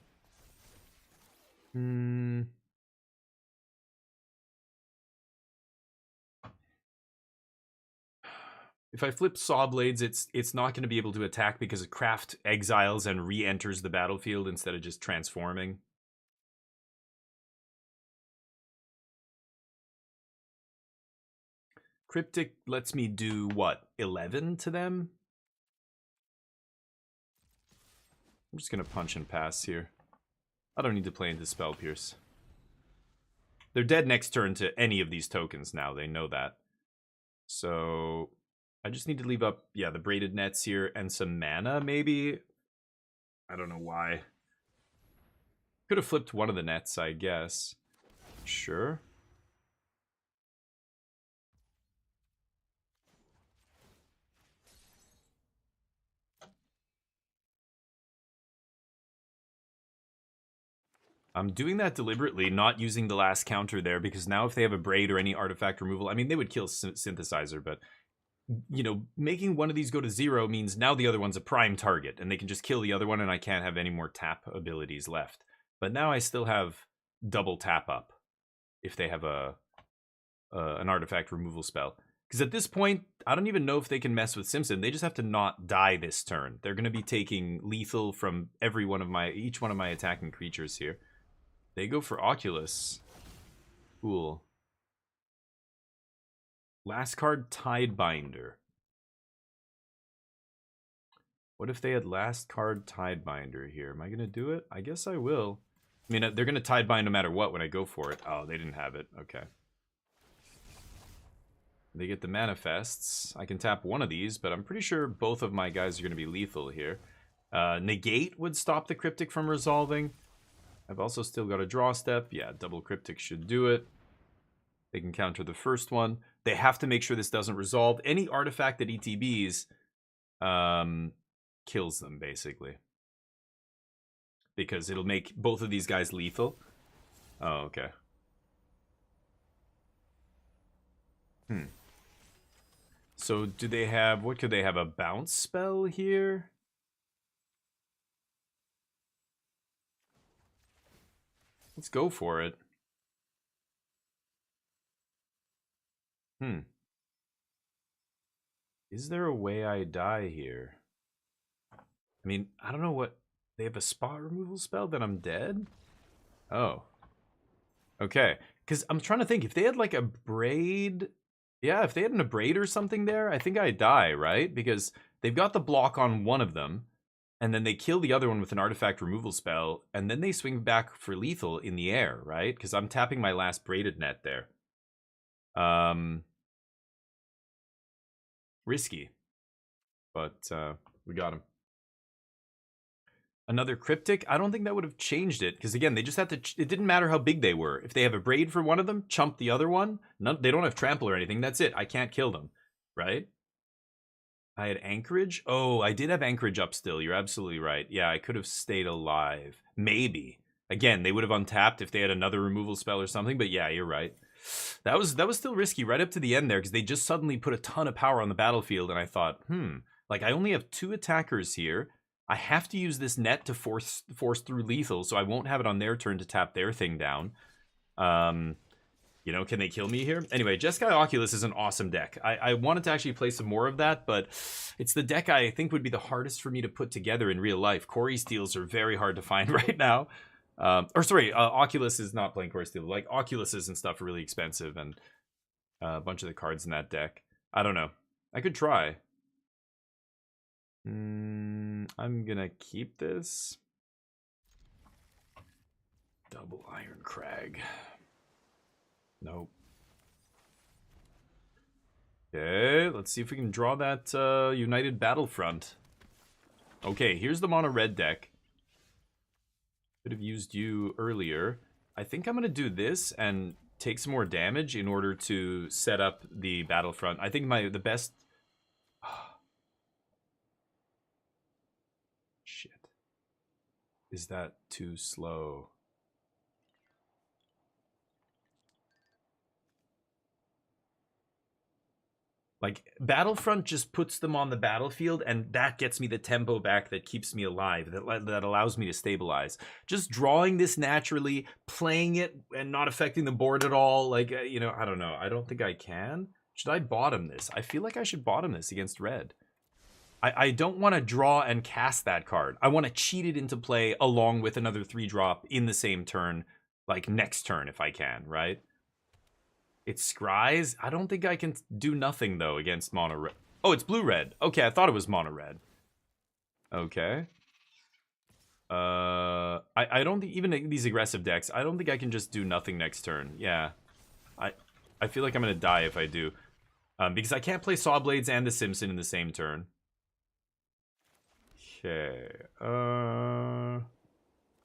If I flip Saw Blades, it's not going to be able to attack because Craft exiles and re-enters the battlefield instead of just transforming. Cryptic lets me do, what, 11 to them? I'm just going to punch and pass here. I don't need to play into Spell Pierce. They're dead next turn to any of these tokens now. They know that. So I just need to leave up, yeah, the braided nets here and some mana, maybe. I don't know why. Could have flipped one of the nets, I guess. Sure. I'm doing that deliberately, not using the last counter there, because now if they have a braid or any artifact removal, I mean, they would kill Synthesizer, but, you know, making one of these go to 0 means now the other one's a prime target, and they can just kill the other one, and I can't have any more tap abilities left. But now I still have double tap up if they have an artifact removal spell. Because at this point, I don't even know if they can mess with Simpson. They just have to not die this turn. They're going to be taking lethal from each one of my attacking creatures here. They go for Oculus. Cool. Last card, Tidebinder. What if they had last card Tidebinder here? Am I going to do it? I guess I will. I mean, they're going to Tidebind no matter what when I go for it. Oh, they didn't have it. Okay. They get the manifests. I can tap one of these, but I'm pretty sure both of my guys are going to be lethal here. Negate would stop the Cryptic from resolving. I've also still got a draw step. Yeah, double Cryptic should do it. They can counter the first one. They have to make sure this doesn't resolve. Any artifact that ETBs kills them, basically. Because it'll make both of these guys lethal. Oh, okay. So do they have, what could they have, a bounce spell here? Let's go for it. Is there a way I die here? I mean, I don't know what... They have a spot removal spell that I'm dead? Oh. Okay. Because I'm trying to think, if they had like a braid... Yeah, if they had a braid or something there, I think I die, right? Because they've got the block on one of them, and then they kill the other one with an artifact removal spell, and then they swing back for lethal in the air, right? Because I'm tapping my last braided net there. Risky. But we got him. Another Cryptic? I don't think that would have changed it, because again, they just had to... It didn't matter how big they were. If they have a braid for one of them, chump the other one. They don't have trample or anything. That's it. I can't kill them, right? I had Anchorage. Oh, I did have Anchorage up still. You're absolutely right. Yeah, I could have stayed alive. Maybe. Again, they would have untapped if they had another removal spell or something, but yeah, you're right. That was still risky right up to the end there because they just suddenly put a ton of power on the battlefield and I thought, like I only have 2 attackers here. I have to use this net to force through lethal, so I won't have it on their turn to tap their thing down. You know, can they kill me here? Anyway, Jeskai Oculus is an awesome deck. I wanted to actually play some more of that, but it's the deck I think would be the hardest for me to put together in real life. Corey Steels are very hard to find right now. Oculus is not playing Corey Steel. Like, Oculuses and stuff are really expensive, and a bunch of the cards in that deck. I don't know. I could try. I'm gonna keep this. Double Iron Crag. Nope. Okay, let's see if we can draw that United Battlefront. Okay, here's the mono red deck. Could have used you earlier. I think I'm going to do this and take some more damage in order to set up the Battlefront. I think the best... Shit. Is that too slow? Like, Battlefront just puts them on the battlefield, and that gets me the tempo back that keeps me alive, that allows me to stabilize. Just drawing this naturally, playing it, and not affecting the board at all, like, you know, I don't know. I don't think I can. Should I bottom this? I feel like I should bottom this against red. I don't want to draw and cast that card. I want to cheat it into play along with another 3-drop in the same turn, like next turn if I can, right? It's Scries. I don't think I can do nothing, though, against mono red. Oh, it's blue-red. Okay, I thought it was mono red. Okay. I don't think, even these aggressive decks, I don't think I can just do nothing next turn. Yeah. I feel like I'm going to die if I do. Because I can't play Saw Blades and the Simpson in the same turn. Okay.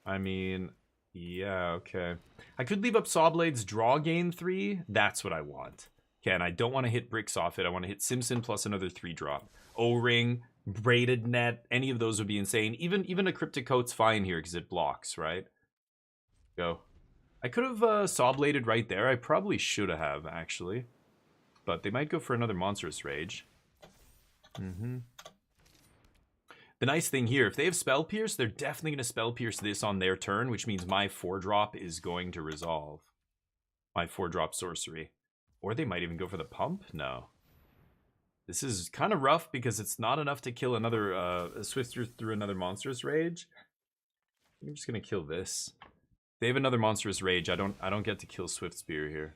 I mean... Yeah, okay. I could leave up Sawblade's draw gain 3. That's what I want. Okay, and I don't want to hit bricks off it. I want to hit Simpson plus another 3-drop. O-Ring, Braided Net, any of those would be insane. Even a Cryptic Coat's fine here because it blocks, right? Go. I could have Sawbladed right there. I probably should have, actually. But they might go for another Monstrous Rage. The nice thing here, if they have Spell Pierce, they're definitely going to Spell Pierce this on their turn, which means my 4-drop is going to resolve. My 4-drop sorcery. Or they might even go for the pump? No. This is kind of rough because it's not enough to kill another Swifter through another Monstrous Rage. I'm just going to kill this. If they have another Monstrous Rage, I don't get to kill Swift Spear here.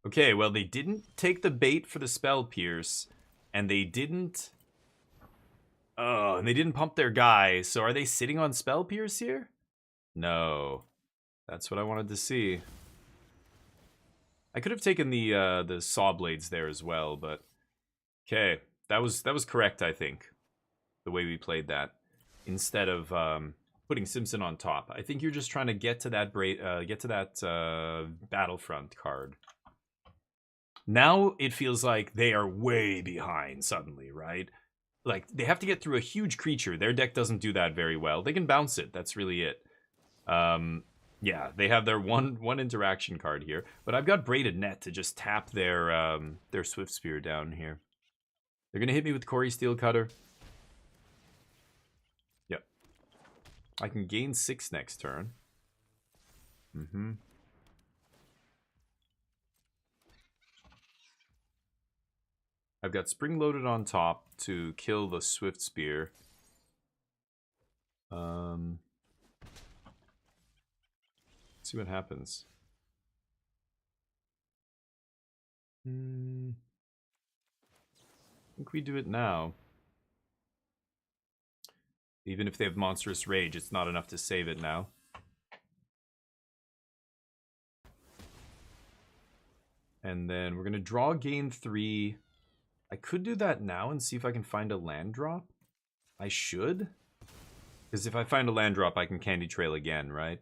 Okay, well, they didn't take the bait for the Spell Pierce, and they didn't... Oh, and they didn't pump their guy, so are they sitting on Spell Pierce here? No. That's what I wanted to see. I could have taken the Saw Blades there as well, but... Okay, that was correct, I think. The way we played that. Instead of putting Simpson on top. I think you're just trying to get to that Battlefront card. Now it feels like they are way behind suddenly, right? Like, they have to get through a huge creature. Their deck doesn't do that very well. They can bounce it. That's really it. Yeah, they have their one interaction card here. But I've got Braided Net to just tap their Swift Spear down here. They're going to hit me with Corey Steel Cutter. Yep. I can gain 6 next turn. I've got Spring Loaded on top to kill the Swift Spear. Let's see what happens. I think we do it now. Even if they have Monstrous Rage, it's not enough to save it now. And then we're going to draw gain 3. I could do that now and see if I can find a land drop. I should. Because if I find a land drop, I can Candy Trail again, right?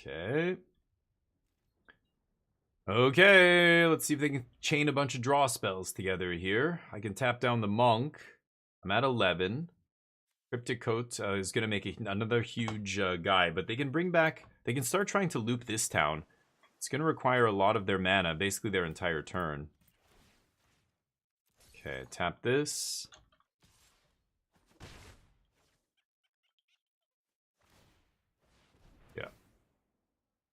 Okay. Okay, let's see if they can chain a bunch of draw spells together here. I can tap down the Monk. I'm at 11. Cryptic Coat is going to make another huge guy, but they can bring back... They can start trying to loop this town. It's going to require a lot of their mana, basically their entire turn. Okay, tap this. Yeah.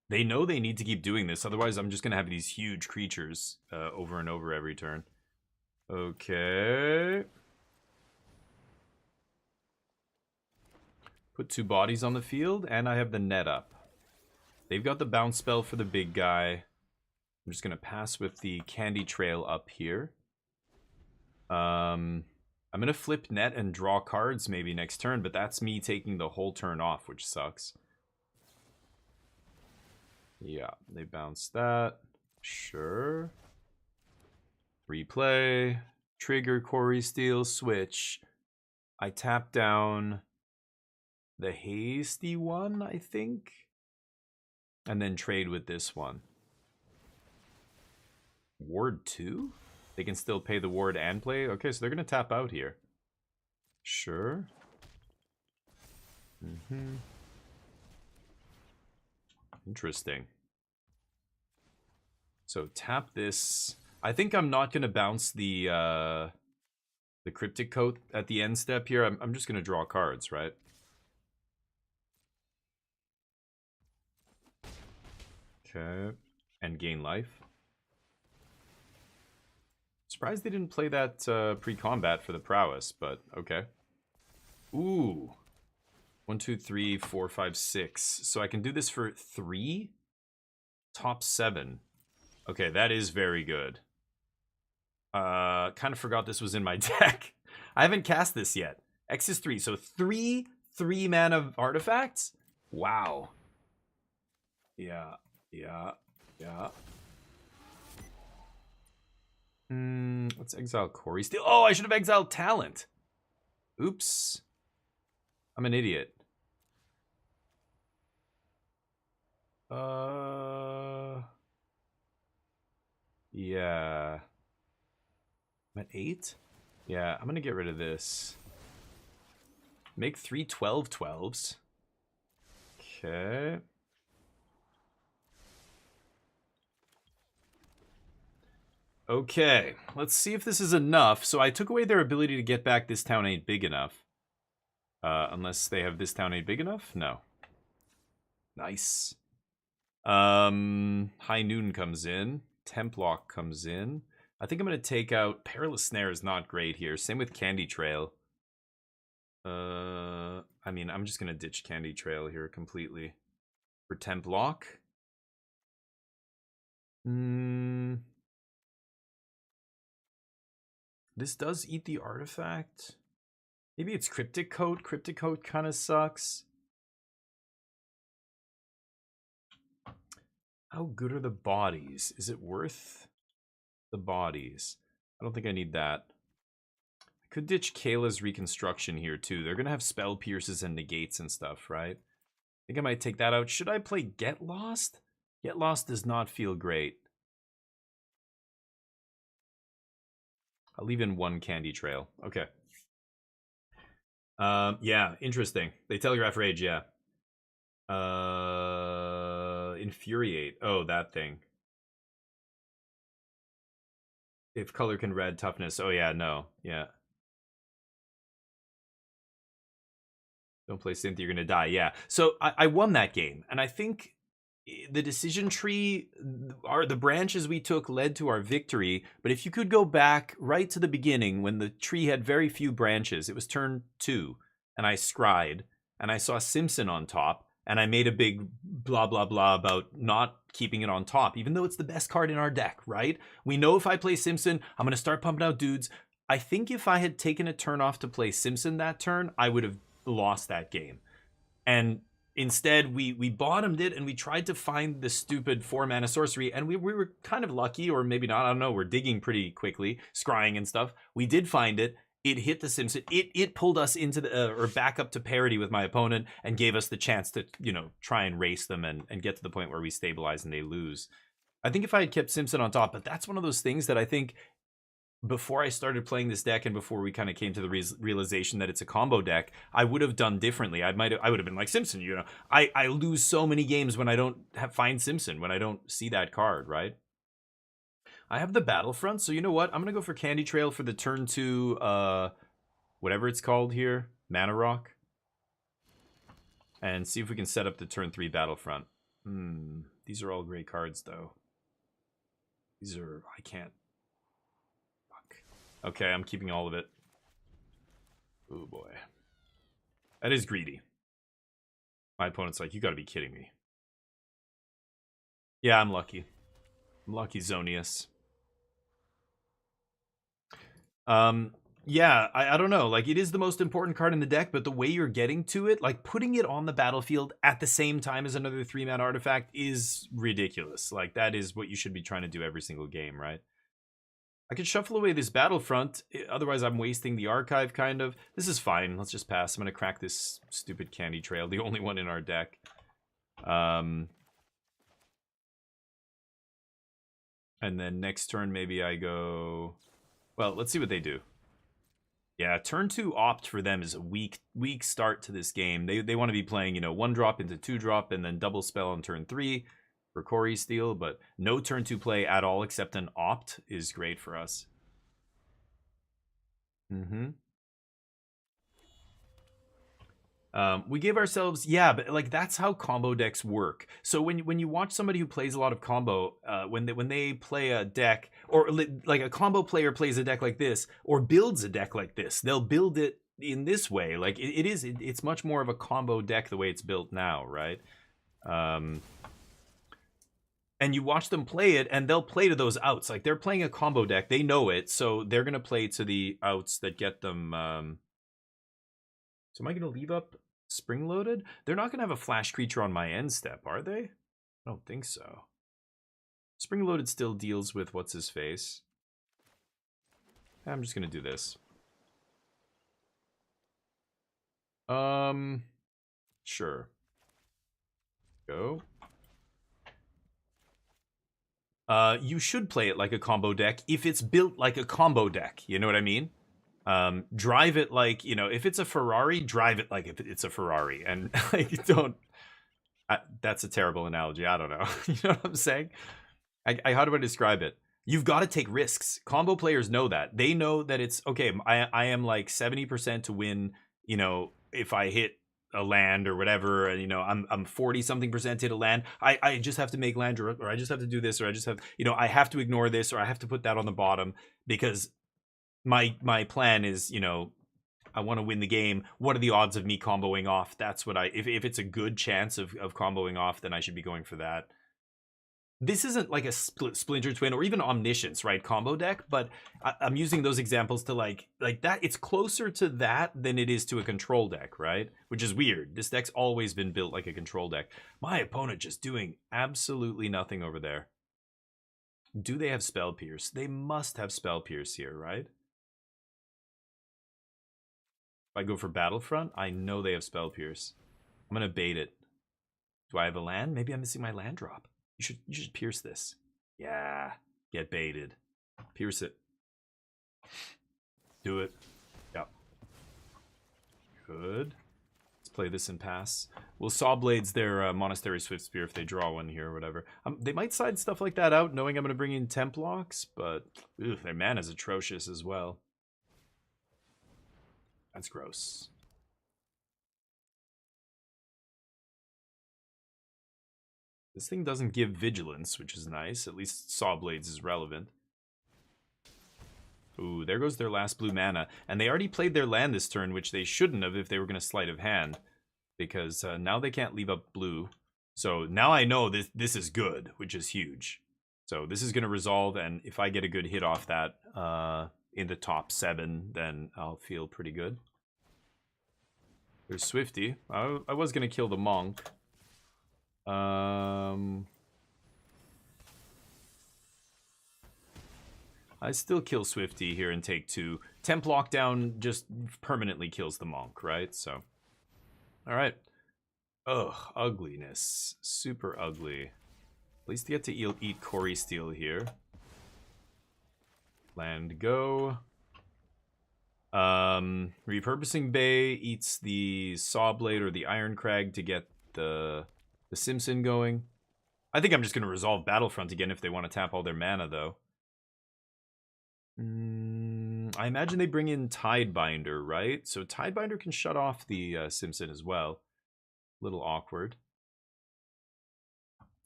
They know they need to keep doing this, otherwise I'm just going to have these huge creatures over and over every turn. Okay. Put 2 bodies on the field, and I have the net up. They've got the bounce spell for the big guy. I'm just going to pass with the Candy Trail up here. I'm going to flip net and draw cards maybe next turn, but that's me taking the whole turn off, which sucks. Yeah, they bounce that. Sure. Replay. Trigger, Quarry Steel, switch. I tap down the hasty one, I think. And then trade with this one. Ward 2? They can still pay the ward and play? Okay, so they're going to tap out here. Sure. Interesting. So tap this. I think I'm not going to bounce the Cryptic Coat at the end step here. I'm just going to draw cards, right? Okay. And gain life. Surprised they didn't play that pre-combat for the prowess, but okay. Ooh. 1, 2, 3, 4, 5, 6. So I can do this for 3? Top 7. Okay, that is very good. Kind of forgot this was in my deck. I haven't cast this yet. X is 3, so 3 3-mana artifacts? Wow. Yeah. Let's exile Quarry Steel. Oh, I should have exiled Talent. Oops. I'm an idiot. Yeah. I'm at 8? Yeah, I'm gonna get rid of this. Make 3 12/12s. Okay. Okay, let's see if this is enough. So I took away their ability to get back This Town Ain't Big Enough. Unless they have This Town Ain't Big Enough? No. Nice. High Noon comes in. Templock comes in. I think I'm going to take out... Perilous Snare is not great here. Same with Candy Trail. I mean, I'm just going to ditch Candy Trail here completely. For Templock. This does eat the artifact. Maybe it's Cryptic Coat. Cryptic Coat kind of sucks. How good are the bodies? Is it worth the bodies? I don't think I need that. I could ditch Kayla's Reconstruction here too. They're going to have Spell Pierces and Negates and stuff, right? I think I might take that out. Should I play Get Lost? Get Lost does not feel great. I'll leave in 1 Candy Trail. Okay. Yeah, interesting. They Telegraph Rage, yeah. Infuriate. Oh, that thing. If color can red, toughness. Oh, yeah, no. Yeah. Don't play Synth, you're gonna die. Yeah. So I won that game, and I think the decision tree, the branches we took led to our victory. But if you could go back right to the beginning when the tree had very few branches, it was turn 2, and I scryed, and I saw Simpson on top, and I made a big blah, blah, blah about not keeping it on top, even though it's the best card in our deck, right? We know if I play Simpson, I'm going to start pumping out dudes. I think if I had taken a turn off to play Simpson that turn, I would have lost that game. And instead, we bottomed it, and we tried to find the stupid 4-mana sorcery, and we were kind of lucky, or maybe not, I don't know, we're digging pretty quickly, scrying and stuff. We did find it. It hit the Simpson. It pulled us into the, or back up to parity with my opponent, and gave us the chance to, you know, try and race them and get to the point where we stabilize and they lose. I think if I had kept Simpson on top, but that's one of those things that I think before I started playing this deck and before we kind of came to the realization that it's a combo deck, I would have done differently. I would have been like Simpson, you know. I lose so many games when I don't find Simpson, when I don't see that card, right? I have the Battlefront, so you know what? I'm going to go for Candy Trail for the turn 2, whatever it's called here, Mana Rock. And see if we can set up the turn 3 Battlefront. These are all great cards, though. These are... I can't... Okay, I'm keeping all of it. Oh boy. That is greedy. My opponent's like, you gotta be kidding me. Yeah, I'm lucky. I'm lucky, Zonius. Yeah, I don't know. Like, it is the most important card in the deck, but the way you're getting to it, like, putting it on the battlefield at the same time as another 3-mana artifact is ridiculous. Like, that is what you should be trying to do every single game, right? I could shuffle away this Battlefront, otherwise I'm wasting the archive, kind of. This is fine, let's just pass. I'm gonna crack this stupid Candy Trail, the only one in our deck. And then next turn, maybe I go... Well, let's see what they do. Yeah, turn 2 opt for them is a weak start to this game. They want to be playing, you know, 1-drop into 2-drop and then double spell on turn 3. For Corey Steele, but no turn 2 play at all except an opt is great for us. We gave ourselves, yeah, but like that's how combo decks work. So when you watch somebody who plays a lot of combo, when they play a deck, or like a combo player plays a deck like this, or builds a deck like this, they'll build it in this way. Like it's much more of a combo deck the way it's built now, right? And you watch them play it, and they'll play to those outs. Like, they're playing a combo deck. They know it, so they're going to play to the outs that get them... So am I going to leave up spring-loaded? They're not going to have a flash creature on my end step, are they? I don't think so. Spring-loaded still deals with what's-his-face. I'm just going to do this. Sure. Go. You should play it like a combo deck if it's built like a combo deck. You know what I mean? Drive it like, you know, if it's a Ferrari, drive it like if it's a Ferrari. And like, don't... that's a terrible analogy. I don't know. You know what I'm saying? How do I describe it? You've got to take risks. Combo players know that. They know that it's, okay, I am like 70% to win, you know, if I hit a land or whatever, and you know I'm 40-something% hit a land. I just have to make land, or I just have to do this, or I just have, you know, I have to ignore this, or I have to put that on the bottom because my plan is, you know, I want to win the game. What are the odds of me comboing off? That's what if it's a good chance of comboing off, then I should be going for that. This isn't like a Splinter Twin or even Omniscience, right? Combo deck, but I'm using those examples to like that. It's closer to that than it is to a control deck, right? Which is weird. This deck's always been built like a control deck. My opponent just doing absolutely nothing over there. Do they have Spell Pierce? They must have Spell Pierce here, right? If I go for Battlefront, I know they have Spell Pierce. I'm gonna bait it. Do I have a land? Maybe I'm missing my land drop. You should pierce this. Yeah, get baited. Pierce it. Do it. Yep. Good. Let's play this and pass. Well, Sawblades their Monastery Swift Spear if they draw one here or whatever. They might side stuff like that out, knowing I'm going to bring in Templocks, but their mana's atrocious as well. That's gross. This thing doesn't give Vigilance, which is nice. At least Sawblades is relevant. Ooh, there goes their last blue mana. And they already played their land this turn, which they shouldn't have if they were going to sleight of hand. Because now they can't leave up blue. So now I know this is good, which is huge. So this is going to resolve, and if I get a good hit off that in the top 7, then I'll feel pretty good. There's Swifty. I was going to kill the Monk. I still kill Swifty here and take 2. Temp Lockdown just permanently kills the Monk, right? So, alright. Ugh, ugliness. Super ugly. At least they get to eat Cory Steel here. Land go. Repurposing Bay eats the Saw Blade or the Iron Crag to get the Simpson going. I think I'm just going to resolve Battlefront again if they want to tap all their mana, though. I imagine they bring in Tidebinder, right? So Tidebinder can shut off the Simpson as well. A little awkward.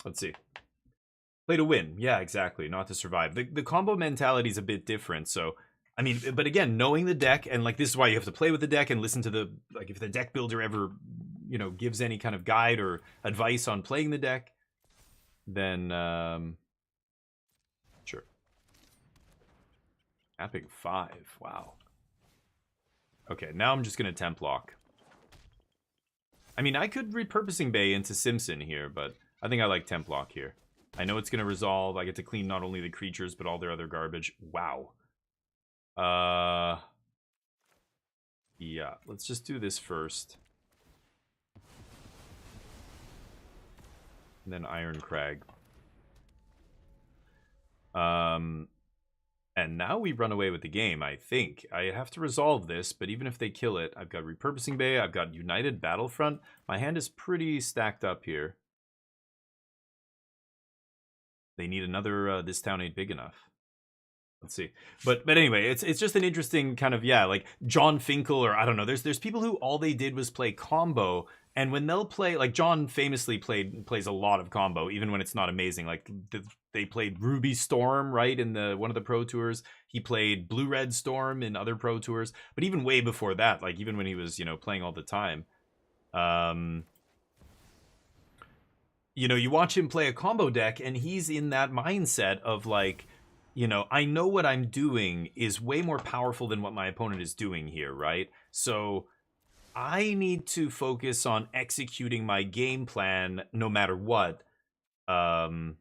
Let's see. Play to win. Yeah, exactly. Not to survive. The combo mentality is a bit different, so... I mean, but again, knowing the deck, and like this is why you have to play with the deck and listen to the... Like, if the deck builder ever, you know, gives any kind of guide or advice on playing the deck, then, sure. Tapping 5. Wow. Okay, now I'm just going to temp lock. I mean, I could repurposing Bay into Simpson here, but I think I like temp lock here. I know it's going to resolve. I get to clean not only the creatures, but all their other garbage. Wow. Yeah, let's just do this first. And then Iron Crag. And now we run away with the game, I think. I have to resolve this, but even if they kill it, I've got Repurposing Bay, I've got United Battlefront. My hand is pretty stacked up here. They need another This Town Ain't Big Enough. Let's see. But anyway, it's just an interesting kind of, yeah, like John Finkel, or I don't know, there's people who all they did was play combo, and when they'll play, like John famously plays a lot of combo, even when it's not amazing. Like they played Ruby Storm, right, in one of the Pro Tours. He played Blue Red Storm in other Pro Tours, but even way before that, like even when he was, you know, playing all the time, you know, you watch him play a combo deck, and he's in that mindset of like, you know, I know what I'm doing is way more powerful than what my opponent is doing here, right? So I need to focus on executing my game plan no matter what. Go.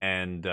And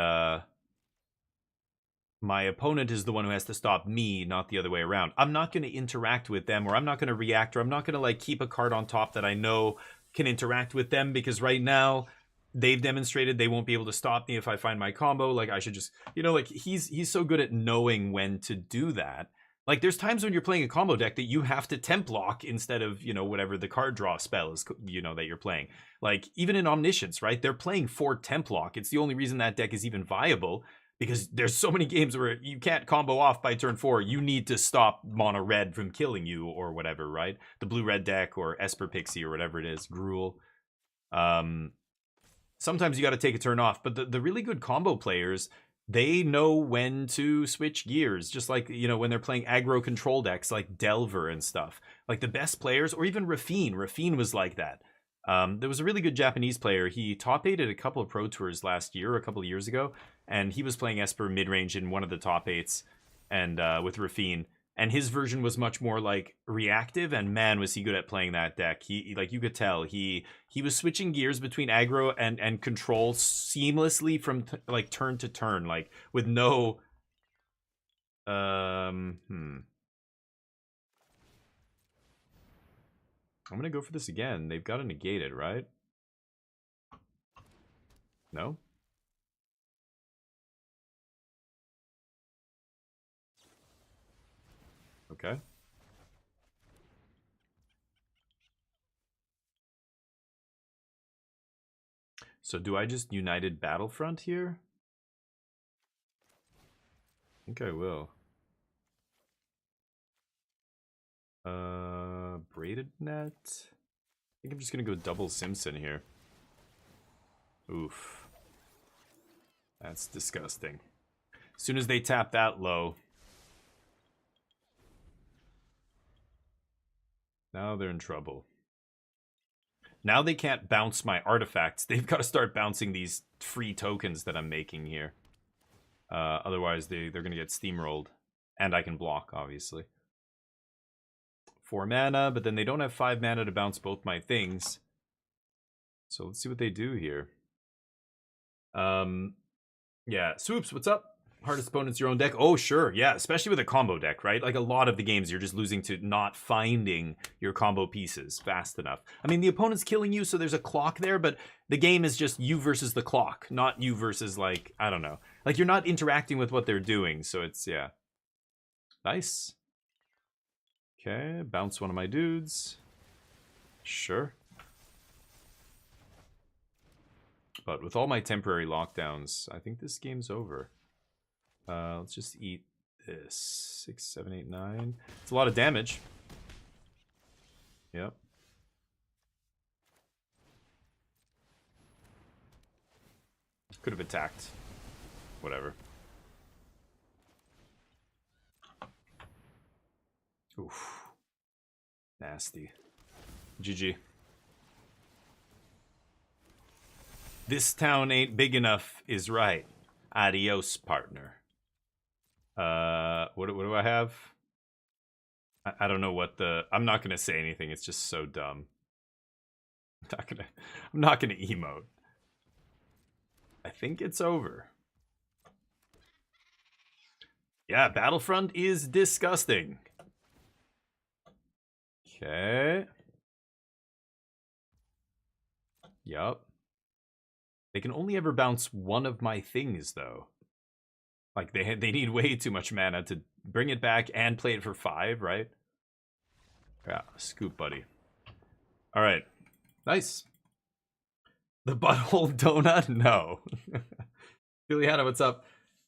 my opponent is the one who has to stop me, not the other way around. I'm not going to interact with them, or I'm not going to react, or I'm not going to like keep a card on top that I know can interact with them, because right now they've demonstrated they won't be able to stop me if I find my combo. Like I should just, you know, like he's so good at knowing when to do that. Like there's times when you're playing a combo deck that you have to temp lock instead of, you know, whatever the card draw spell is, you know, that you're playing. Like even in Omniscience, right? They're playing for temp lock. It's the only reason that deck is even viable, because there's so many games where you can't combo off by turn 4. You need to stop mono red from killing you or whatever, right? The blue red deck or Esper Pixie or whatever it is, Gruul. Sometimes you got to take a turn off, but the really good combo players, they know when to switch gears, just like, you know, when they're playing aggro control decks like Delver and stuff. Like the best players, or even Rafine. Rafine was like that. There was a really good Japanese player. He top 8'd a couple of Pro Tours last year, a couple of years ago, and he was playing Esper mid-range in one of the top 8s and with Rafine. And his version was much more like reactive, and man, was he good at playing that deck. He like, you could tell he was switching gears between aggro and control seamlessly from like turn to turn, like with no I'm gonna go for this again. They've got to negate it, right? No? Okay. So do I just United Battlefront here? I think I will. Braided Net? I think I'm just gonna go double Simpson here. Oof. That's disgusting. As soon as they tap that low, now they're in trouble. Now they can't bounce my artifacts. They've got to start bouncing these free tokens that I'm making here. Otherwise, they're going to get steamrolled. And I can block, obviously. 4 mana, but then they don't have 5 mana to bounce both my things. So let's see what they do here. Yeah, Swoops, what's up? Hardest opponent's your own deck? Oh, sure. Yeah, especially with a combo deck, right? Like a lot of the games, you're just losing to not finding your combo pieces fast enough. I mean, the opponent's killing you, so there's a clock there, but the game is just you versus the clock, not you versus, like, I don't know. Like, you're not interacting with what they're doing, so it's, yeah. Nice. Okay, bounce one of my dudes. Sure. But with all my temporary lockdowns, I think this game's over. Let's just eat this. 6, 7, 8, 9. It's a lot of damage. Yep. Could have attacked. Whatever. Oof. Nasty. GG. This town ain't big enough is right. Adios, partner. What do I have? I don't know what the... I'm not gonna say anything. It's just so dumb. I'm not gonna emote. I think it's over. Yeah, Battlefront is disgusting. Okay. Yup. They can only ever bounce one of my things, though. Like, they need way too much mana to bring it back and play it for 5, right? Yeah, scoop, buddy. All right. Nice. The butthole donut? No. Juliana, what's up?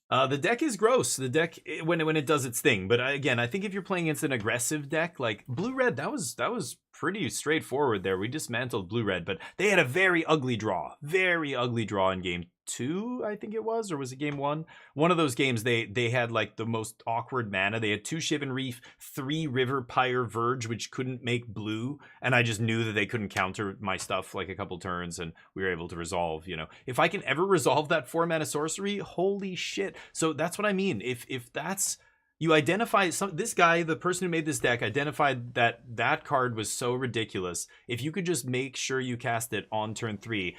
The deck is gross. The deck, when it does its thing. But again, I think if you're playing against an aggressive deck, like blue-red, that was pretty straightforward there. We dismantled blue-red, but they had a very ugly draw. Very ugly draw in game 2, I think it was, or was it game 1? One of those games, they had like the most awkward mana. They had 2 Shivan Reef, 3 River Pyre Verge, which couldn't make blue, and I just knew that they couldn't counter my stuff like a couple turns, and we were able to resolve, you know. If I can ever resolve that 4 mana sorcery, holy shit. So that's what I mean. If that's... You identify this guy, the person who made this deck, identified that card was so ridiculous. If you could just make sure you cast it on turn 3,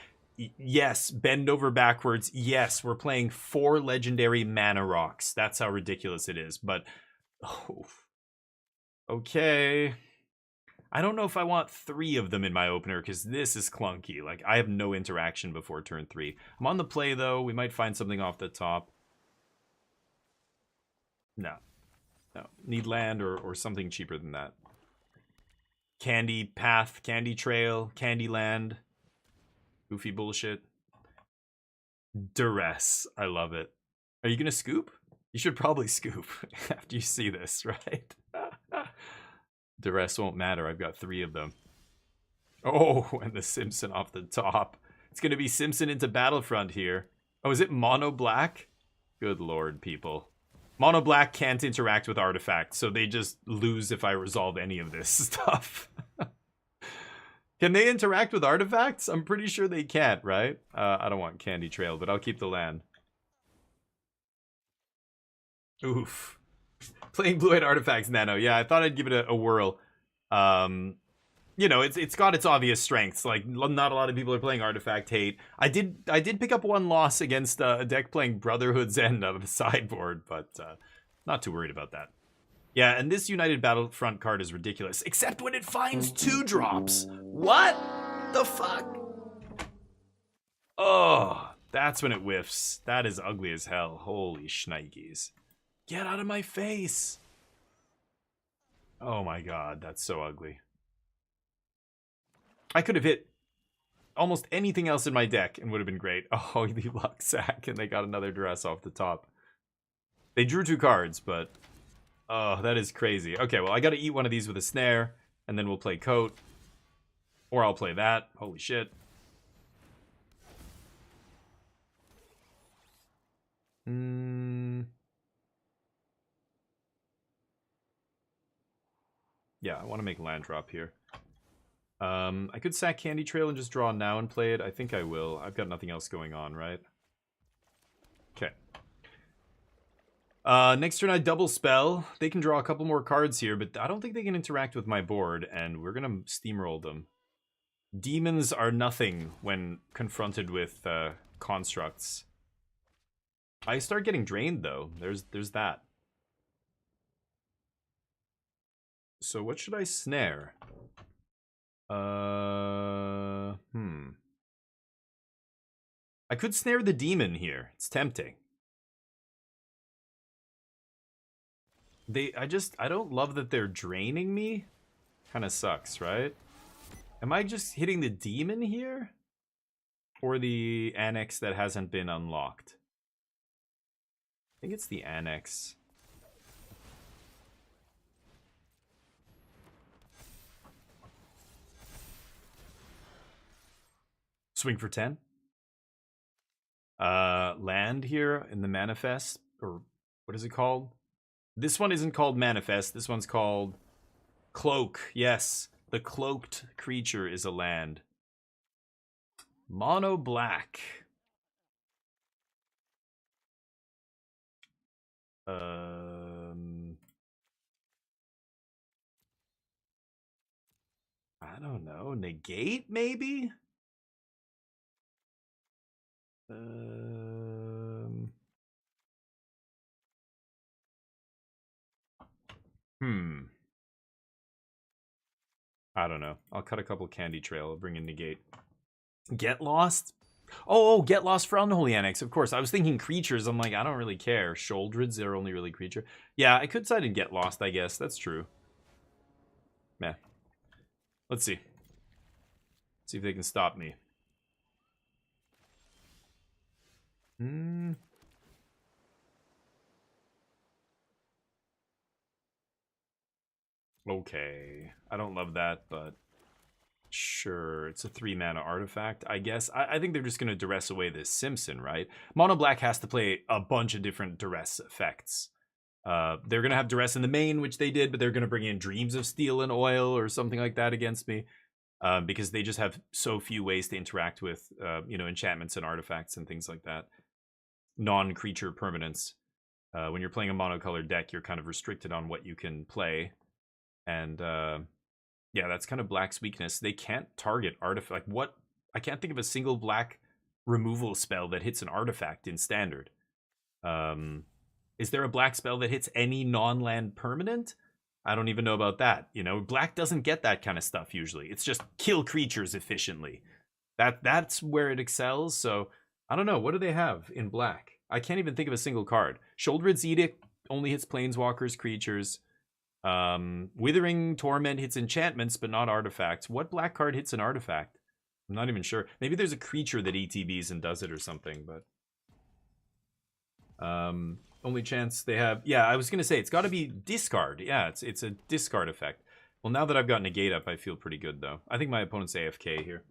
yes, bend over backwards. Yes, we're playing 4 legendary mana rocks. That's how ridiculous it is. But, oh, okay. I don't know if I want 3 of them in my opener because this is clunky. Like, I have no interaction before turn 3. I'm on the play, though. We might find something off the top. No. No. Need land or something cheaper than that. Candy Path, Candy Trail, Candy Land. Goofy bullshit. Duress. I love it. Are you going to scoop? You should probably scoop after you see this, right? Duress won't matter. I've got 3 of them. Oh, and the Simpson off the top. It's going to be Simpson into Battlefront here. Oh, is it mono black? Good lord, people. Mono black can't interact with artifacts, so they just lose if I resolve any of this stuff. Can they interact with artifacts? I'm pretty sure they can't, right? I don't want Candy Trail, but I'll keep the land. Oof. Playing blue-white artifacts nano. Yeah, I thought I'd give it a whirl. You know, it's got its obvious strengths. Like, not a lot of people are playing Artifact Hate. I did pick up 1 loss against a deck playing Brotherhood's End of the sideboard, but not too worried about that. Yeah, and this United Battlefront card is ridiculous, except when it finds 2 drops. What the fuck? Oh, that's when it whiffs. That is ugly as hell. Holy shnikes. Get out of my face. Oh my god, that's so ugly. I could have hit almost anything else in my deck and would have been great. Oh, the luck sack, and they got another dress off the top. They drew 2 cards, but... Oh, that is crazy. Okay, well, I gotta eat one of these with a snare, and then we'll play Coat. Or I'll play that. Holy shit. Yeah, I want to make land drop here. I could sack Candy Trail and just draw now and play it. I think I will. I've got nothing else going on, right? Okay. Next turn I double spell. They can draw a couple more cards here, but I don't think they can interact with my board, and we're gonna steamroll them. Demons are nothing when confronted with constructs. I start getting drained though. There's that. So what should I snare? I could snare the demon here. It's tempting. I don't love that they're draining me. Kind of sucks, right? Am I just hitting the demon here? Or the annex that hasn't been unlocked? I think it's the annex. Swing for 10. Land here in the manifest, or what is it called? This one isn't called manifest. This one's called cloak. Yes, the cloaked creature is a land. Mono black. I don't know. Negate, maybe? I don't know. I'll cut a couple candy trail. I'll bring in negate. Get lost? Oh, get lost for unholy annex. Of course. I was thinking creatures. I'm like, I don't really care. Sholdreds, they're only really creature. Yeah, I could side and get lost, I guess. That's true. Meh. Let's see. See if they can stop me. Okay. I don't love that, but sure. It's a 3-mana artifact, I guess. I think they're just going to duress away this Simpson, right? Mono Black has to play a bunch of different duress effects. They're going to have duress in the main, which they did, but they're going to bring in Dreams of Steel and Oil or something like that against me. Because they just have so few ways to interact with, enchantments and artifacts and things like that. Non-creature permanents. When you're playing a monocolored deck, you're kind of restricted on what you can play. And, yeah, that's kind of Black's weakness. They can't target artifact. What? I can't think of a single Black removal spell that hits an artifact in Standard. Is there a Black spell that hits any non-land permanent? I don't even know about that. Black doesn't get that kind of stuff usually. It's just kill creatures efficiently. That's where it excels. So I don't know. What do they have in Black? I can't even think of a single card. Sholdred's Edict only hits planeswalkers, creatures. Withering Torment hits enchantments, but not artifacts. What Black card hits an artifact? I'm not even sure. Maybe there's a creature that ETBs and does it or something, but only chance they have. Yeah, I was gonna say it's got to be discard. Yeah, it's a discard effect. Well, now that I've got negate up, I feel pretty good though. I think my opponent's AFK here,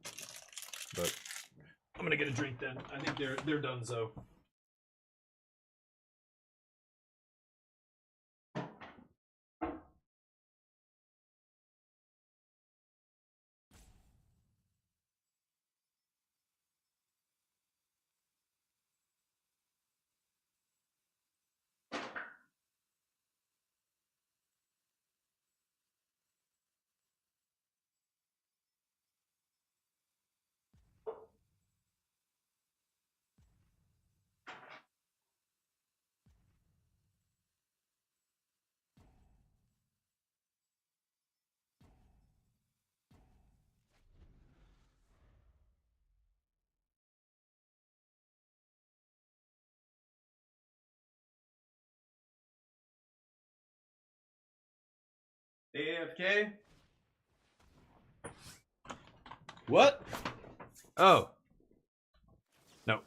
but I'm gonna get a drink then. I think they're done so. AFK? What? Oh. No.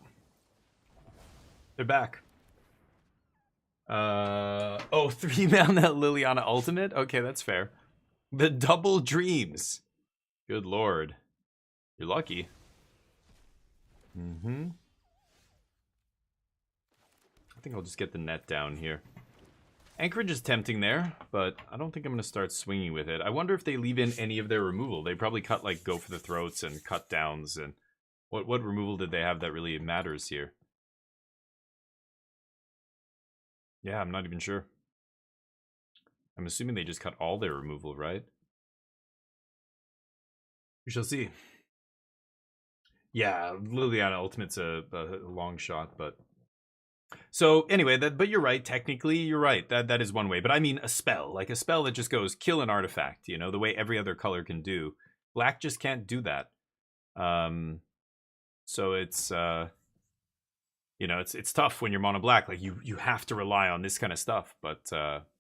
They're back. 3-mana Liliana Ultimate? Okay, that's fair. The Double Dreams. Good lord. You're lucky. I think I'll just get the net down here. Anchorage is tempting there, but I don't think I'm going to start swinging with it. I wonder if they leave in any of their removal. They probably cut, like, Go for the Throats and Cut Downs. And what removal did they have that really matters here? Yeah, I'm not even sure. I'm assuming they just cut all their removal, right? We shall see. Yeah, Liliana Ultimate's a long shot, but So anyway, but you're right. Technically, you're right. That is one way. But I mean a spell, like a spell that just goes kill an artifact. You know, the way every other color can do. Black just can't do that. So it's you know, it's tough when you're mono black. Like you have to rely on this kind of stuff. But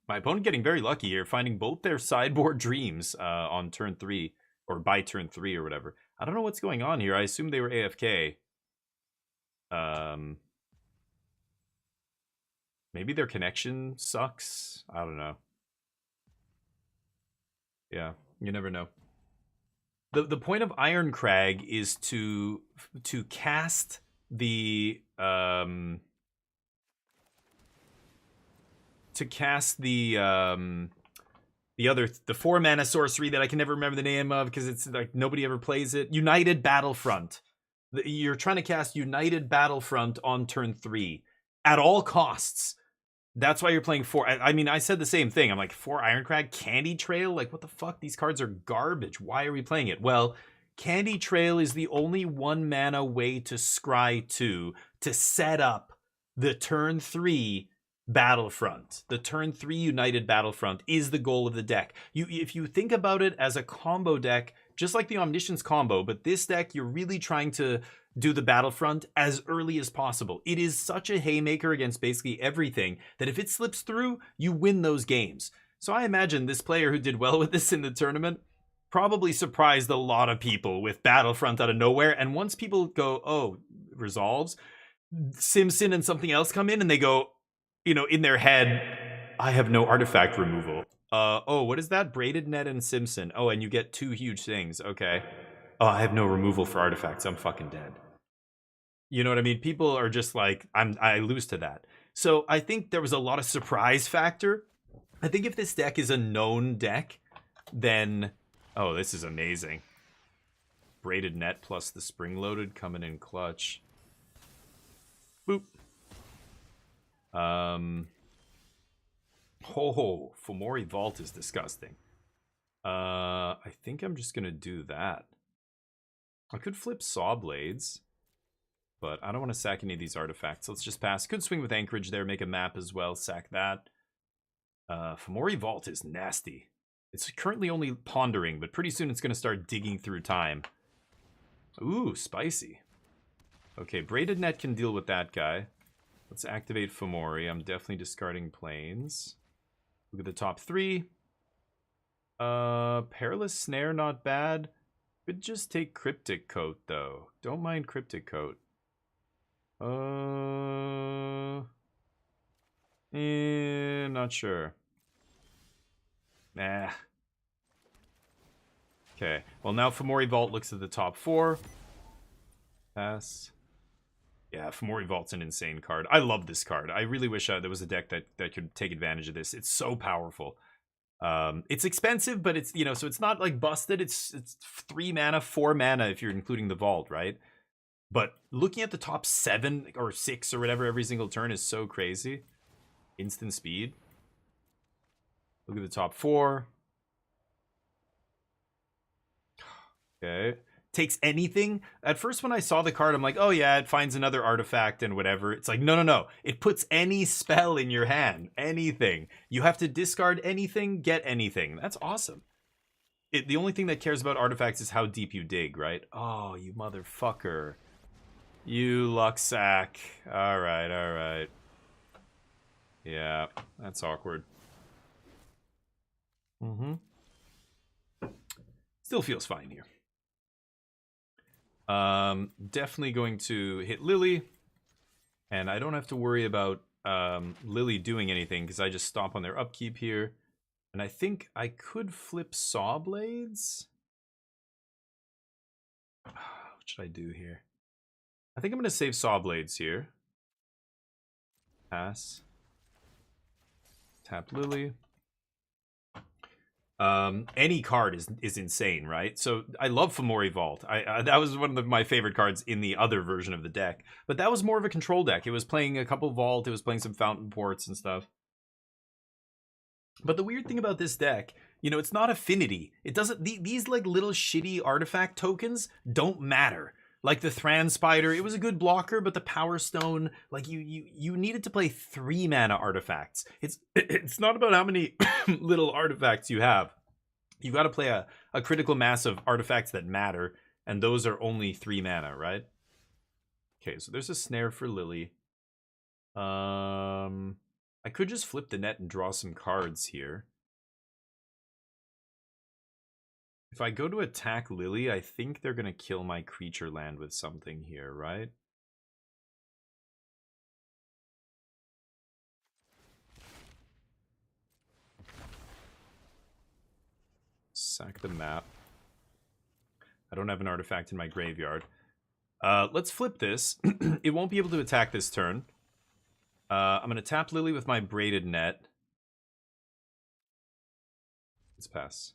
my opponent getting very lucky here, finding both their sideboard dreams on turn 3 or by turn 3 or whatever. I don't know what's going on here. I assume they were AFK. Maybe their connection sucks. I don't know. Yeah, you never know. The point of Iron Crag is to cast the the 4 mana sorcery that I can never remember the name of because it's like nobody ever plays it. United Battlefront. You're trying to cast United Battlefront on turn 3 at all costs. That's why you're playing 4. I mean, I said the same thing. I'm like, 4 Ironcrag, Candy Trail? Like, what the fuck? These cards are garbage. Why are we playing it? Well, Candy Trail is the only 1 mana way to scry 2 to set up the turn 3 Battlefront. The turn 3 United Battlefront is the goal of the deck. If you think about it as a combo deck, just like the Omniscience combo, but this deck, you're really trying to do the Battlefront as early as possible. It is such a haymaker against basically everything that if it slips through, you win those games. So I imagine this player who did well with this in the tournament probably surprised a lot of people with Battlefront out of nowhere. And once people go, oh, resolves, Simpson and something else come in and they go, you know, in their head, I have no artifact removal. Oh, what is that? Braided Net and Simpson. Oh, and you get 2 huge things. Okay. Oh, I have no removal for artifacts. I'm fucking dead. You know what I mean? People are just like, I lose to that. So I think there was a lot of surprise factor. I think if this deck is a known deck, then... Oh, this is amazing. Braided Net plus the Spring Loaded coming in clutch. Boop. Fomori Vault is disgusting. I think I'm just gonna do that. I could flip Saw Blades, but I don't want to sack any of these artifacts. Let's just pass. Could swing with Anchorage there, make a map as well, sack that. Fomori Vault is nasty. It's currently only pondering, but pretty soon it's going to start digging through time. Ooh, spicy. Okay, Braided Net can deal with that guy. Let's activate Fomori. I'm definitely discarding Plains. Look at the top 3. Perilous Snare, not bad. Could just take Cryptic Coat, though. Don't mind Cryptic Coat. Not sure. Nah. Okay. Well, now Fomori Vault looks at the top 4. Pass. Yeah, Fomori Vault's an insane card. I love this card. I really wish there was a deck that could take advantage of this. It's so powerful. It's expensive, but it's, you know, so it's not like busted. It's 3 mana, 4 mana if you're including the Vault, right? But looking at the top 7 or 6 or whatever every single turn is so crazy. Instant speed. Look at the top 4. Okay. Takes anything. At first when I saw the card, I'm like, oh yeah, it finds another artifact and whatever. It's like, no. It puts any spell in your hand. Anything. You have to discard anything, get anything. That's awesome. The only thing that cares about artifacts is how deep you dig, right? Oh, you motherfucker. You luck sack. Alright. Yeah, that's awkward. Still feels fine here. Definitely going to hit Lily. And I don't have to worry about Lily doing anything because I just stomp on their upkeep here. And I think I could flip Saw Blades. What should I do here? I think I'm going to save Saw Blades here. Pass. Tap Lily. Any card is insane, right? So I love Fomori Vault. That was one of my favorite cards in the other version of the deck. But that was more of a control deck. It was playing a couple Vault. It was playing some Fountain Ports and stuff. But the weird thing about this deck, you know, it's not affinity. It doesn't. These like little shitty artifact tokens don't matter. Like the Thran Spider, it was a good blocker, but the Power Stone, like you needed to play 3 mana artifacts. It's not about how many little artifacts you have. You got to play a critical mass of artifacts that matter, and those are only 3 mana, right? Okay, so there's a snare for Lily. I could just flip the net and draw some cards here. If I go to attack Lily, I think they're going to kill my creature land with something here, right? Sack the map. I don't have an artifact in my graveyard. Let's flip this. It won't be able to attack this turn. I'm going to tap Lily with my braided net. Let's pass.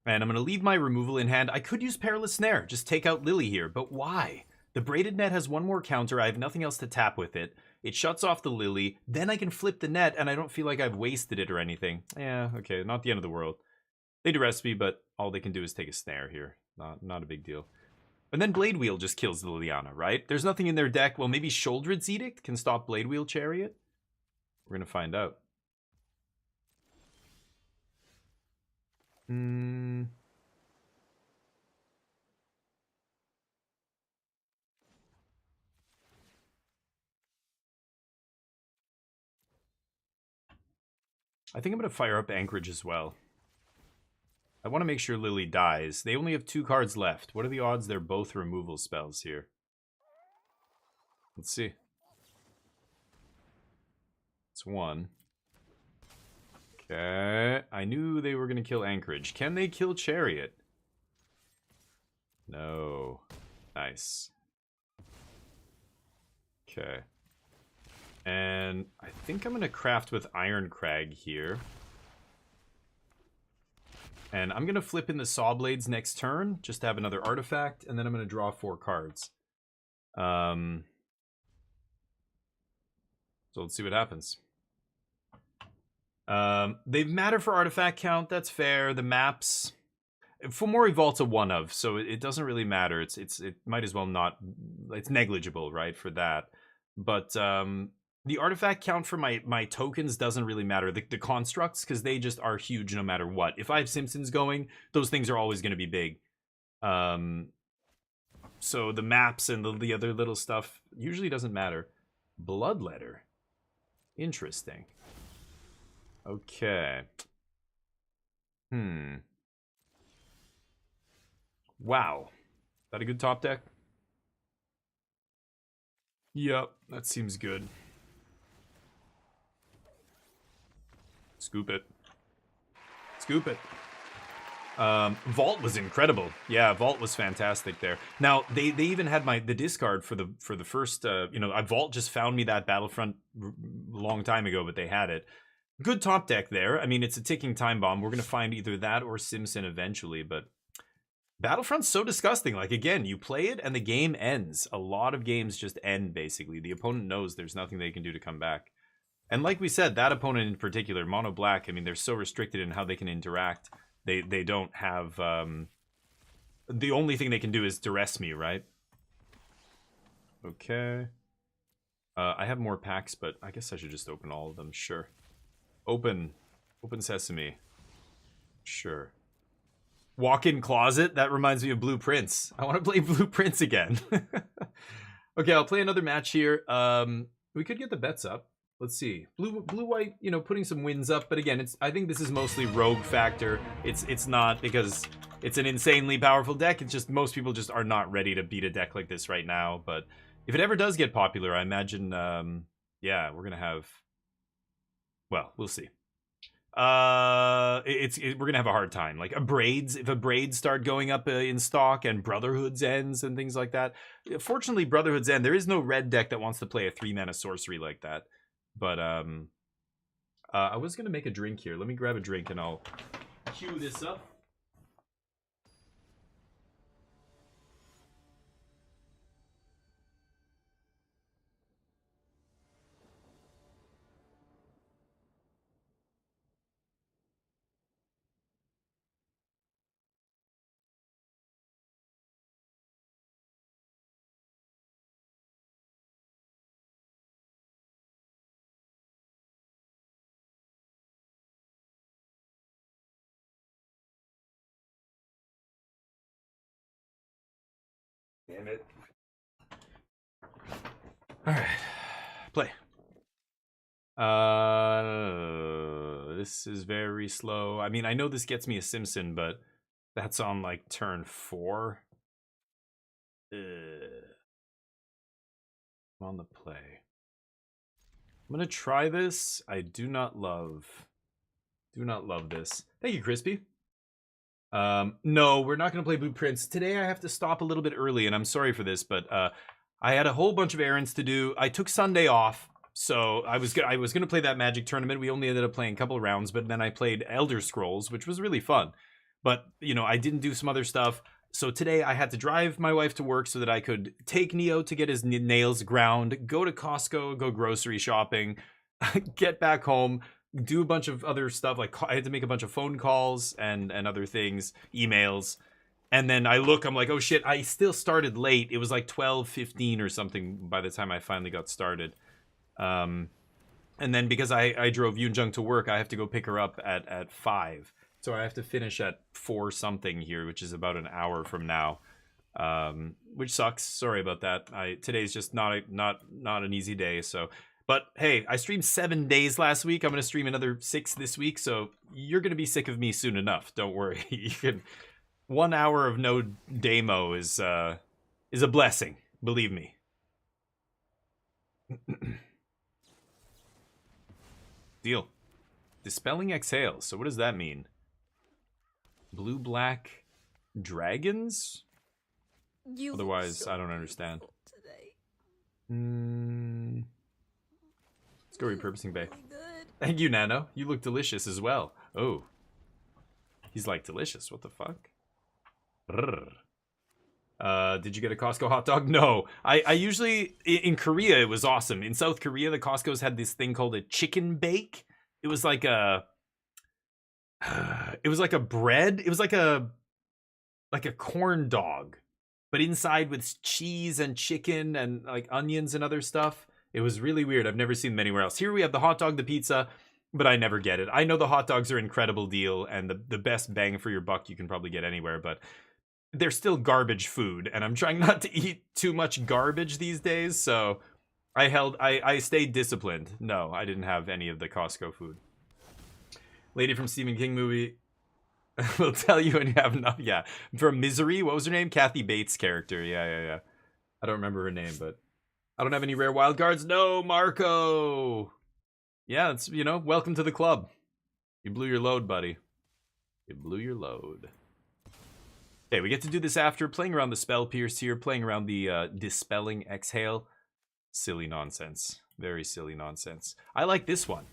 And I'm going to leave my removal in hand. I could use Perilous Snare. Just take out Lily here. But why? The braided net has one more counter. I have nothing else to tap with it. It shuts off the Lily. Then I can flip the net, and I don't feel like I've wasted it or anything. Yeah, okay. Not the end of the world. They duress me, but all they can do is take a snare here. Not a big deal. And then Blade Wheel just kills the Liliana, right? There's nothing in their deck. Well, maybe Sholdred's Edict can stop Blade Wheel Chariot? We're going to find out. I think I'm going to fire up Anchorage as well. I want to make sure Lily dies. They only have 2 cards left. What are the odds they're both removal spells here? Let's see. It's 1. Okay. I knew they were going to kill Anchorage. Can they kill Chariot? No. Nice. Okay. And I think I'm going to craft with Iron Crag here. And I'm going to flip in the Saw Blades next turn, just to have another artifact, and then I'm going to draw 4 cards. So let's see what happens. They matter for artifact count, that's fair. The maps... Fomori Vault's a 1 of, so it doesn't really matter. It might as well not... It's negligible, right, for that. But the artifact count for my tokens doesn't really matter. The constructs, because they just are huge no matter what. If I have Simpsons going, those things are always going to be big. So the maps and the other little stuff usually doesn't matter. Bloodletter. Interesting. Okay. Wow. Is that a good top deck? Yep, that seems good. Scoop it. Scoop it. Vault was incredible. Yeah, Vault was fantastic there. Now they even had the discard for the first. Vault just found me that Battlefront a long time ago, but they had it. Good top deck there. I mean, it's a ticking time bomb. We're gonna find either that or Simpson eventually, but Battlefront's so disgusting. Like, again, you play it and the game ends. A lot of games just end, basically. The opponent knows there's nothing they can do to come back. And like we said, that opponent in particular, Mono Black, I mean, they're so restricted in how they can interact. They don't have... the only thing they can do is duress me, right? Okay. I have more packs, but I guess I should just open all of them. Sure. Open sesame. Sure. Walk-in closet? That reminds me of Blue Prince. I want to play Blue Prince again. Okay, I'll play another match here. We could get the bets up. Let's see. Blue-white, putting some wins up. But again, I think this is mostly rogue factor. It's not because it's an insanely powerful deck. It's just most people just are not ready to beat a deck like this right now. But if it ever does get popular, I imagine, yeah, we're going to have... Well, we'll see. We're gonna have a hard time. Like if a braids start going up in stock and Brotherhood's ends and things like that. Fortunately, Brotherhood's End, there is no red deck that wants to play a 3-mana sorcery like that. But I was gonna make a drink here. Let me grab a drink and I'll cue this up. Damn it. Alright. Play. This is very slow. I mean, I know this gets me a Simpson, but that's on like turn 4. I'm on the play. I'm gonna try this. I do not love this. Thank you, Crispy. No, we're not gonna play Blueprints. Today I have to stop a little bit early, and I'm sorry for this, but I had a whole bunch of errands to do. I took Sunday off, so I was gonna play that Magic tournament. We only ended up playing a couple of rounds, but then I played Elder Scrolls, which was really fun. But, you know, I didn't do some other stuff. So today I had to drive my wife to work so that I could take Neo to get his nails ground, go to Costco, go grocery shopping, get back home, do a bunch of other stuff. Like I had to make a bunch of phone calls and other things, emails. And then I'm like, oh shit, I still started late. It was like 12:15 or something by the time I finally got started. And then because I drove Yoonjung to work, I have to go pick her up at 5. So I have to finish at 4 something here, which is about an hour from now, which sucks. Sorry about that. Today's just not an easy day. So, but hey, I streamed 7 days last week. I'm gonna stream another 6 this week. So you're gonna be sick of me soon enough. Don't worry. You can. 1 hour of no demo is a blessing. Believe me. Deal. Dispelling exhales. So what does that mean? Blue-black dragons? Otherwise, I don't understand. Let's go repurposing bay. Thank you, Nano. You look delicious as well. Oh. He's like, delicious? What the fuck? Did you get a Costco hot dog? No. I usually... In Korea, it was awesome. In South Korea, the Costco's had this thing called a chicken bake. It was like a... It was like a bread. It was like a corn dog, but inside with cheese and chicken and like onions and other stuff. It was really weird. I've never seen them anywhere else. Here we have the hot dog, the pizza, but I never get it. I know the hot dogs are an incredible deal and the best bang for your buck you can probably get anywhere, but they're still garbage food, and I'm trying not to eat too much garbage these days, so I stayed disciplined. No, I didn't have any of the Costco food. Lady from Stephen King movie will tell you when you have enough. Yeah. From Misery, what was her name? Kathy Bates' character. Yeah. I don't remember her name, but I don't have any rare wild cards. No, Marco. Yeah, it's, you know, welcome to the club. You blew your load, buddy. You blew your load. Okay, we get to do this after playing around the Spell Pierce here, playing around the Dispelling Exhale. Silly nonsense. Very silly nonsense. I like this one.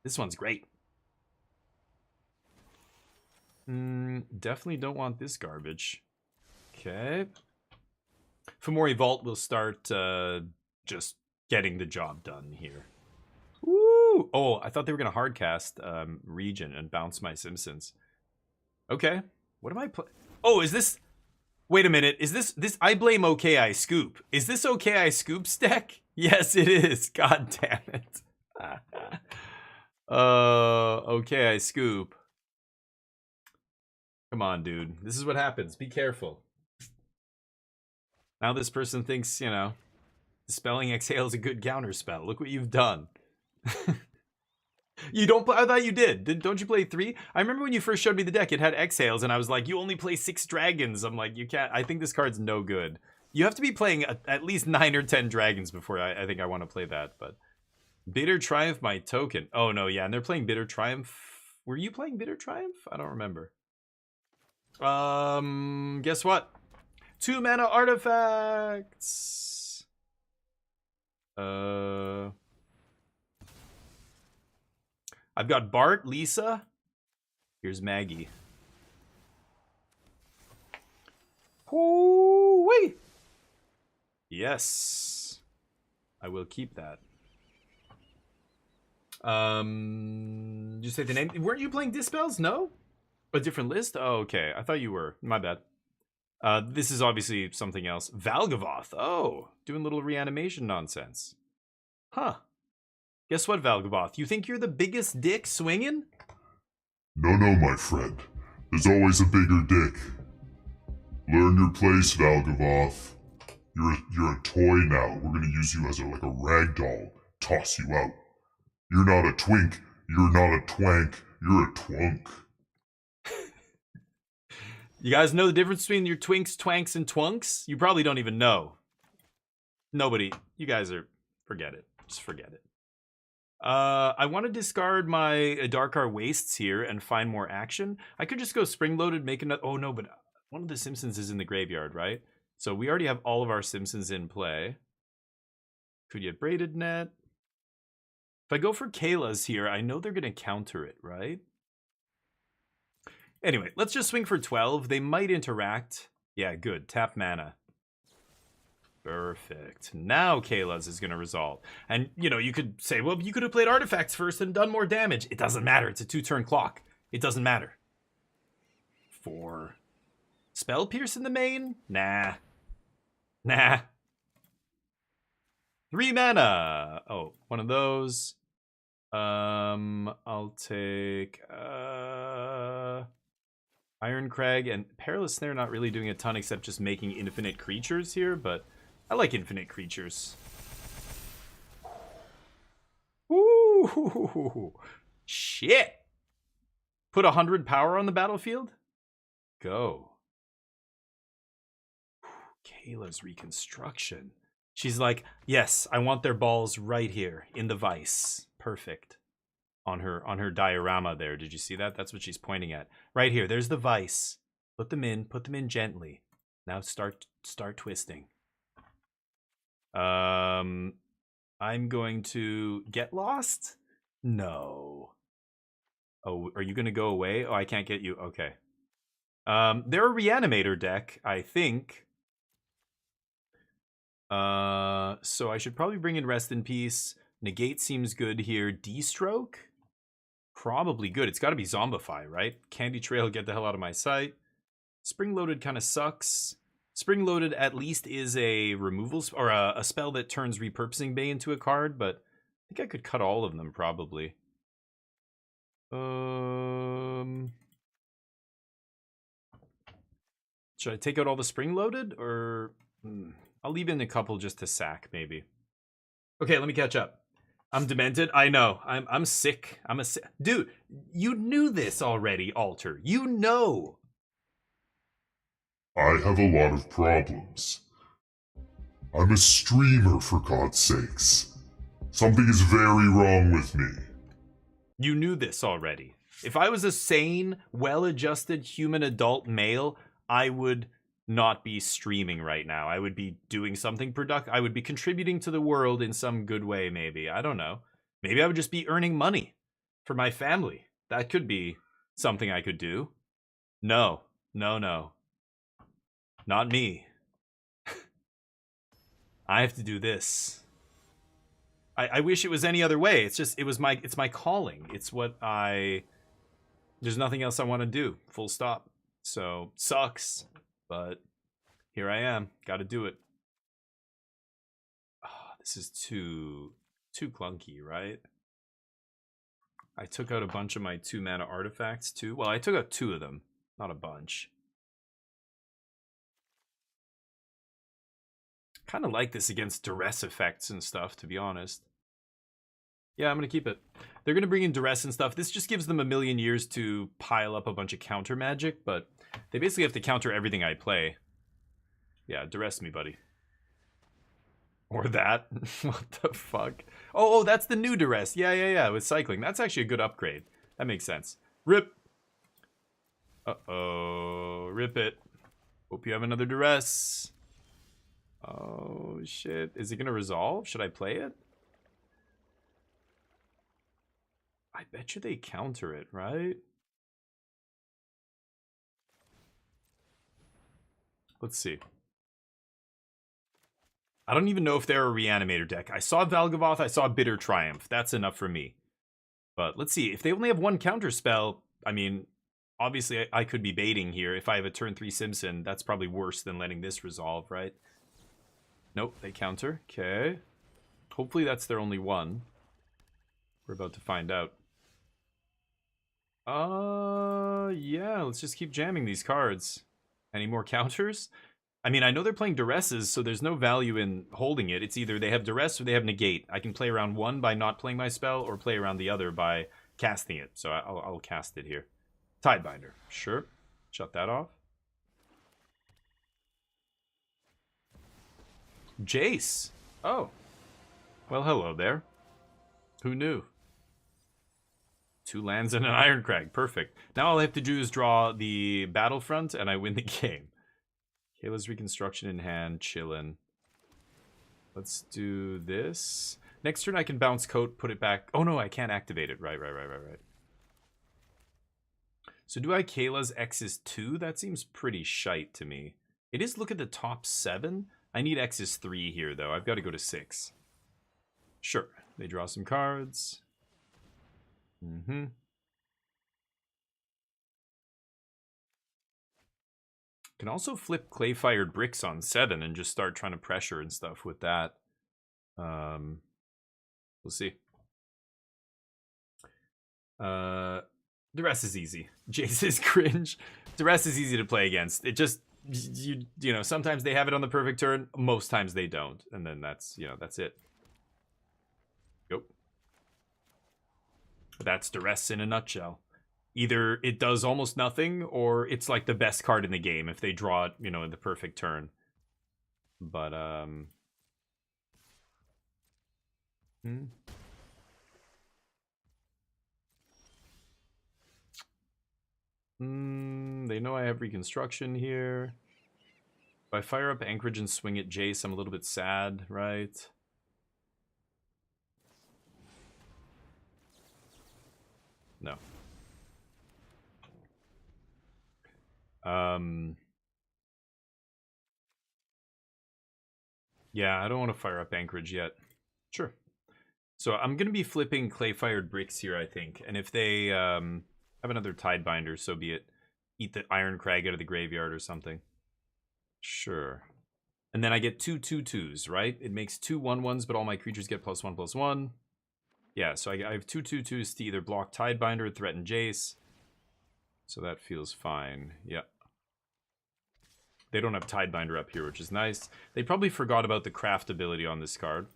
This one's great. Definitely don't want this garbage. Okay. Fomori Vault will start just getting the job done here. Woo! Oh, I thought they were going to hardcast Region and bounce my Simpsons. Okay. What am I playing? Oh, is this... Wait a minute. Is this... I blame OKI Scoop. Is this OKI Scoop's deck? Yes, it is. God damn it. OKI Scoop. Come on, dude. This is what happens. Be careful. Now this person thinks, you know, Dispelling Exhale is a good counter spell. Look what you've done. You don't play... I thought you did. Don't you play 3? I remember when you first showed me the deck, it had Exhales, and I was like, you only play 6 dragons. I'm like, you can't... I think this card's no good. You have to be playing at least 9 or 10 dragons before I think I want to play that, but... Bitter Triumph, my token. Oh, no, yeah, and they're playing Bitter Triumph. Were you playing Bitter Triumph? I don't remember. Guess what? 2 mana artifacts. I've got Bart, Lisa. Here's Maggie. Hoo-wee! Yes. I will keep that. Did you say the name? Weren't you playing Dispels? No? A different list? Oh, okay. I thought you were. My bad. This is obviously something else. Valgavoth. Oh, doing little reanimation nonsense. Huh. Guess what, Valgavoth? You think you're the biggest dick swinging? No, my friend. There's always a bigger dick. Learn your place, Valgavoth. You're a toy now. We're gonna use you as like a rag doll. Toss you out. You're not a twink. You're not a twank. You're a twunk. You guys know the difference between your twinks, twanks, and twunks? You probably don't even know. Nobody. You guys are... Forget it. Just forget it. I want to discard my Darkar Wastes here and find more action. I could just go spring-loaded, make another... Oh, no, but one of the Simpsons is in the graveyard, right? So we already have all of our Simpsons in play. Could get Braided Net. If I go for Kayla's here, I know they're going to counter it, right? Anyway, let's just swing for 12. They might interact. Yeah, good. Tap mana. Perfect. Now Kayla's is going to resolve. And, you know, you could say, well, you could have played artifacts first and done more damage. It doesn't matter. It's a 2-turn clock. It doesn't matter. 4. Spell Pierce in the main? Nah. 3 mana. Oh, one of those. I'll take Iron Crag and Perilous Snare. Not really doing a ton except just making infinite creatures here, but I like infinite creatures. Ooh, shit! Put 100 power on the battlefield. Go. Kayla's Reconstruction. She's like, yes, I want their balls right here in the vice. Perfect. On her diorama there. Did you see that? That's what she's pointing at. Right here. There's the vice. Put them in gently. Now start twisting. I'm going to get lost? No. Oh, are you going to go away? Oh, I can't get you. Okay. They're a reanimator deck, I think. So I should probably bring in Rest in Peace. Negate seems good here. D-Stroke? Probably good. It's got to be Zombify, right? Candy Trail, get the hell out of my sight. Spring Loaded kind of sucks. Spring Loaded at least is a removal or a spell that turns Repurposing Bay into a card, but I think I could cut all of them probably. Should I take out all the Spring Loaded or I'll leave in a couple just to sack maybe. Okay, let me catch up. I'm demented. I know. I'm sick. I'm a sick dude. You knew this already, Alter. You know. I have a lot of problems. I'm a streamer, for God's sakes. Something is very wrong with me. You knew this already. If I was a sane, well-adjusted human adult male, I would not be streaming right now. I would be doing something productive. I would be contributing to the world in some good way, maybe. I don't know. Maybe I would just be earning money for my family. That could be something I could do. No. Not me. I have to do this. I wish it was any other way. It's my calling. It's what there's nothing else I want to do. Full stop. So, sucks. But here I am. Got to do it. Oh, this is too clunky, right? I took out a bunch of my 2-mana artifacts too. Well, I took out 2 of them, not a bunch. Kind of like this against duress effects and stuff, to be honest. Yeah, I'm going to keep it. They're going to bring in duress and stuff. This just gives them a million years to pile up a bunch of counter magic, but they basically have to counter everything I play. Yeah, duress me, buddy. Or that. What the fuck? Oh, that's the new duress. Yeah, with cycling. That's actually a good upgrade. That makes sense. Rip. Uh-oh. Rip it. Hope you have another duress. Oh, shit. Is it going to resolve? Should I play it? I bet you they counter it, right? Let's see. I don't even know if they're a reanimator deck. I saw Valgavoth, I saw Bitter Triumph. That's enough for me. But let's see. If they only have one counter spell, I mean, obviously I could be baiting here. If I have a turn 3 Simpson, that's probably worse than letting this resolve, right? Nope, they counter. Okay. Hopefully that's their only one. We're about to find out. Yeah, let's just keep jamming these cards. Any more counters? I mean, I know they're playing Duresses, so there's no value in holding it. It's either they have Duress or they have Negate. I can play around one by not playing my spell, or play around the other by casting it. So I'll cast it here. Tidebinder. Sure. Shut that off. Jace. Oh. Well, hello there. Who knew? 2 lands and an Ironcrag. Perfect. Now all I have to do is draw the Battlefront, and I win the game. Kayla's Reconstruction in hand. Chillin'. Let's do this. Next turn I can bounce Coat, put it back. Oh no, I can't activate it. Right. So do I Kayla's X's 2? That seems pretty shite to me. It is look at the top 7. I need X's 3 here, though. I've got to go to 6. Sure. They draw some cards. Can also flip Clay-Fired Bricks on 7 and just start trying to pressure and stuff with that. We'll see. Duress is easy. Jace is cringe. Duress is easy to play against. It just, you know, sometimes they have it on the perfect turn. Most times they don't. And then that's, you know, that's it. Yep. That's Duress in a nutshell. Either it does almost nothing, or it's like the best card in the game if they draw it, you know, in the perfect turn. But, they know I have Reconstruction here. If I fire up Anchorage and swing at Jace, I'm a little bit sad, right? No. Yeah, I don't want to fire up Anchorage yet. Sure. So I'm going to be flipping Clay-Fired Bricks here, I think. And if they have another Tidebinder, so be it. Eat the Ironcrag out of the graveyard or something. Sure. And then I get 2 2/2s, right? It makes 2 1/1s, but all my creatures get +1/+1. Yeah, so I have 2 2/2s to either block Tidebinder or threaten Jace. So that feels fine. Yeah. They don't have Tidebinder up here, which is nice. They probably forgot about the craft ability on this card.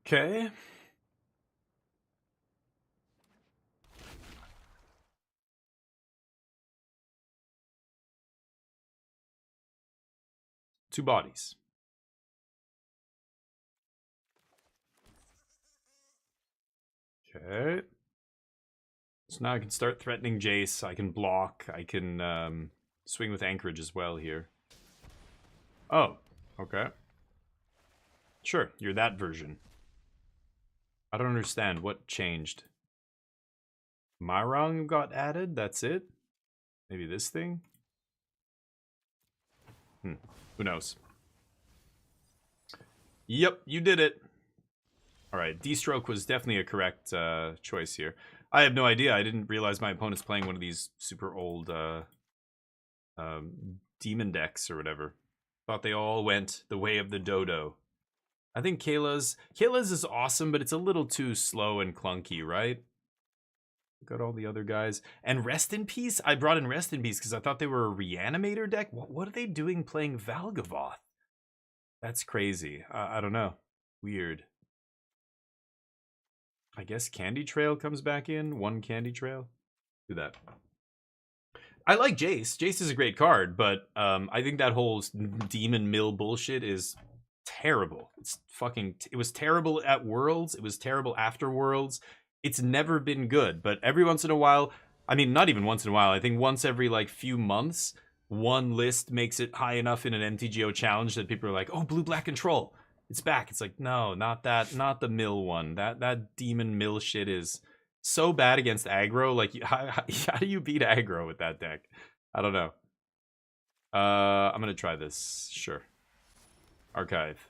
Okay. Two bodies. Okay. So now I can start threatening Jace. I can block. I can swing with Anchorage as well here. Oh, okay. Sure, you're that version. I don't understand. What changed? Myrong got added? That's it? Maybe this thing? Who knows? Yep, you did it. Alright, D-Stroke was definitely a correct choice here. I have no idea. I didn't realize my opponent's playing one of these super old demon decks or whatever. Thought they all went the way of the dodo. I think Kayla's is awesome, but it's a little too slow and clunky, right? Got all the other guys. And Rest in Peace? I brought in Rest in Peace because I thought they were a Reanimator deck. What are they doing playing Valgavoth? That's crazy. I don't know. Weird. I guess Candy Trail comes back in. 1 Candy Trail. Do that. I like Jace. Jace is a great card, but I think that whole Demon Mill bullshit is terrible. It's fucking... It was terrible at Worlds. It was terrible after Worlds. It's never been good, but every once in a while... I mean, not even once in a while. I think once every, like, few months, one list makes it high enough in an MTGO challenge that people are like, oh, Blue-Black Control. It's back. It's like, no, not that. Not the Mill one. That Demon Mill shit is so bad against aggro. Like, how do you beat aggro with that deck? I don't know. I'm going to try this. Sure. Archive.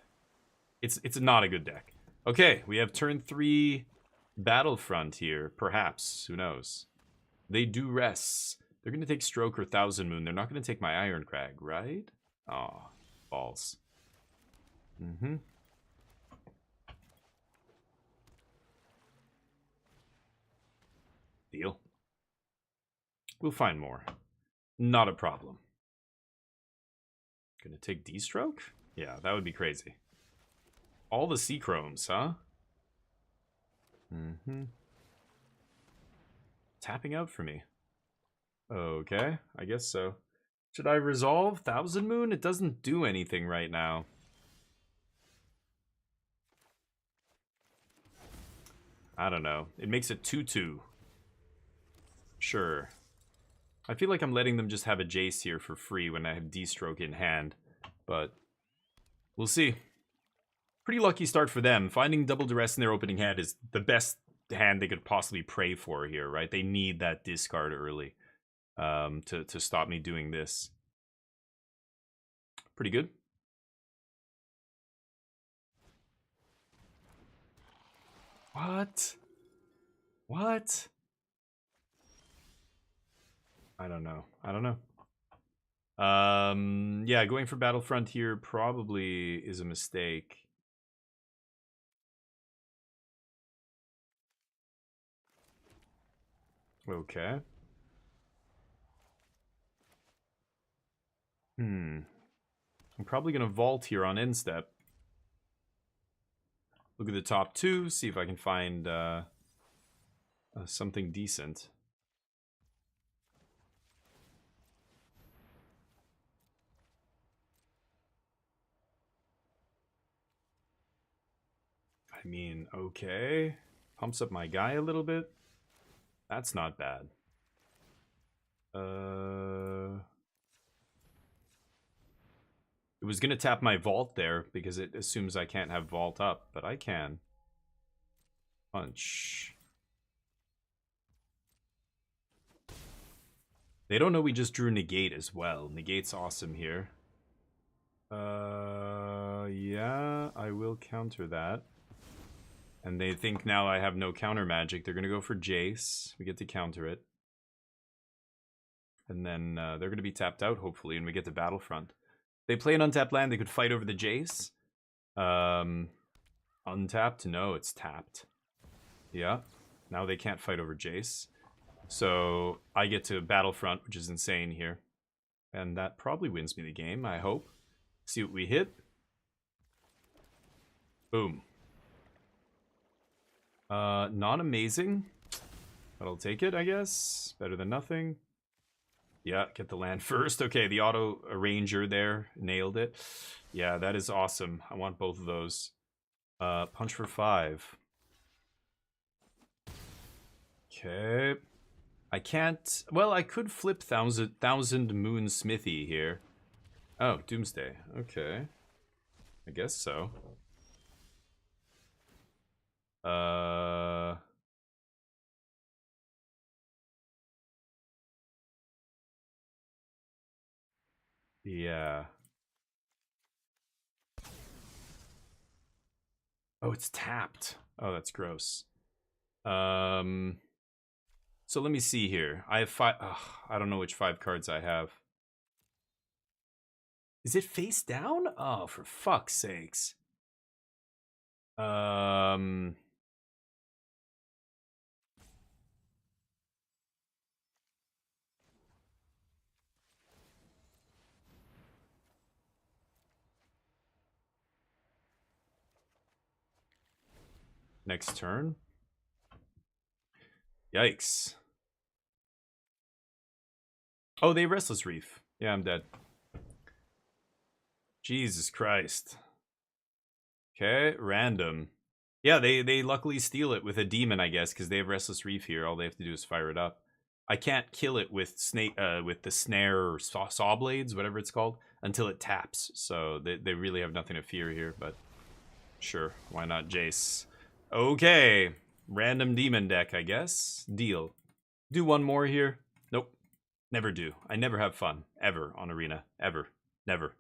It's not a good deck. Okay, we have turn 3 Battlefront here. Perhaps. Who knows? They do rest. They're going to take Stroke or Thousand Moon. They're not going to take my Ironcrag, right? Aw, balls. Deal. We'll find more. Not a problem. Gonna take D-stroke? Yeah, that would be crazy. All the C-chromes, huh? Mm-hmm. Tapping out for me. Okay, I guess so. Should I resolve Thousand Moon? It doesn't do anything right now. I don't know. It makes it 2-2. Sure. I feel like I'm letting them just have a Jace here for free when I have D-stroke in hand. But we'll see. Pretty lucky start for them. Finding double duress in their opening hand is the best hand they could possibly pray for here, right? They need that discard early to stop me doing this. Pretty good. What? What? I don't know. I don't know. Yeah, going for Battlefront here probably is a mistake. Okay. I'm probably going to vault here on end step. Look at the top two, see if I can find something decent. I mean, okay. Pumps up my guy a little bit. That's not bad. It was going to tap my vault there because it assumes I can't have vault up, but I can. Punch. They don't know we just drew negate as well. Negate's awesome here. Yeah, I will counter that. And they think now I have no counter magic. They're going to go for Jace. We get to counter it. And then they're going to be tapped out, hopefully, and we get to Battlefront. They play an untapped land, they could fight over the Jace. Untapped? No, it's tapped. Yeah. Now they can't fight over Jace. So I get to Battlefront, which is insane here. And that probably wins me the game, I hope. See what we hit. Boom. Not amazing. But I'll take it, I guess. Better than nothing. Yeah, get the land first. Okay, the auto arranger there. Nailed it. Yeah, that is awesome. I want both of those. Punch for 5. Okay. I can't... Well, I could flip Thousand Moon Smithy here. Oh, Doomsday. Okay. I guess so. Yeah. Oh, it's tapped. Oh, that's gross. So let me see here. I have 5... I don't know which 5 cards I have. Is it face down? Oh, for fuck's sakes. Next turn. Yikes. Oh, they have Restless Reef. Yeah, I'm dead. Jesus Christ. Okay, random. Yeah, they luckily steal it with a demon, I guess, because they have Restless Reef here. All they have to do is fire it up. I can't kill it with with the snare or saw blades, whatever it's called, until it taps. So they really have nothing to fear here, but sure, why not Jace? Okay, random demon deck, I guess. Deal. Do one more here. Nope. Never do. I never have fun. Ever on Arena. Ever. Never.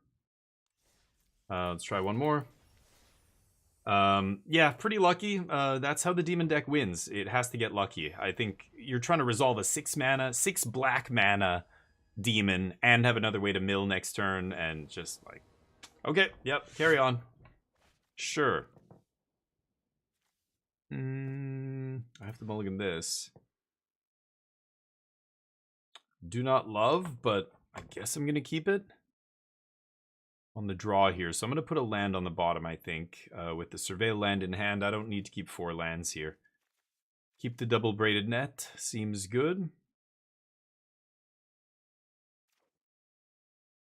Let's try one more. Yeah, pretty lucky. That's how the demon deck wins. It has to get lucky. I think you're trying to resolve a 6 black mana demon and have another way to mill next turn and just like, okay, yep, carry on. Sure. I have to mulligan this. do not love, but I guess I'm going to keep it on the draw here. So I'm going to put a land on the bottom, I think, with the Surveil land in hand. I don't need to keep 4 lands here. Keep the double braided net. Seems good.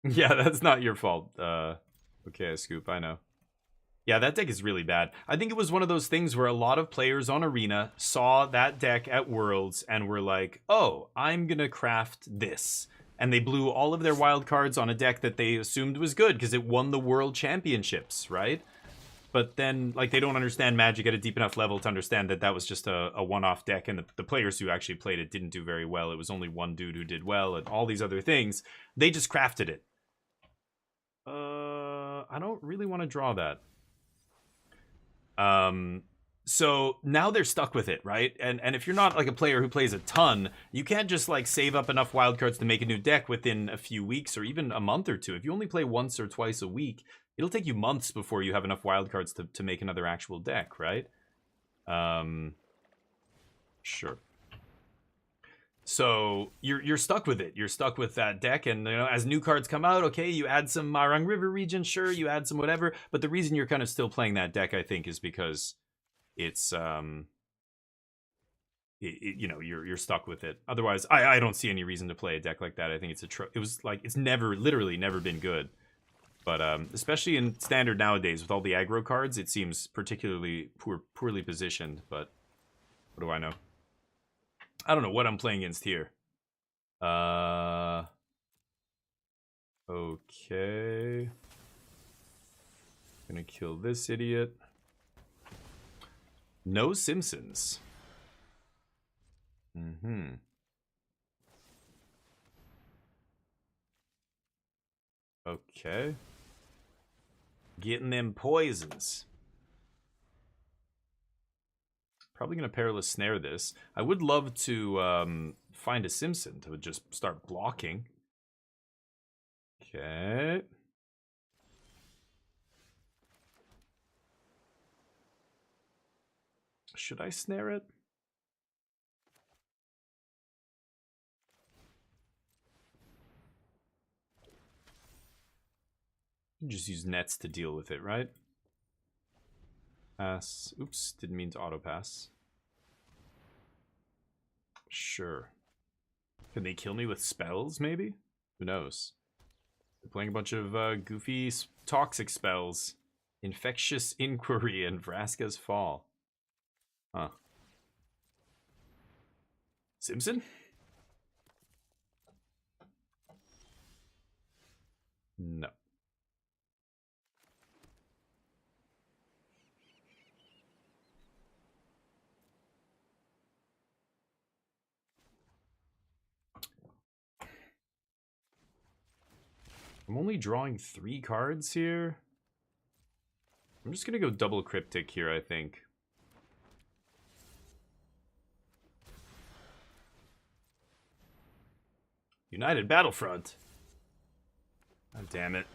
Yeah, that's not your fault. Okay, Scoop, I know. Yeah, that deck is really bad. I think it was one of those things where a lot of players on Arena saw that deck at Worlds and were like, oh, I'm going to craft this. And they blew all of their wild cards on a deck that they assumed was good because it won the World Championships, right? But then, like, they don't understand Magic at a deep enough level to understand that that was just a one-off deck, and the players who actually played it didn't do very well. It was only one dude who did well, and all these other things. They just crafted it. I don't really want to draw that. So now they're stuck with it, right? And if you're not like a player who plays a ton, you can't just like save up enough wildcards to make a new deck within a few weeks or even a month or two. If you only play once or twice a week, it'll take you months before you have enough wildcards to make another actual deck, right? Sure. So you're stuck with it. You're stuck with that deck, and you know, as new cards come out, okay, you add some Marang River region, sure, you add some whatever. But the reason you're kind of still playing that deck, I think, is because it's you know, you're stuck with it. Otherwise, I don't see any reason to play a deck like that. I think it was like it's literally never been good. But especially in Standard nowadays with all the aggro cards, it seems particularly poorly positioned. But what do I know? I don't know what I'm playing against here. Okay. Gonna kill this idiot. No Simpsons. Okay. Getting them poisons. Probably going to Perilous Snare this. I would love to find a Simpson to just start blocking. Okay. Should I snare it? Just use nets to deal with it, right? Pass. Oops, didn't mean to auto pass. Sure. Can they kill me with spells, maybe? Who knows? They're playing a bunch of goofy, toxic spells. Infectious Inquiry and Vraska's Fall. Huh. Simpson? No. I'm only drawing 3 cards here. I'm just gonna go double Cryptic here, I think. United Battlefront. Oh, damn it.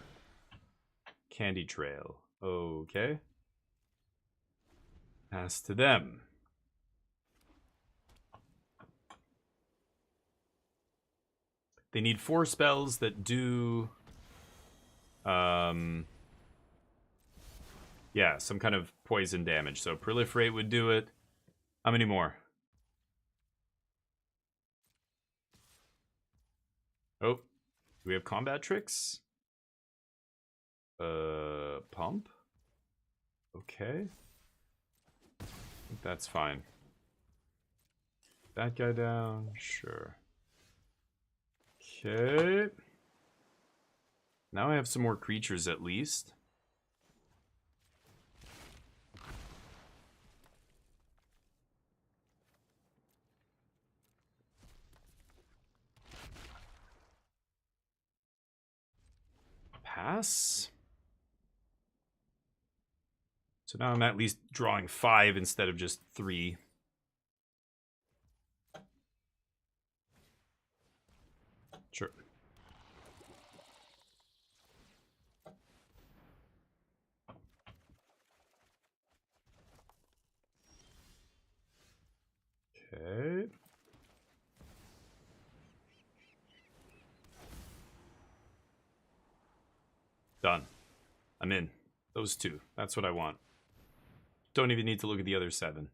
Candy Trail. Okay. Pass to them. They need 4 spells that do... yeah, some kind of poison damage. So Proliferate would do it. How many more? Oh, do we have combat tricks? Pump? Okay. I think that's fine. That guy down? Sure. Okay. Now I have some more creatures at least. Pass. So now I'm at least drawing 5 instead of just 3. Sure. Okay. Done. I'm in. Those 2. That's what I want. Don't even need to look at the other 7.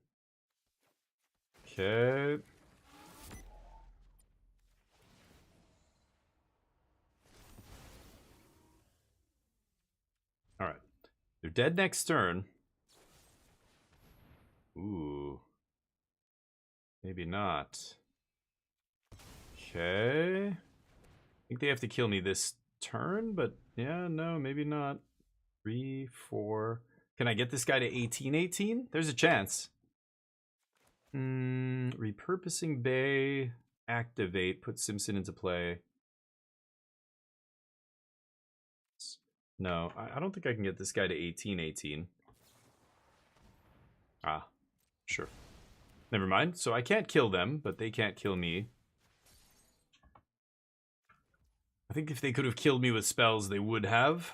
Okay. Alright. They're dead next turn. Ooh. Maybe not. Okay. I think they have to kill me this turn, but yeah, no, maybe not. 3, 4. Can I get this guy to 18-18? There's a chance. Repurposing Bay. Activate. Put Simpson into play. No, I don't think I can get this guy to 18-18. Ah, sure. Never mind. So I can't kill them, but they can't kill me. I think if they could have killed me with spells, they would have.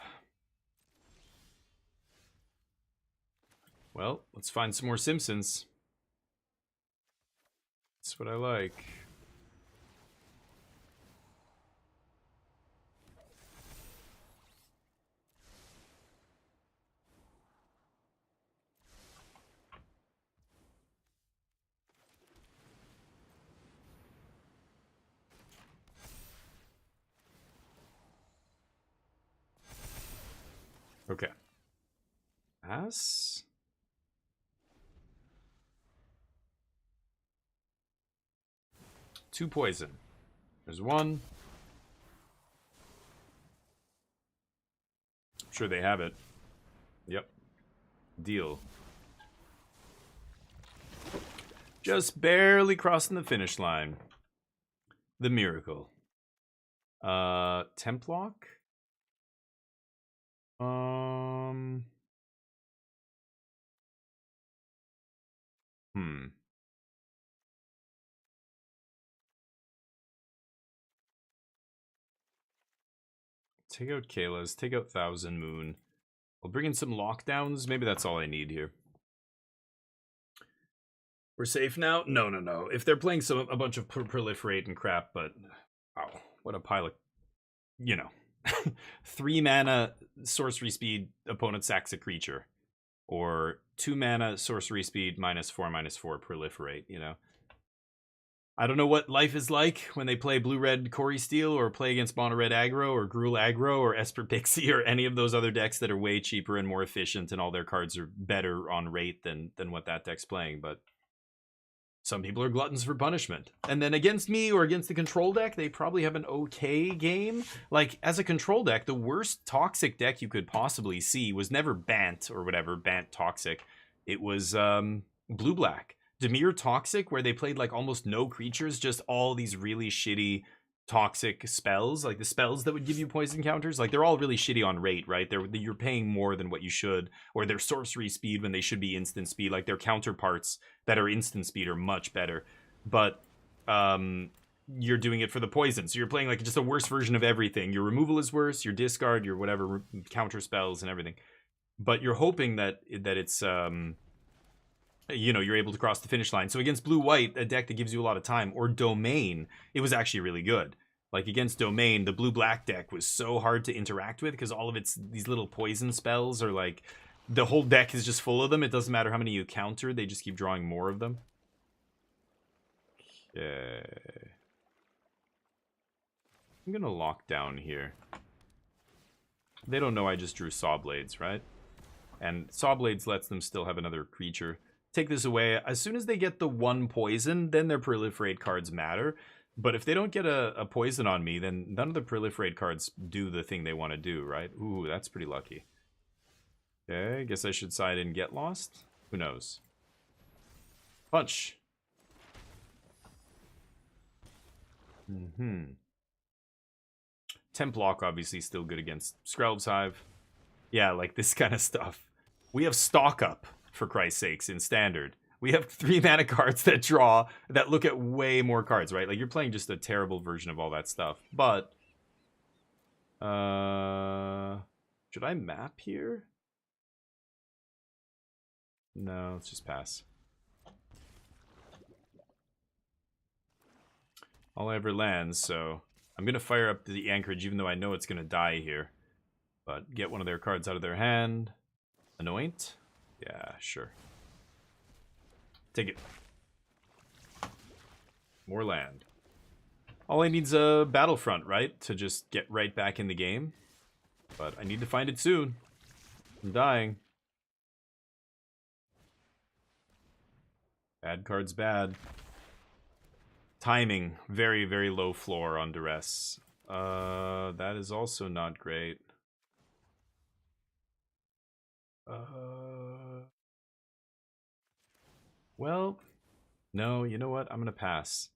Well, let's find some more Simpsons. That's what I like. Okay. Pass. Two poison. There's one. I'm sure they have it. Yep. Deal. Just barely crossing the finish line. The miracle. Templock? Take out Kayla's, take out Thousand Moon. I'll bring in some lockdowns. Maybe that's all I need here. We're safe now? No. If they're playing a bunch of proliferate and crap, but wow, what a pile of, 3 mana sorcery speed opponent sacks a creature, or 2 mana sorcery speed -4/-4 proliferate. I don't know what life is like when they play blue-red Corey Steel or play against mono-red aggro or Gruul aggro or Esper Pixie or any of those other decks that are way cheaper and more efficient and all their cards are better on rate than what that deck's playing. But some people are gluttons for punishment. And then against me or against the control deck, they probably have an okay game. Like, as a control deck, the worst toxic deck you could possibly see was never Bant or whatever, Bant Toxic. It was blue-black. Dimir Toxic, where they played like almost no creatures, just all these really shitty toxic spells, like the spells that would give you poison counters. Like, they're all really shitty on rate, right? You're paying more than what you should, or their sorcery speed when they should be instant speed. Like, their counterparts that are instant speed are much better, but you're doing it for the poison, so you're playing like just a worse version of everything. Your removal is worse, your discard, your whatever counter spells and everything, but you're hoping that it's you're able to cross the finish line. So against blue-white, a deck that gives you a lot of time, or Domain, it was actually really good. Like, against Domain, the blue-black deck was so hard to interact with because all of these little poison spells are like, the whole deck is just full of them. It doesn't matter how many you counter, they just keep drawing more of them. Okay. I'm gonna lock down here. They don't know I just drew Sawblades, right? And Sawblades lets them still have another creature. Take this away. As soon as they get the 1 poison, then their proliferate cards matter. But if they don't get a poison on me, then none of the proliferate cards do the thing they want to do, right? Ooh, that's pretty lucky. Okay, guess I should side in Get Lost. Who knows? Punch. Templock obviously still good against Skrelv's Hive. Yeah, like this kind of stuff. We have Stock Up, for Christ's sakes, in Standard. We have 3 mana cards that draw, that look at way more cards, right? Like, you're playing just a terrible version of all that stuff. But, should I map here? No, let's just pass. All I ever lands, so I'm going to fire up the Anchorage, even though I know it's going to die here. But get one of their cards out of their hand. Anoint? Yeah, sure. Take it. More land. All I need's a Battlefront, right? To just get right back in the game. But I need to find it soon. I'm dying. Bad card's bad. Timing. Very, very low floor on Duress. That is also not great. Well, no, you know what? I'm gonna pass.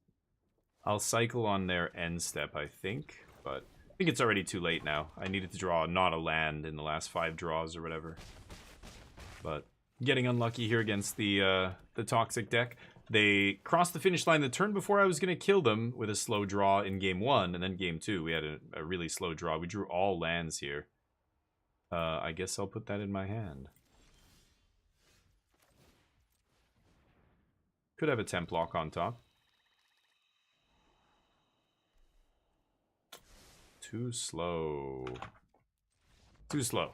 I'll cycle on their end step, I think. But I think it's already too late now. I needed to draw not a land in the last 5 draws or whatever. But getting unlucky here against the Toxic deck. They crossed the finish line the turn before I was going to kill them with a slow draw in game 1. And then game 2, we had a really slow draw. We drew all lands here. I guess I'll put that in my hand. Could have a temp lock on top. Too slow. Too slow.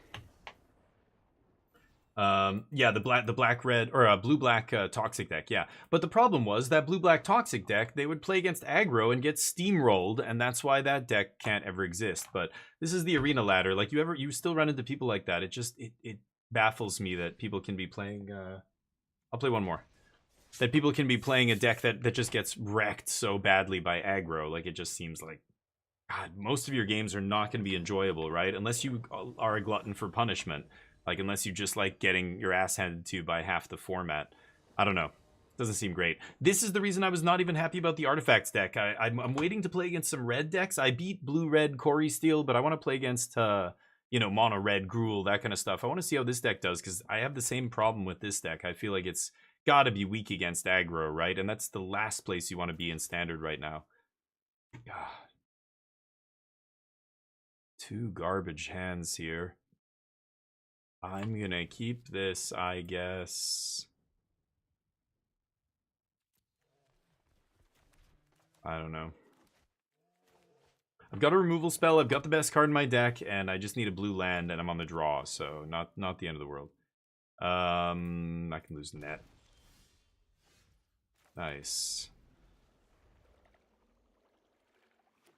Yeah, the black-red, or blue-black Toxic deck, yeah. But the problem was that blue-black Toxic deck, they would play against aggro and get steamrolled, and that's why that deck can't ever exist. But this is the arena ladder. Like, you still run into people like that. It baffles me that people can be playing, I'll play one more. That people can be playing a deck that just gets wrecked so badly by aggro. Like, it just seems like, God, most of your games are not going to be enjoyable, right? Unless you are a glutton for punishment. Like, unless you just like getting your ass handed to you by half the format. I don't know. Doesn't seem great. This is the reason I was not even happy about the Artifacts deck. I'm waiting to play against some red decks. I beat blue-red Corey Steel, but I want to play against, you know, mono-red Gruul, that kind of stuff. I want to see how this deck does, because I have the same problem with this deck. I feel like it's got to be weak against aggro, right? And that's the last place you want to be in Standard right now. God. 2 garbage hands here. I'm gonna keep this, I guess. I don't know. I've got a removal spell, I've got the best card in my deck, and I just need a blue land, and I'm on the draw, so not the end of the world. I can lose net. Nice.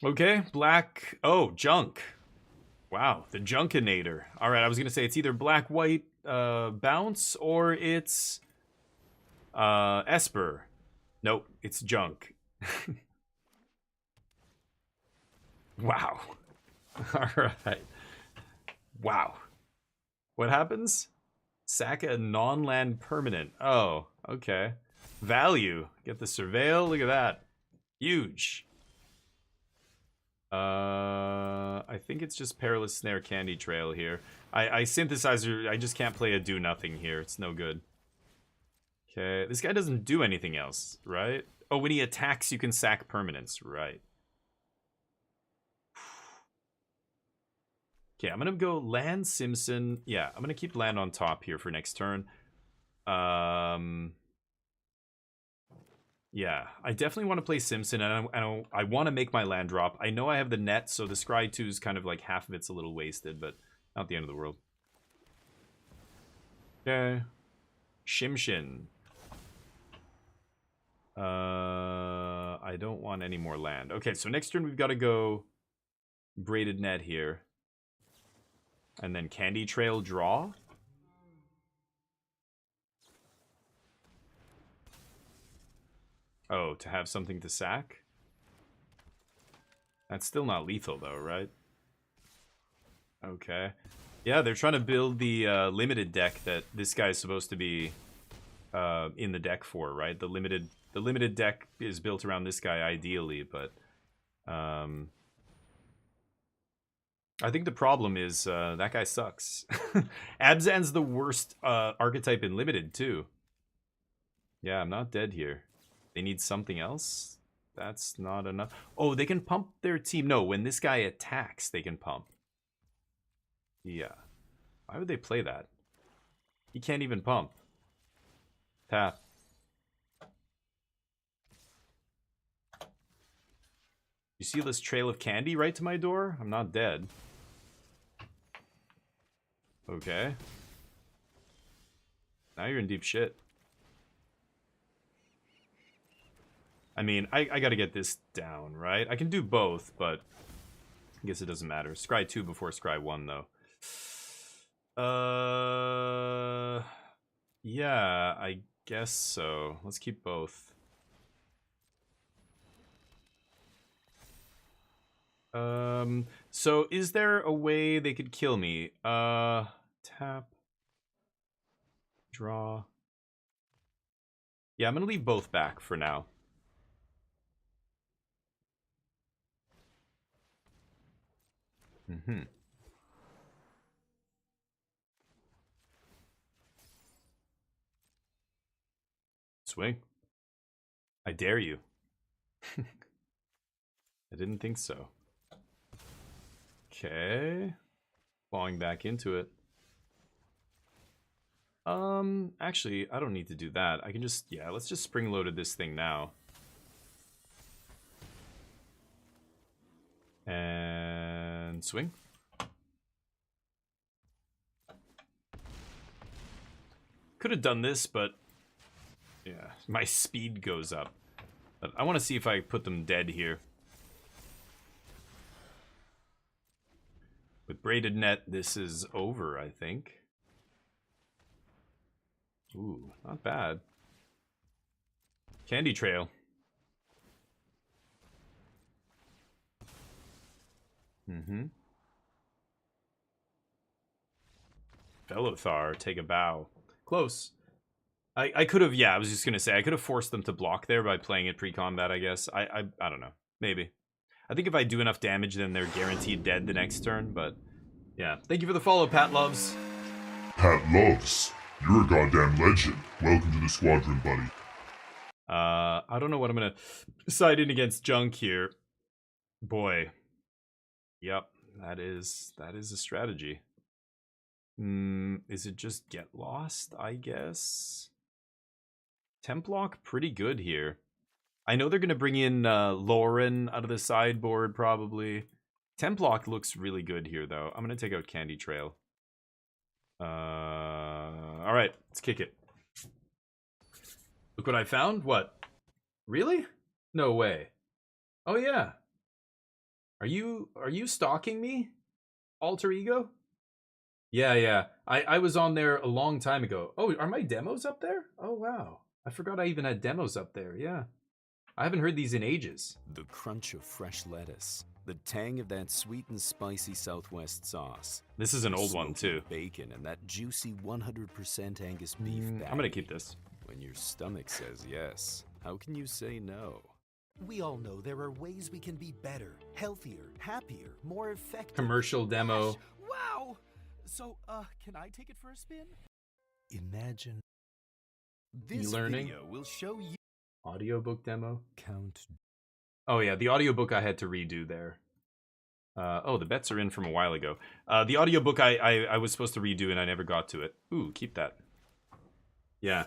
Okay, black. Oh, junk. Wow, the Junkinator. All right, I was going to say it's either black-white bounce or it's Esper. Nope, it's junk. Wow. All right. Wow. What happens? Sack a non-land permanent. Oh, okay. Value. Get the Surveil. Look at that. Huge. I think it's just Perilous Snare Candy Trail here. I Synthesizer, I just can't play a do nothing here. It's no good. Okay, this guy doesn't do anything else, right? Oh, when he attacks, you can sack permanents, right? Okay, I'm gonna go land Simpson. Yeah, I'm gonna keep land on top here for next turn. Yeah, I definitely want to play Simpson, and I want to make my land drop. I know I have the net, so the Scry 2 is kind of like half of it's a little wasted, but not the end of the world. Okay. Shimshin. I don't want any more land. Okay, so next turn we've got to go Braided Net here. And then Candy Trail draw. Oh, to have something to sack? That's still not lethal though, right? Okay. Yeah, they're trying to build the limited deck that this guy's supposed to be in the deck for, right? The limited deck is built around this guy ideally, but I think the problem is that guy sucks. Abzan's the worst archetype in limited too. Yeah, I'm not dead here. They need something else? That's not enough. Oh, they can pump their team. No, when this guy attacks, they can pump. Yeah. Why would they play that? He can't even pump. Tap. You see this trail of candy right to my door? I'm not dead. Okay. Now you're in deep shit. I mean, I gotta get this down, right? I can do both, but I guess it doesn't matter. Scry 2 before Scry 1, though. Yeah, I guess so. Let's keep both. So is there a way they could kill me? Tap. Draw. Yeah, I'm gonna leave both back for now. Mm-hmm. Swing. I dare you. I didn't think so. Okay. Falling back into it. Actually, I don't need to do that. I can just, yeah, let's just spring-loaded this thing now. And swing. Could have done this, but yeah, my speed goes up. But I want to see if I put them dead here. With braided net, this is over, I think. Ooh, not bad. Candy Trail. Mm-hmm. Velothar, take a bow. Close. I could have, yeah, I was just going to say, I could have forced them to block there by playing it pre-combat, I guess. I don't know. Maybe. I think if I do enough damage, then they're guaranteed dead the next turn, but yeah. Thank you for the follow, Pat Loves. Pat Loves, you're a goddamn legend. Welcome to the squadron, buddy. I don't know what I'm going to side in against Junk here. Boy. Yep, that is a strategy. Is it just get lost, I guess? Templock, pretty good here. I know they're going to bring in Lauren out of the sideboard, probably. Templock looks really good here, though. I'm going to take out Candy Trail. Alright, let's kick it. Look what I found. What? Really? No way. Oh, yeah. Are you stalking me? Alter Ego? Yeah. I was on there a long time ago. Oh, are my demos up there? Oh, wow. I forgot I even had demos up there, yeah. I haven't heard these in ages. The crunch of fresh lettuce, the tang of that sweet and spicy Southwest sauce. This is an old one, too. Bacon and that juicy 100% Angus beef patty. I'm gonna keep this. When your stomach says yes, how can you say no? We all know there are ways we can be better, healthier, happier, more effective. Commercial demo. Gosh, wow! So, can I take it for a spin? Imagine. This E-learning. video will show you Audiobook demo. Count. Oh, yeah, the audiobook I had to redo there. Oh, the bets are in from a while ago. The audiobook I was supposed to redo and I never got to it. Ooh, keep that. Yeah.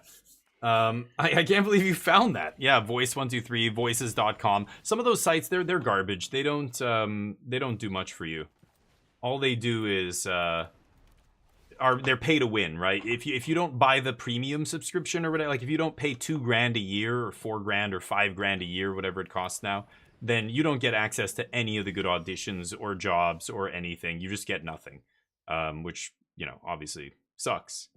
I can't believe you found that. Yeah, Voice123, voices.com. Some of those sites, they're garbage. They don't do much for you. All they do is they're pay to win, right? If you don't buy the premium subscription or whatever, like if you don't pay $2,000 a year or $4,000 or $5,000 a year, whatever it costs now, then you don't get access to any of the good auditions or jobs or anything. You just get nothing, which, you know, obviously sucks.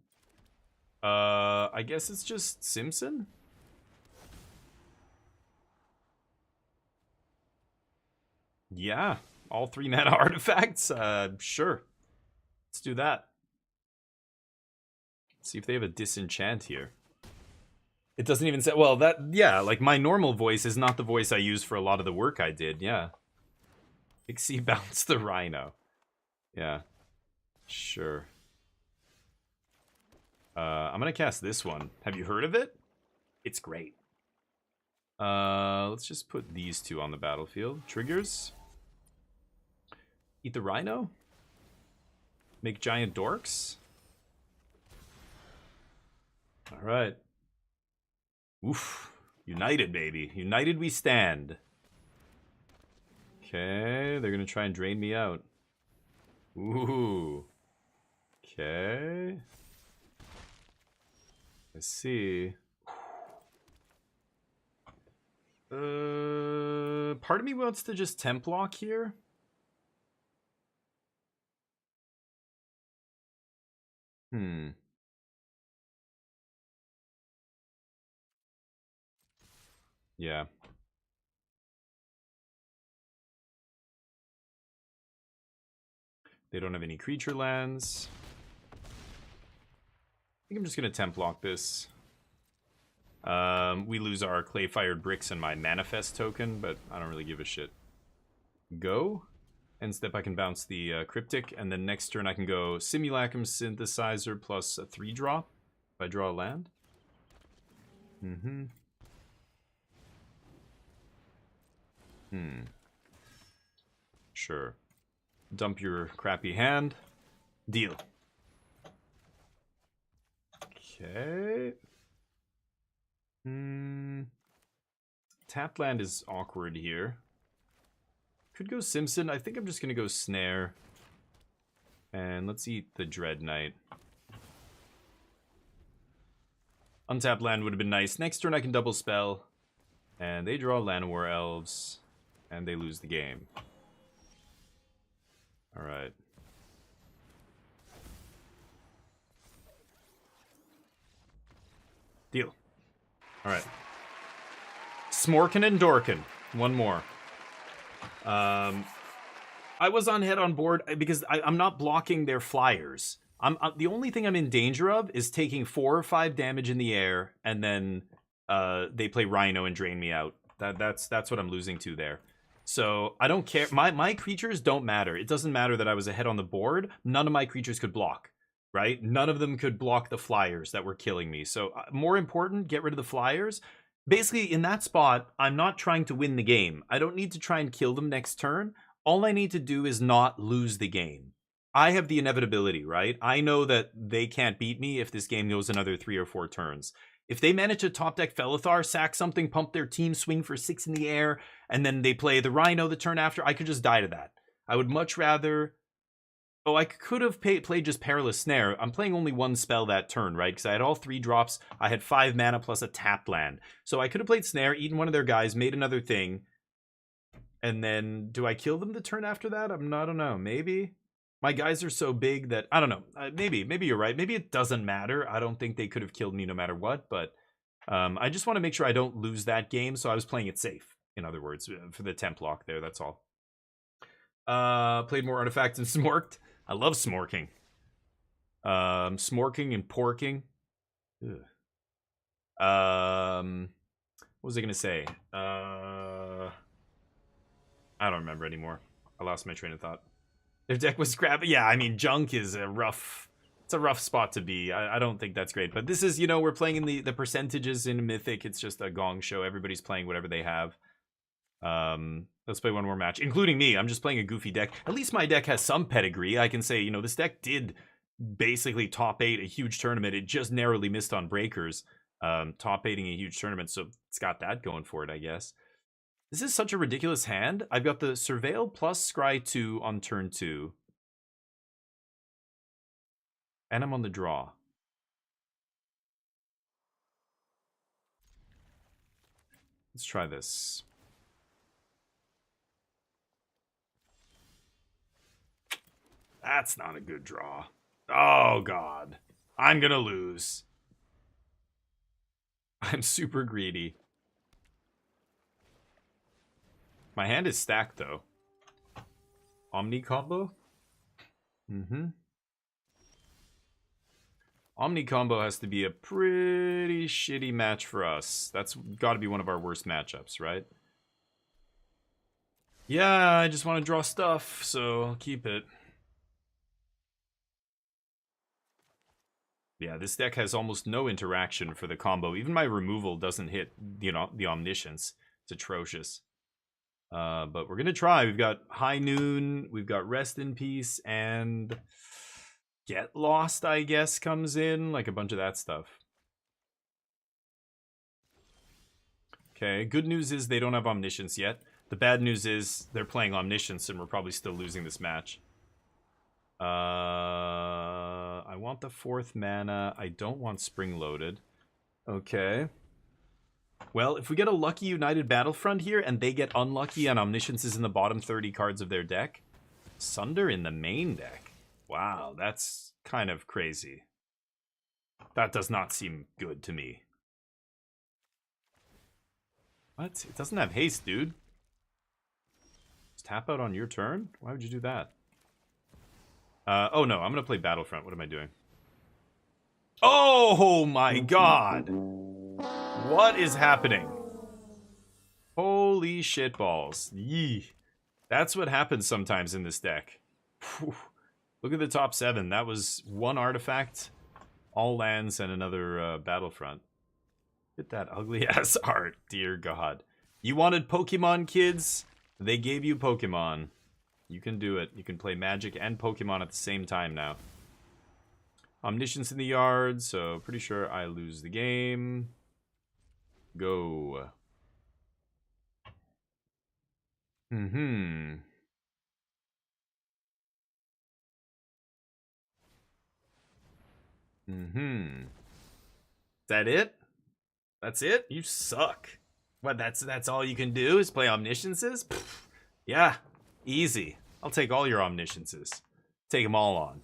I guess it's just Simpson? Yeah, all 3 mana artifacts? Sure. Let's do that. See if they have a disenchant here. It doesn't even say, well, that, yeah, like my normal voice is not the voice I use for a lot of the work I did, yeah. Pixie bounce the rhino. Yeah, sure. I'm gonna cast this one. Have you heard of it? It's great. Let's just put these 2 on the battlefield. Triggers. Eat the rhino. Make giant dorks. All right. Oof. United, baby. United we stand. Okay, they're gonna try and drain me out. Ooh. Okay. I see. Part of me wants to just temp lock here. Yeah. They don't have any creature lands. I think I'm just gonna temp lock this. We lose our clay-fired bricks and my manifest token, but I don't really give a shit. Go. End step, I can bounce the cryptic, and then next turn I can go Simulacrum Synthesizer plus a 3-drop if I draw a land. Sure. Dump your crappy hand. Deal. Okay. Tap land is awkward here. Could go Simpson. I think I'm just going to go Snare. And let's eat the Dread Knight. Untap land would have been nice. Next turn I can double spell. And they draw Llanowar Elves. And they lose the game. Alright. Deal. Alright. Smorkin' and Dorkin. One more. I was on head on board because I'm not blocking their flyers. The only thing I'm in danger of is taking 4 or 5 damage in the air, and then they play Rhino and drain me out. That's what I'm losing to there. So I don't care. My creatures don't matter. It doesn't matter that I was ahead on the board. None of my creatures could block, right? None of them could block the flyers that were killing me. So more important, get rid of the flyers. Basically, in that spot, I'm not trying to win the game. I don't need to try and kill them next turn. All I need to do is not lose the game. I have the inevitability, right? I know that they can't beat me if this game goes another 3 or 4 turns. If they manage to top deck Felithar, sack something, pump their team, swing for 6 in the air, and then they play the Rhino the turn after, I could just die to that. I would much rather... Oh, I could have played just Perilous Snare. I'm playing only 1 spell that turn, right? Because I had all 3 drops. I had 5 mana plus a tapped land. So I could have played Snare, eaten one of their guys, made another thing. And then, do I kill them the turn after that? I don't know. Maybe. My guys are so big that, I don't know. Maybe you're right. Maybe it doesn't matter. I don't think they could have killed me no matter what. But I just want to make sure I don't lose that game. So I was playing it safe, in other words, for the temp lock there. That's all. Played more artifacts and smorked. I love smorking. Smorking and porking. Ugh. What was I gonna say? I don't remember anymore. I lost my train of thought. Their deck was crap. Yeah, I mean, junk is a rough... It's a rough spot to be. I don't think that's great. But this is, you know, we're playing in the percentages in Mythic. It's just a gong show. Everybody's playing whatever they have. Let's play one more match, including me. I'm just playing a goofy deck. At least my deck has some pedigree. I can say, you know, this deck did basically top 8 a huge tournament. It just narrowly missed on breakers. Top 8ing a huge tournament, so it's got that going for it, I guess. This is such a ridiculous hand. I've got the Surveil plus Scry 2 on turn 2. And I'm on the draw. Let's try this. That's not a good draw. Oh, God. I'm gonna lose. I'm super greedy. My hand is stacked, though. Omni combo? Omni combo has to be a pretty shitty match for us. That's got to be one of our worst matchups, right? Yeah, I just want to draw stuff, so I'll keep it. Yeah, this deck has almost no interaction for the combo. Even my removal doesn't hit, you know, the Omniscience. It's atrocious. But we're going to try. We've got High Noon, we've got Rest in Peace, and Get Lost, I guess, comes in. Like a bunch of that stuff. Okay, good news is they don't have Omniscience yet. The bad news is they're playing Omniscience and we're probably still losing this match. I want the 4th mana. I don't want spring-loaded. Okay. Well, if we get a lucky United Battlefront here, and they get unlucky and Omniscience is in the bottom 30 cards of their deck, Sunder in the main deck. Wow, that's kind of crazy. That does not seem good to me. What? It doesn't have haste, dude. Just tap out on your turn? Why would you do that? Oh no, I'm gonna play Battlefront. What am I doing? Oh my god! What is happening? Holy shitballs. Yee. That's what happens sometimes in this deck. Whew. Look at the top 7. That was 1 artifact, all lands, and another Battlefront. Look at that ugly-ass art. Dear God. You wanted Pokemon, kids? They gave you Pokemon. You can do it. You can play Magic and Pokemon at the same time now. Omniscience in the yard, so pretty sure I lose the game. Go. Mm-hmm. Mm-hmm. Is that it? That's it? You suck. What, that's all you can do is play Omnisciences? Pfft. Yeah, easy. I'll take all your Omnisciences. Take them all on.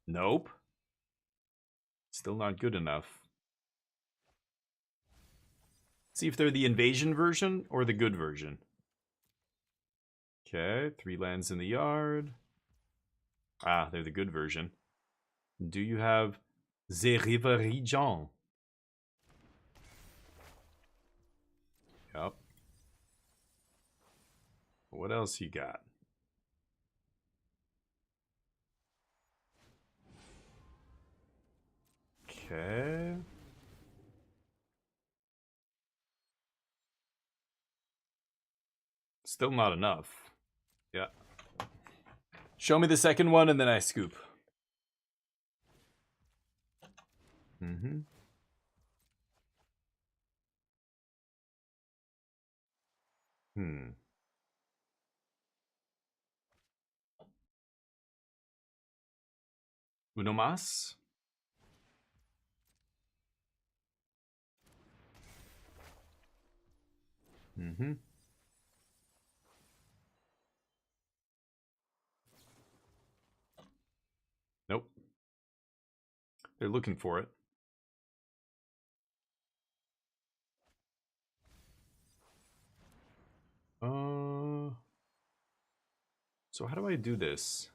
Nope. Still not good enough. See if they're the invasion version or the good version. Okay, 3 lands in the yard. Ah, they're the good version. Do you have the River-Regent? Yep. What else you got? Okay. Still not enough. Yeah. Show me the second one and then I scoop. Mm-hmm. Uno más? Mm-hmm. Nope. They're looking for it. So how do I do this?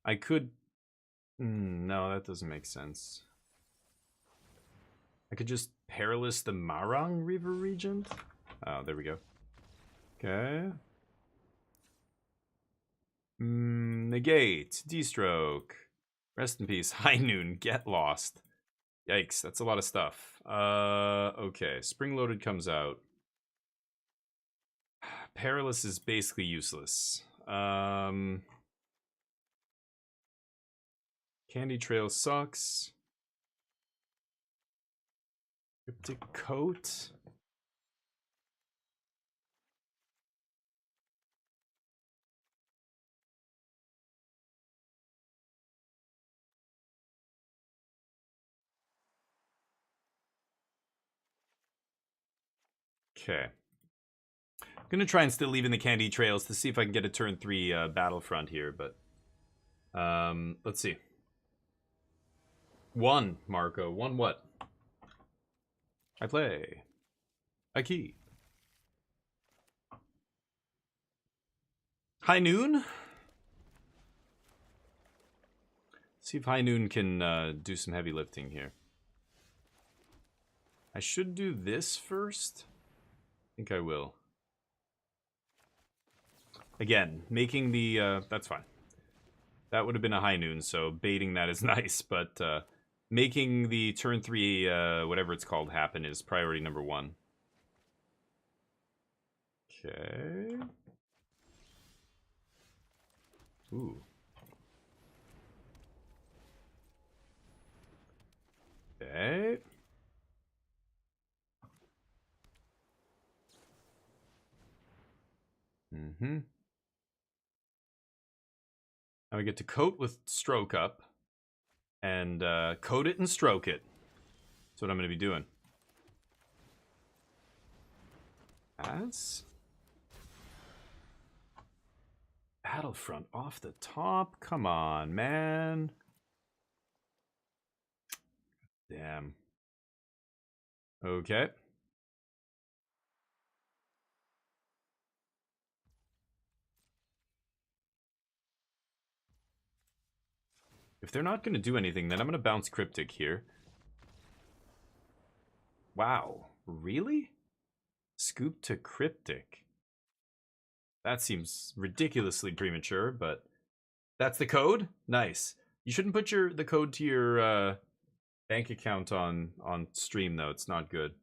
I could... no, that doesn't make sense. I could just Perilous the Marang River Regent? Oh, there we go. Okay. Negate. D-Stroke. Rest in peace. High Noon. Get lost. Yikes, that's a lot of stuff. Okay. Spring Loaded comes out. Perilous is basically useless. Candy Trail sucks. Cryptic Coat. Okay. I'm gonna try and still leave in the Candy Trails to see if I can get a turn 3 Battlefront here, but let's see. 1, Marco. 1 what? I play. I keep. High Noon? See if High Noon can do some heavy lifting here. I should do this first. I think I will. Again, making the... that's fine. That would have been a High Noon, so baiting that is nice, but making the turn 3, whatever it's called, happen is priority number 1. Okay. Ooh. Okay. Mm-hmm. Now we get to coat with Stroke Up. and coat it and stroke it. That's what I'm going to be doing. As Battlefront off the top. Come on, man. Damn. Okay. If they're not going to do anything, then I'm going to bounce Cryptic here. Wow. Really? Scoop to Cryptic. That seems ridiculously premature, but that's the code? Nice. You shouldn't put the code to your bank account on stream, though. It's not good.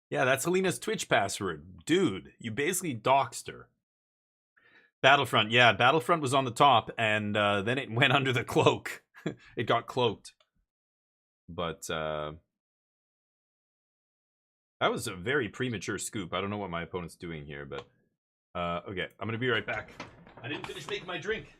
Yeah, that's Helena's Twitch password. Dude, you basically doxed her. Battlefront, yeah, Battlefront was on the top, and then it went under the cloak. It got cloaked. But that was a very premature scoop. I don't know what my opponent's doing here, but okay, I'm gonna be right back. I didn't finish making my drink.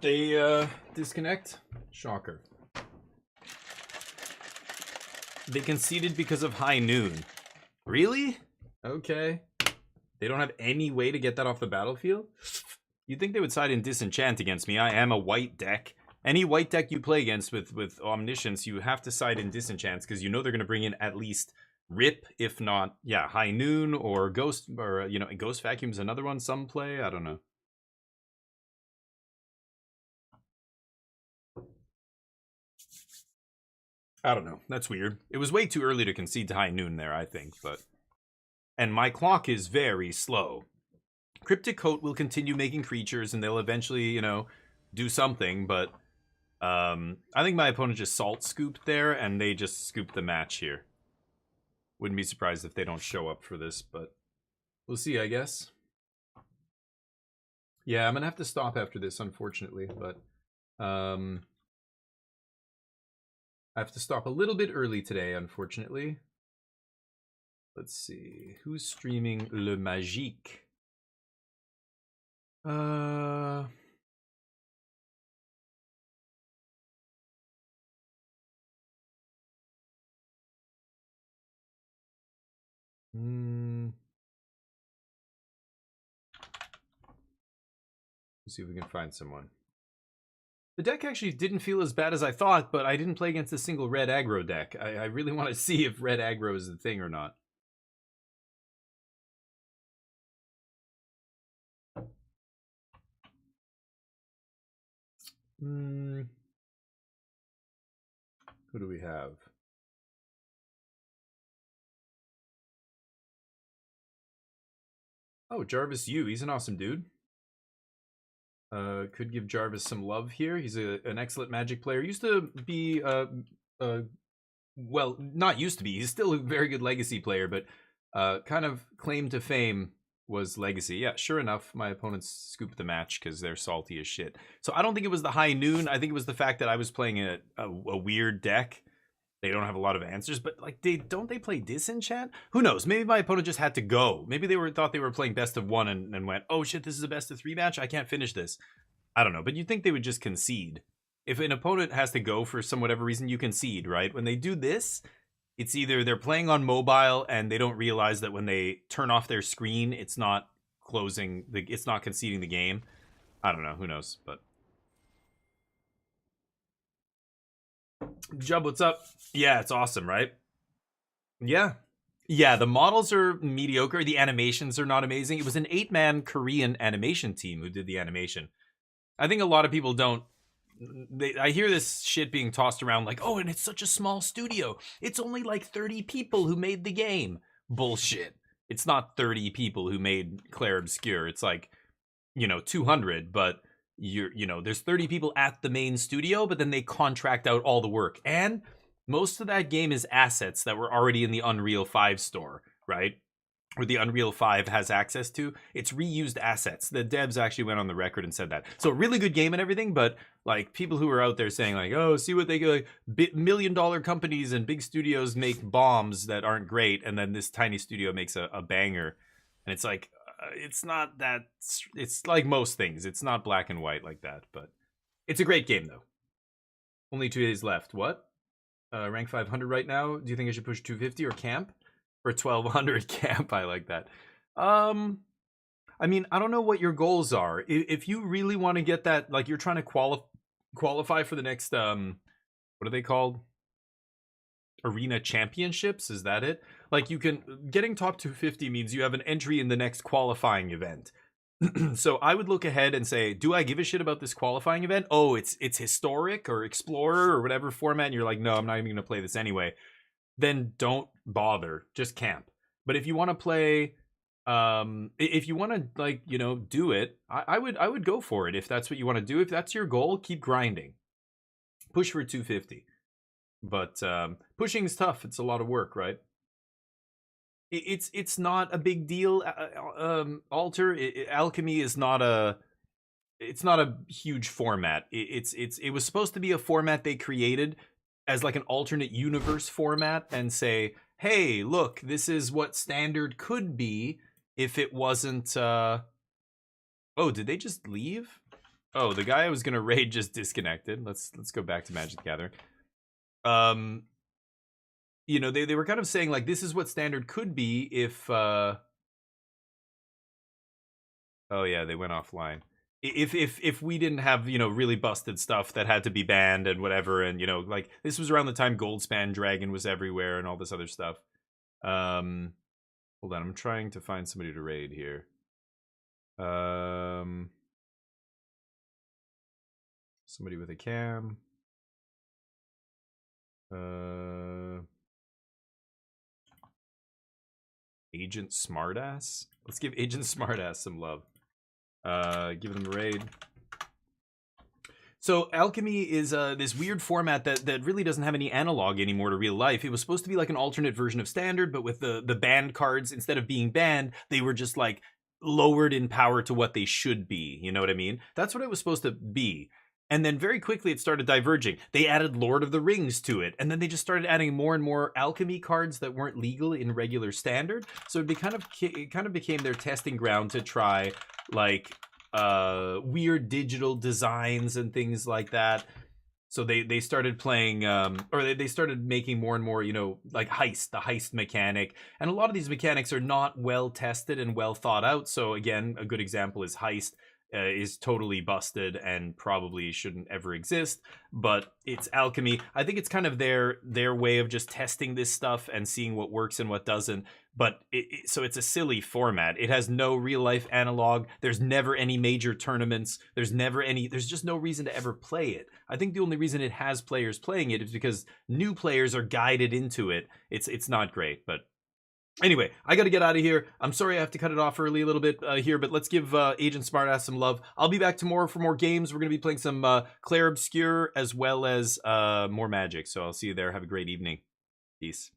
They disconnect? Shocker. They conceded because of high noon. Really? Okay. They don't have any way to get that off the battlefield? You'd think they would side in Disenchant against me. I am a white deck. Any white deck you play against with Omniscience, you have to side in Disenchants because you know they're going to bring in at least Rip, if not, yeah, High Noon or Ghost, or, you know, Ghost Vacuum's another one some play. I don't know. I don't know. That's weird. It was way too early to concede to High Noon there, I think, but... And my clock is very slow. Cryptic Coat will continue making creatures, and they'll eventually, you know, do something, but... I think my opponent just Salt Scooped there, and they just scooped the match here. Wouldn't be surprised if they don't show up for this, but... We'll see, I guess. Yeah, I'm gonna have to stop after this, unfortunately, but... I have to stop a little bit early today, unfortunately. Let's see. Who's streaming Le Magique? Let's see if we can find someone. The deck actually didn't feel as bad as I thought, but I didn't play against a single red aggro deck. I really want to see if red aggro is the thing or not. Who do we have? Oh, Jarvis Yu. He's an awesome dude. Could give Jarvis some love here. He's an excellent Magic player. Used to be, well, not used to be. He's still a very good Legacy player, but kind of claim to fame was Legacy. Yeah, sure enough, my opponents scooped the match because they're salty as shit. So I don't think it was the High Noon. I think it was the fact that I was playing a weird deck. They don't have a lot of answers, but like, don't they play Disenchant? Who knows? Maybe my opponent just had to go. Maybe they thought they were playing best of one and went, oh shit, this is a best of three match. I can't finish this. I don't know, but you'd think they would just concede. If an opponent has to go for some whatever reason, you concede, right? When they do this, it's either they're playing on mobile and they don't realize that when they turn off their screen, it's not closing, it's not conceding the game. I don't know, who knows, but Jub, what's up? Yeah, it's awesome, right? Yeah. Yeah, the models are mediocre. The animations are not amazing. It was an 8-man Korean animation team who did the animation. I think a lot of people don't. I hear this shit being tossed around like, oh, and it's such a small studio. It's only like 30 people who made the game. Bullshit. It's not 30 people who made Clair Obscur. It's like, 200, but there's 30 people at the main studio, but then they contract out all the work. And most of that game is assets that were already in the Unreal 5 store, right? Or the Unreal 5 has access to. It's reused assets. The devs actually went on the record and said that. So really good game and everything, but like people who are out there saying like, oh, see what they go, like, $1 million companies and big studios make bombs that aren't great, and then this tiny studio makes a banger. And it's like, it's not that, it's like most things. It's not black and white like that, but it's a great game though. Only 2 days left. What? Rank 500 right now. Do you think I should push 250 or camp? Or 1200 camp? I like that. I mean, I don't know what your goals are. If you really want to get that, like you're trying to qualify for the next, what are they called? Arena championships? Is that it? Like getting top 250 means you have an entry in the next qualifying event. So I would look ahead and say, do I give a shit about this qualifying event? Oh, it's historic or explorer or whatever format. And you're like, no, I'm not even going to play this anyway. Then don't bother. Just camp. But if you want to play, if you want to do it, I would go for it. If that's what you want to do, if that's your goal, keep grinding. Push for 250. But pushing is tough. It's a lot of work, right? It's not a big deal. Alter Alchemy is not a. It's not a huge format. It was supposed to be a format they created as like an alternate universe format and say, hey, look, this is what Standard could be if it wasn't. Oh, did they just leave? Oh, the guy I was gonna raid just disconnected. Let's go back to Magic the Gathering. They were kind of saying like this is what Standard could be if oh yeah, they went offline. If we didn't have, really busted stuff that had to be banned and whatever, and like this was around the time Goldspan Dragon was everywhere and all this other stuff. Hold on, I'm trying to find somebody to raid here. Somebody with a cam. Agent Smartass? Let's give Agent Smartass some love. Give them a raid. So Alchemy is this weird format that really doesn't have any analog anymore to real life. It was supposed to be like an alternate version of Standard, but with the banned cards, instead of being banned, they were just like lowered in power to what they should be. You know what I mean? That's what it was supposed to be. And then very quickly it started diverging. They added Lord of the Rings to it. And then they just started adding more and more alchemy cards that weren't legal in regular Standard. So it kind of became their testing ground to try like weird digital designs and things like that. So they started playing, or they started making more and more, like the heist mechanic. And a lot of these mechanics are not well tested and well thought out. So again, a good example is heist. Is totally busted and probably shouldn't ever exist, but it's Alchemy. I think it's kind of their way of just testing this stuff and seeing what works and what doesn't. But so it's a silly format. It has no real life analog. There's never any major tournaments. There's just no reason to ever play it. I think the only reason it has players playing it is because new players are guided into it. It's not great, but anyway, I got to get out of here. I'm sorry I have to cut it off early a little bit here, but let's give Agent Smartass some love. I'll be back tomorrow for more games. We're going to be playing some Clair Obscur as well as more Magic. So I'll see you there. Have a great evening. Peace.